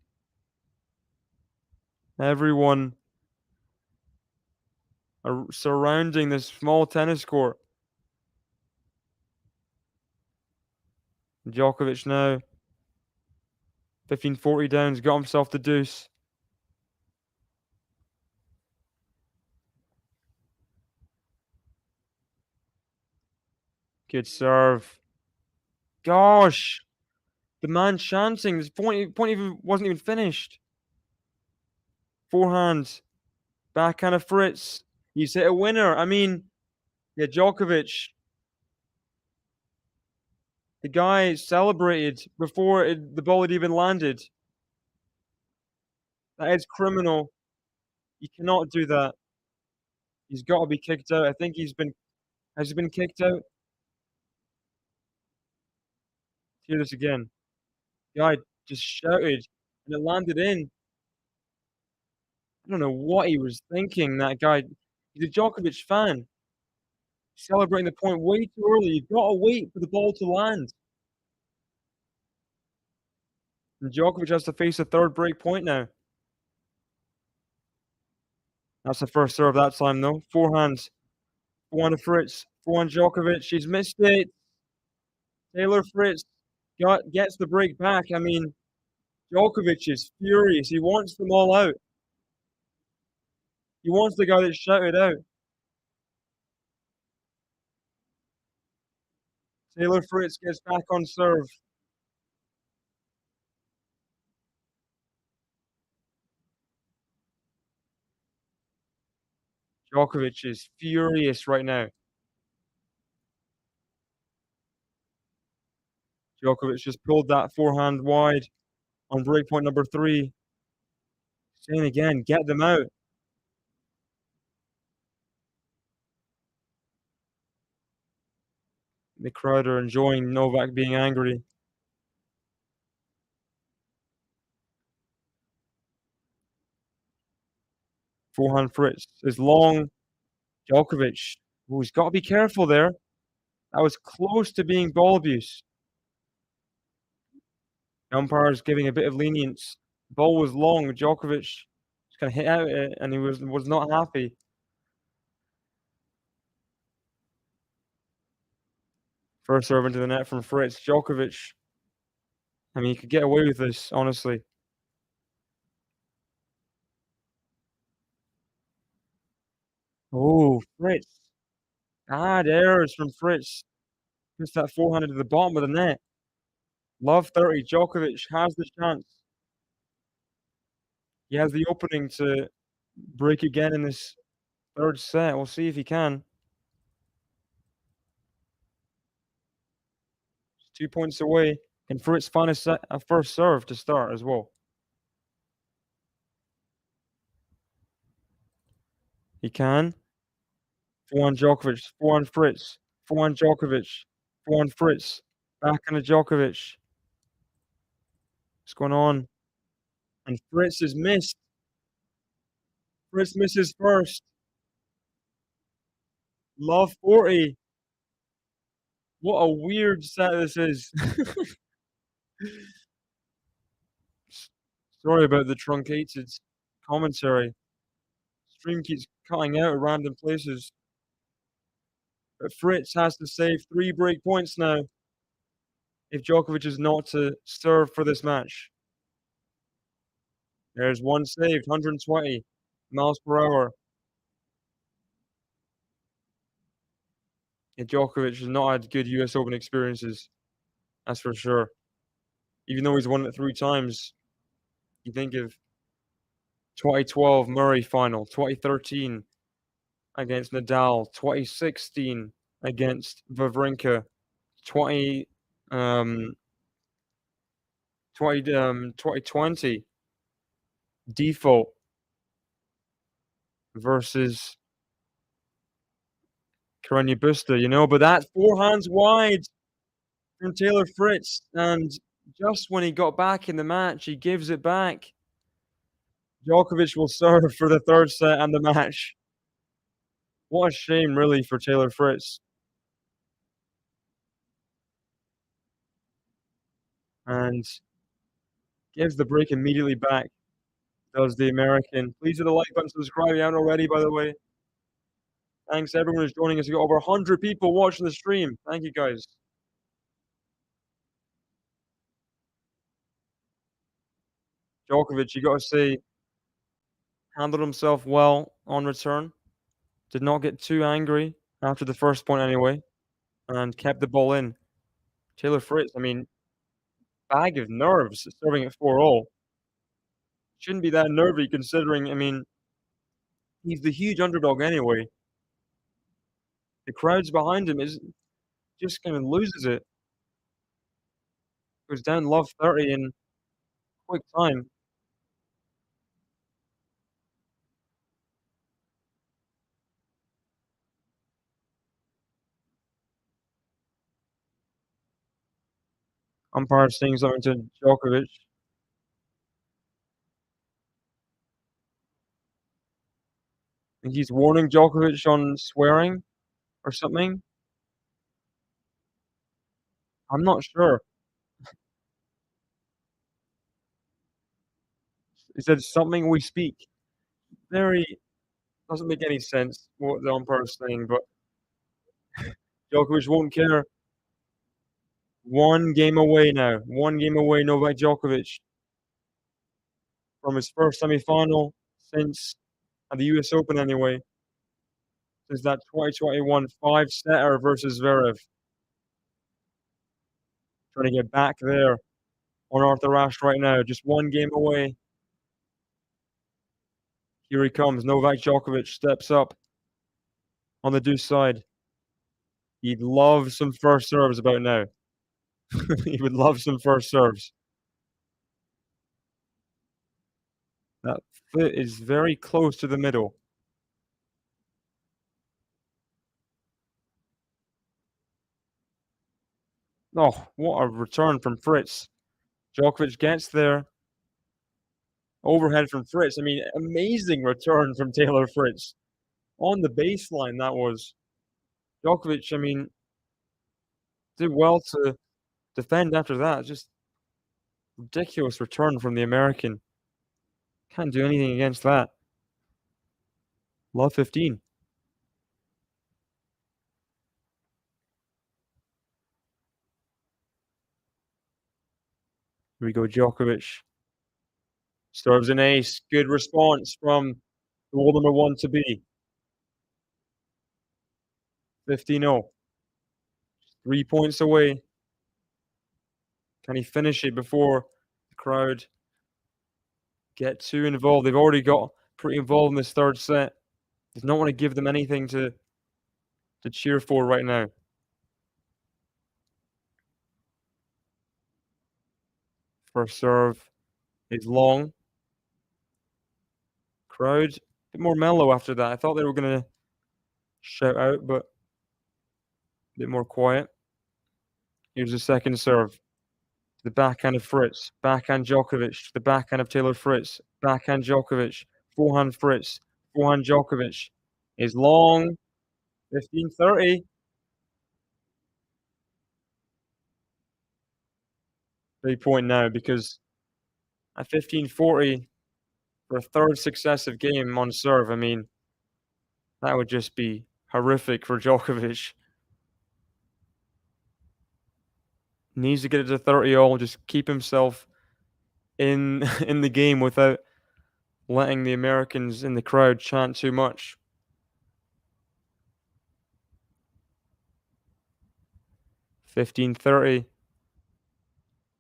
Everyone are surrounding this small tennis court. Djokovic now. 15-40 downs, got himself the deuce. Good serve. Gosh! The man chanting. This point even wasn't even finished. Forehand. Backhand of Fritz. He's hit a winner. I mean, yeah, Djokovic. The guy celebrated before the ball had even landed. That is criminal. You cannot do that. He's got to be kicked out. I think has he been kicked out? Hear this again. The guy just shouted and it landed in. I don't know what he was thinking, that guy. He's a Djokovic fan. Celebrating the point way too early. You've got to wait for the ball to land. And Djokovic has to face a third break point now. That's the first serve that time, though. Forehand. Forehand to Fritz. Forehand Djokovic. He's missed it. Taylor Fritz gets the break back. I mean, Djokovic is furious. He wants them all out. He wants the guy that shouted out. Taylor Fritz gets back on serve. Djokovic is furious right now. Djokovic just pulled that forehand wide on breakpoint number 3. Saying again, get them out. The crowd are enjoying Novak being angry. Forehand Fritz is long. Djokovic, oh, he's got to be careful there. That was close to being ball abuse. The umpire's giving a bit of lenience. Ball was long. Djokovic just kind of hit out it, and he was not happy. First serve into the net from Fritz. Djokovic, I mean, he could get away with this, honestly. Oh, Fritz. Bad errors from Fritz. Missed that forehand into the bottom of the net. Love 30. Djokovic has the chance. He has the opening to break again in this third set. We'll see if he can. 2 points away. Can Fritz find a first serve to start as well? He can. 4-1 Djokovic. 4-1 Fritz. 4-1 Djokovic. 4-1 Fritz. Back on to Djokovic. What's going on? And Fritz is missed. Fritz misses first. Love 40. What a weird set this is. Sorry about the truncated commentary. Stream keeps cutting out at random places. But Fritz has to save 3 break points now if Djokovic is not to serve for this match. There's one saved, 120 miles per hour. And Djokovic has not had good US Open experiences, that's for sure. Even though he's won it 3 times, you think of 2012 Murray final, 2013 against Nadal, 2016 against Wawrinka, 2020 default versus Carreño Busta, but that's 4 hands wide from Taylor Fritz, and just when he got back in the match, he gives it back. Djokovic will serve for the 3rd set and the match. What a shame, really, for Taylor Fritz. And gives the break immediately back, does the American. Please hit the like button, subscribe if you haven't already, by the way. Thanks everyone who's joining us. We've got over 100 people watching the stream. Thank you, guys. Djokovic, you got to say, handled himself well on return. Did not get too angry after the first point anyway, and kept the ball in. Taylor Fritz, bag of nerves serving at 4-all. Shouldn't be that nervy considering, he's the huge underdog anyway. The crowd's behind him is just kind of loses it. Goes down love 30 in quick time. Umpire saying something to Djokovic. I think he's warning Djokovic on swearing or something. I'm not sure. He said something we speak. Doesn't make any sense what the umpire is saying, but Djokovic won't care. 1 game away now. 1 game away, Novak Djokovic, from his first semi-final since at the US Open anyway. Since that 2021 5-setter versus Zverev. Trying to get back there on Arthur Ashe right now. Just 1 game away. Here he comes. Novak Djokovic steps up on the deuce side. He'd love some first serves about now. He would love some first serves. That foot is very close to the middle. Oh, what a return from Fritz. Djokovic gets there. Overhead from Fritz. Amazing return from Taylor Fritz. On the baseline, that was. Djokovic, did well to defend after that. Just ridiculous return from the American. Can't do anything against that. Love 15. Here we go, Djokovic. Serves an ace. Good response from the world number 1 to be. 15-0. 3 points away. Can he finish it before the crowd get too involved? They've already got pretty involved in this 3rd set. Does not want to give them anything to cheer for right now. First serve is long. Crowd, a bit more mellow after that. I thought they were gonna shout out, but a bit more quiet. Here's the second serve. The backhand of Fritz, backhand Djokovic, the backhand of Taylor Fritz, backhand Djokovic, forehand Fritz, forehand Djokovic is long, 15-30. Big point now because at 15-40 for a third successive game on serve, I mean, that would just be horrific for Djokovic. Needs to get it to 30 all, just keep himself in in the game without letting the Americans in the crowd chant too much. 15-30.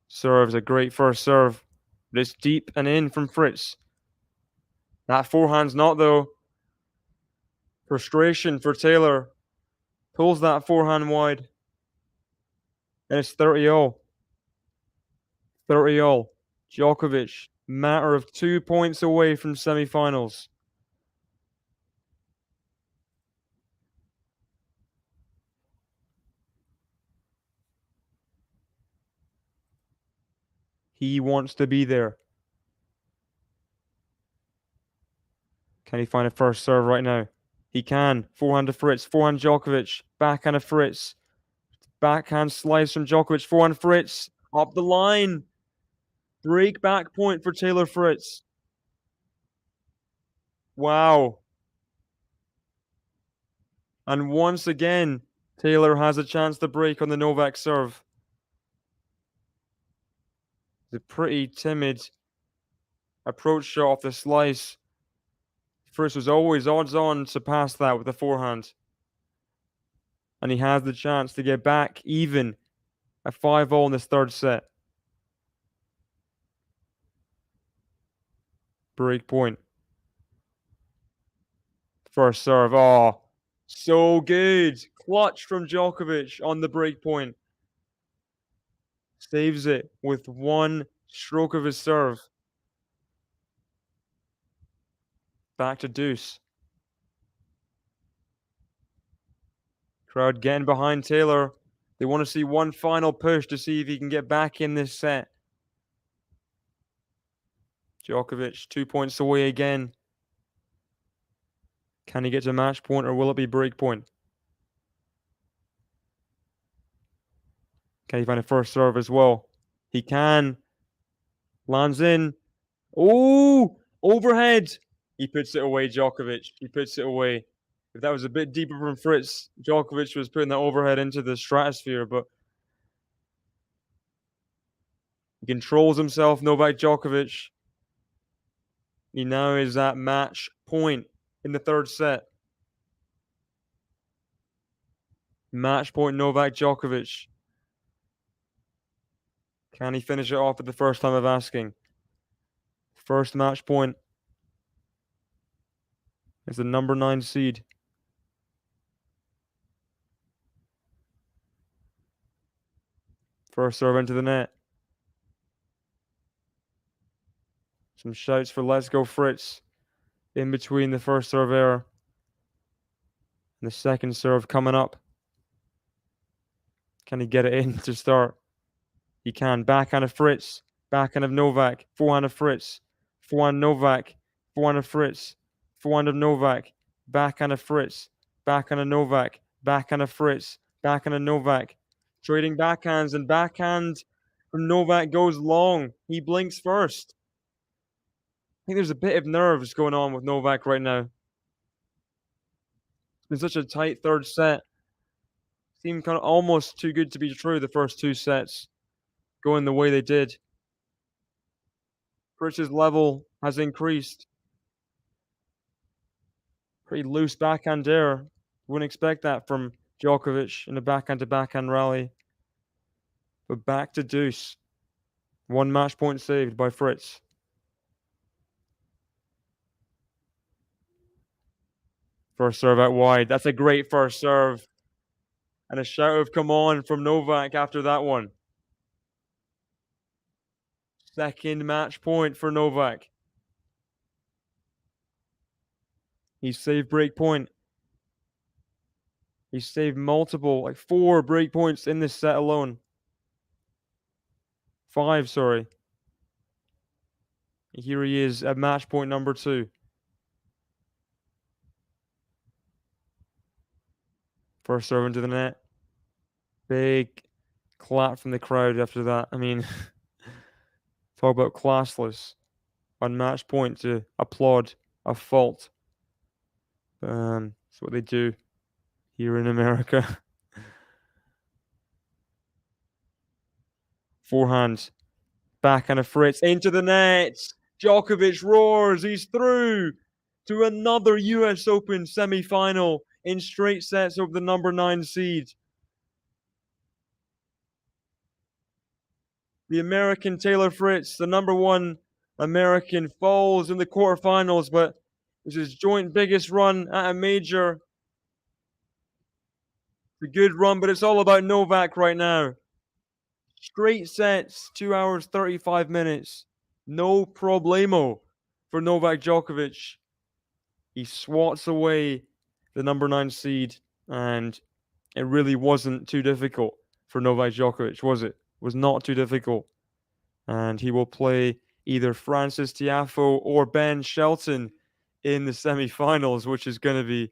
Serves a great first serve, but it's deep and in from Fritz. That forehand's not though. Frustration for Taylor. Pulls that forehand wide. And it's 30 all. 30 all. Djokovic, matter of 2 points away from semi-finals. He wants to be there. Can he find a first serve right now? He can. Forehand to Fritz. Forehand Djokovic. Backhand to Fritz. Backhand slice from Djokovic. Forehand Fritz. Up the line. Break back point for Taylor Fritz. Wow. And once again, Taylor has a chance to break on the Novak serve. It's a pretty timid approach shot off the slice. Fritz was always odds on to pass that with the forehand. And he has the chance to get back even at 5-all in this third set. Break point. First serve. Oh, so good. Clutch from Djokovic on the break point. Saves it with one stroke of his serve. Back to deuce. Crowd getting behind Taylor. They want to see one final push to see if he can get back in this set. Djokovic 2 points away again. Can he get to match point or will it be break point? Can he find a first serve as well? He can. Lands in. Oh, overhead. He puts it away, Djokovic. He puts it away. If that was a bit deeper from Fritz, Djokovic was putting that overhead into the stratosphere, but he controls himself, Novak Djokovic. He now is at match point in the third set. Match point, Novak Djokovic. Can he finish it off at the first time of asking? First match point is the number 9 seed. First serve into the net. Some shouts for let's go Fritz in between the first serve error and the second serve coming up. Can he get it in to start? He can. Backhand of Fritz. Backhand of Novak. Forehand of Fritz. Forehand Novak. Forehand of Fritz. Forehand of Novak. Backhand of Fritz. Backhand of Novak. Backhand of Fritz. Backhand of Novak. Trading backhands and backhand from Novak goes long. He blinks first. I think there's a bit of nerves going on with Novak right now. It's been such a tight third set. Seemed kind of almost too good to be true the first 2 sets, going the way they did. Fritz's level has increased. Pretty loose backhand there. Wouldn't expect that from Djokovic in a backhand-to-backhand rally. But back to deuce. One match point saved by Fritz. First serve out wide. That's a great first serve. And a shout of come on from Novak after that one. Second match point for Novak. He saved break point. He saved multiple, like 4 break points in this set alone. 5, sorry. Here he is at match point number 2. First serve into the net. Big clap from the crowd after that. I mean, talk about classless on match point to applaud a fault. That's what they do here in America. Forehand. Backhand of Fritz into the net. Djokovic roars. He's through to another US Open semi-final in straight sets over the number 9 seed. The American Taylor Fritz, the number 1 American, falls in the quarterfinals, but it's his joint biggest run at a major. It's a good run, but it's all about Novak right now. Straight sets, 2 hours, 35 minutes. No problemo for Novak Djokovic. He swats away the number 9 seed, and it really wasn't too difficult for Novak Djokovic, was it? It was not too difficult. And he will play either Francis Tiafoe or Ben Shelton in the semi-finals, which is going to be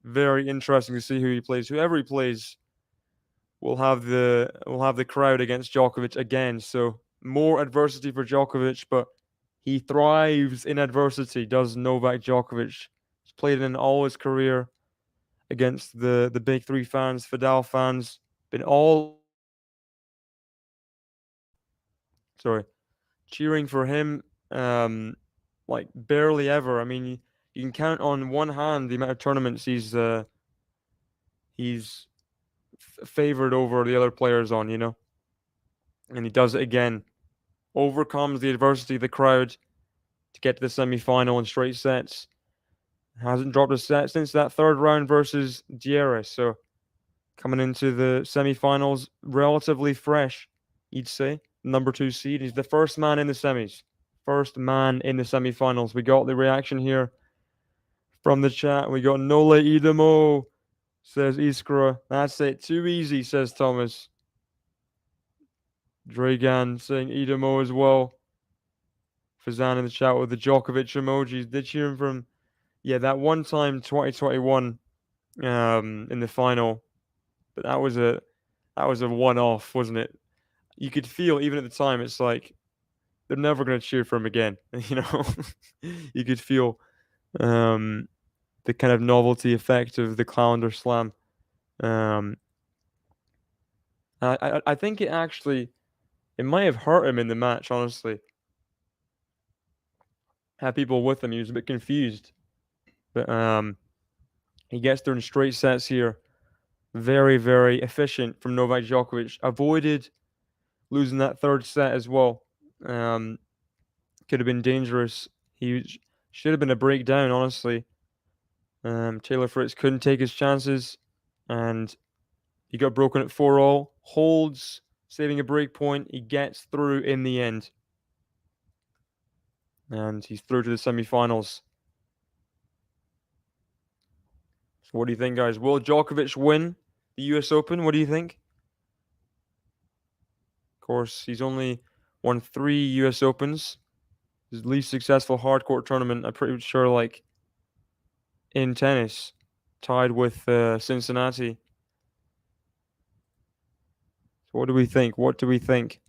very interesting to see who he plays. Whoever he plays will have the crowd against Djokovic again. So more adversity for Djokovic, but he thrives in adversity, does Novak Djokovic. He's played in all his career against the big 3 fans, Fidel fans, been all cheering for him like barely ever. I mean, you can count on one hand the amount of tournaments he's favored over the other players on, and he does it again. Overcomes the adversity of the crowd to get to the semi-final in straight sets. Hasn't dropped a set since that 3rd round versus Dieris. So coming into the semi-finals, relatively fresh, you'd say. Number 2 seed. He's the first man in the semis. First man in the semi-finals. We got the reaction here from the chat. We got Nole Idemo, says Iskra. That's it. Too easy, says Thomas. Dragan saying Idemo as well. Fazan in the chat with the Djokovic emojis. Did cheer him from, that one time 2021 in the final. But that was a one-off, wasn't it? You could feel even at the time, it's like they're never going to cheer for him again. You could feel the kind of novelty effect of the calendar slam. I think it might have hurt him in the match, honestly. Had people with him, he was a bit confused. But he gets through in straight sets here. Very, very efficient from Novak Djokovic. Avoided losing that 3rd set as well. Could have been dangerous. He should have been a breakdown, honestly. Taylor Fritz couldn't take his chances, and he got broken at 4-all. Holds, saving a break point. He gets through in the end. And he's through to the semi-finals. So what do you think, guys? Will Djokovic win the US Open? What do you think? Of course, he's only won 3 US Opens. His least successful hardcourt tournament, I'm pretty sure, like, in tennis, tied with Cincinnati. So what do we think? What do we think?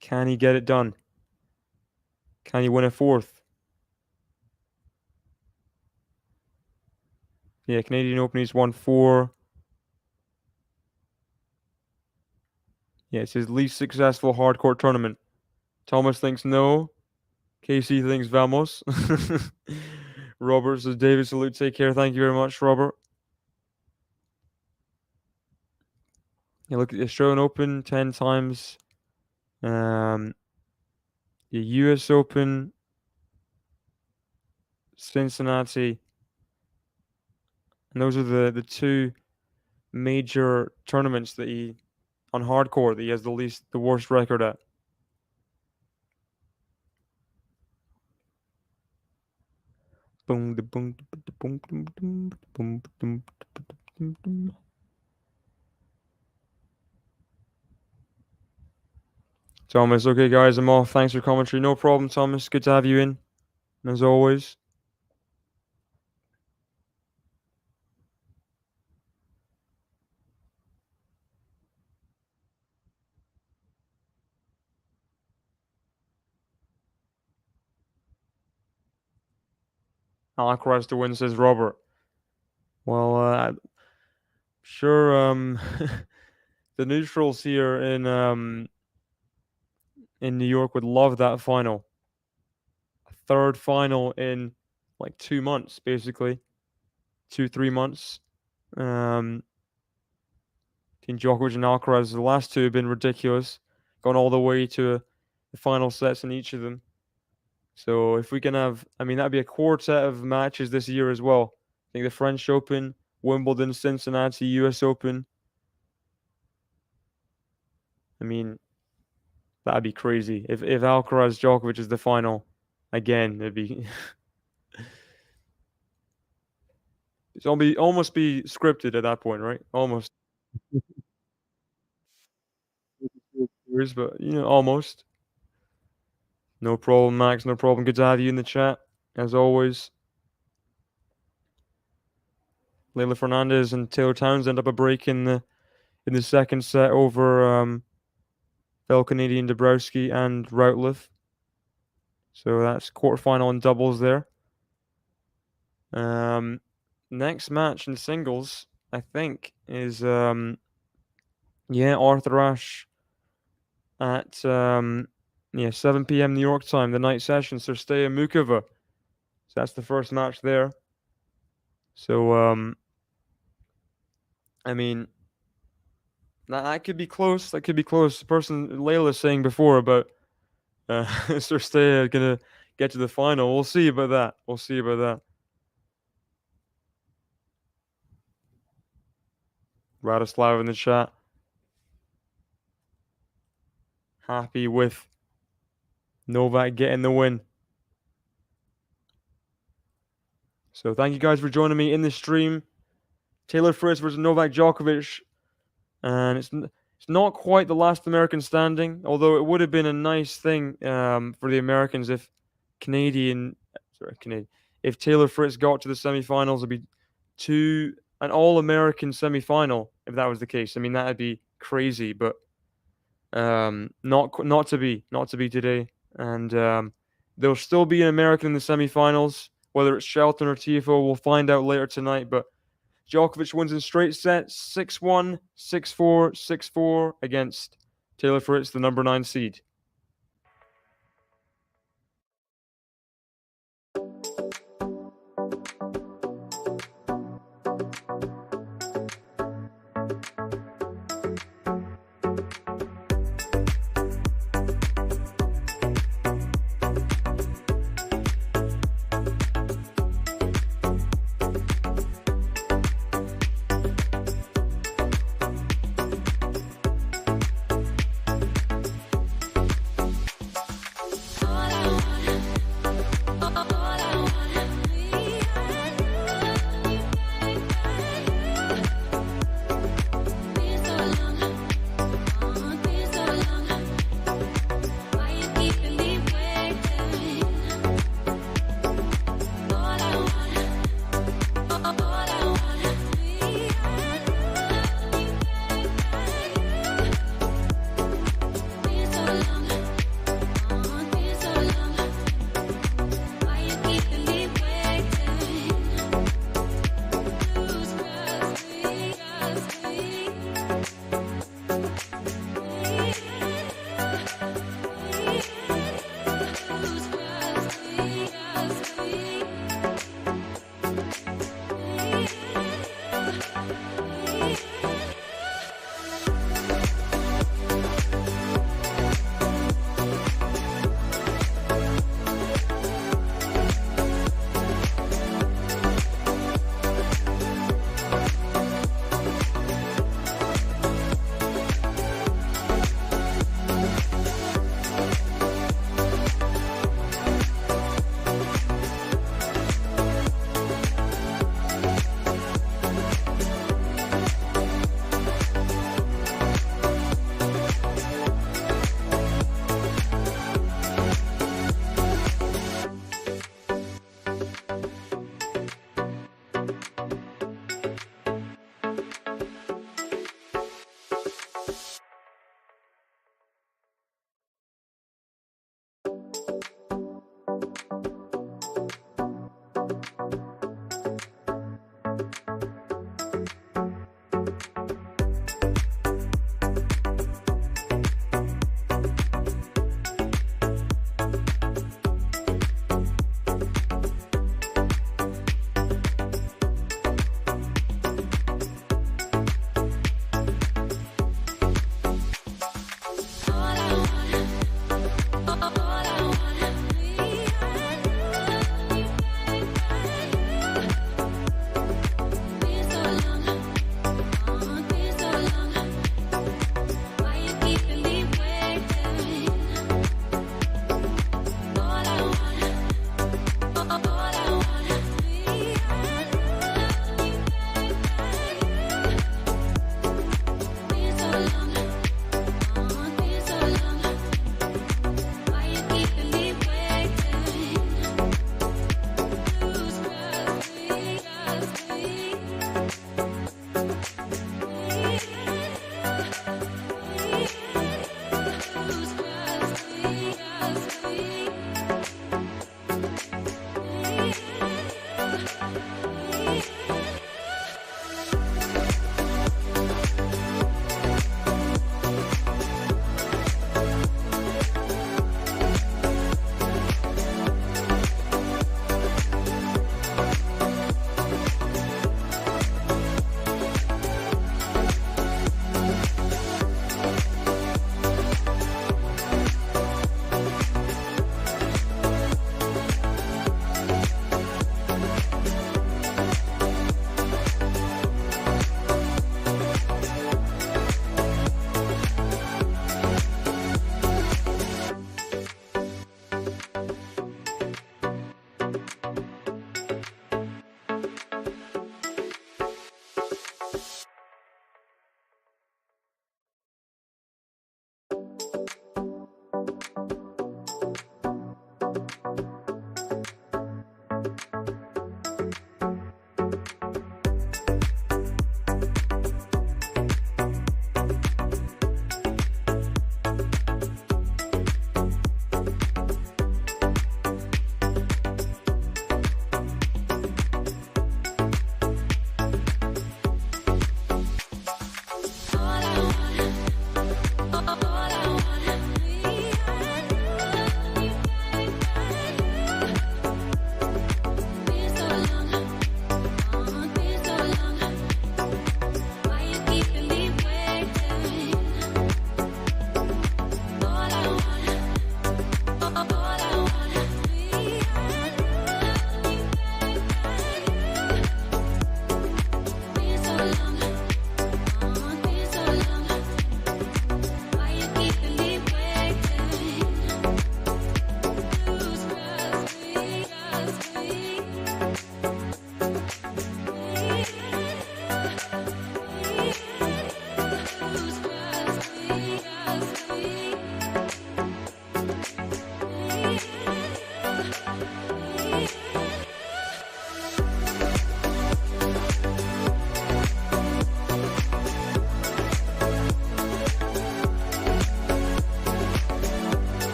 Can he get it done? Can he win a 4th? Yeah, Canadian Open, he's won 4. Yeah, it's his least successful hardcourt tournament. Thomas thinks no. Casey thinks vamos. Robert says, David, salute, take care. Thank you very much, Robert. You look at the Australian Open 10 times. The US Open, Cincinnati. And those are the 2 major tournaments that he on hardcore that he has the worst record at. Boom, boom, boom, boom, boom, boom, boom, boom, boom. Thomas, okay, guys, I'm off. Thanks for commentary. No problem, Thomas. Good to have you in, as always. Alcaraz to win, says Robert. Well, sure. The neutrals here in New York would love that final. A third final in like 2 months, basically, 3 months. Team Djokovic and Alcaraz, the last two have been ridiculous, gone all the way to the final sets in each of them. So if we can have, I mean, that'd be a quartet of matches this year as well. I think the French Open, Wimbledon, Cincinnati, US Open. I mean, that'd be crazy. If Alcaraz Djokovic is the final, again, it'd be it's almost be scripted at that point, right? Almost. But almost. No problem, Max. No problem. Good to have you in the chat, as always. Leylah Fernandez and Taylor Townsend up a break in the second set over fellow Canadian Dabrowski and Routliffe. So that's quarterfinal in doubles there. Next match in singles, I think, is Arthur Ashe at 7 p.m. New York time, the night session. Cirstea Mukova. So that's the first match there. So I mean, that could be close. That could be close. The person Layla was saying before about Cirstea gonna get to the final. We'll see about that. Radislav in the chat. Happy with Novak getting the win. So thank you guys for joining me in the stream. Taylor Fritz versus Novak Djokovic. And it's not quite the last American standing, although it would have been a nice thing for the Americans if if Taylor Fritz got to the semifinals. It'd be an all-American semifinal if that was the case. I mean, that'd be crazy, but not to be today. And there'll still be an American in the semifinals, whether it's Shelton or Tiafoe. We'll find out later tonight, but Djokovic wins in straight sets, 6-1, 6-4, 6-4 against Taylor Fritz, the number 9 seed.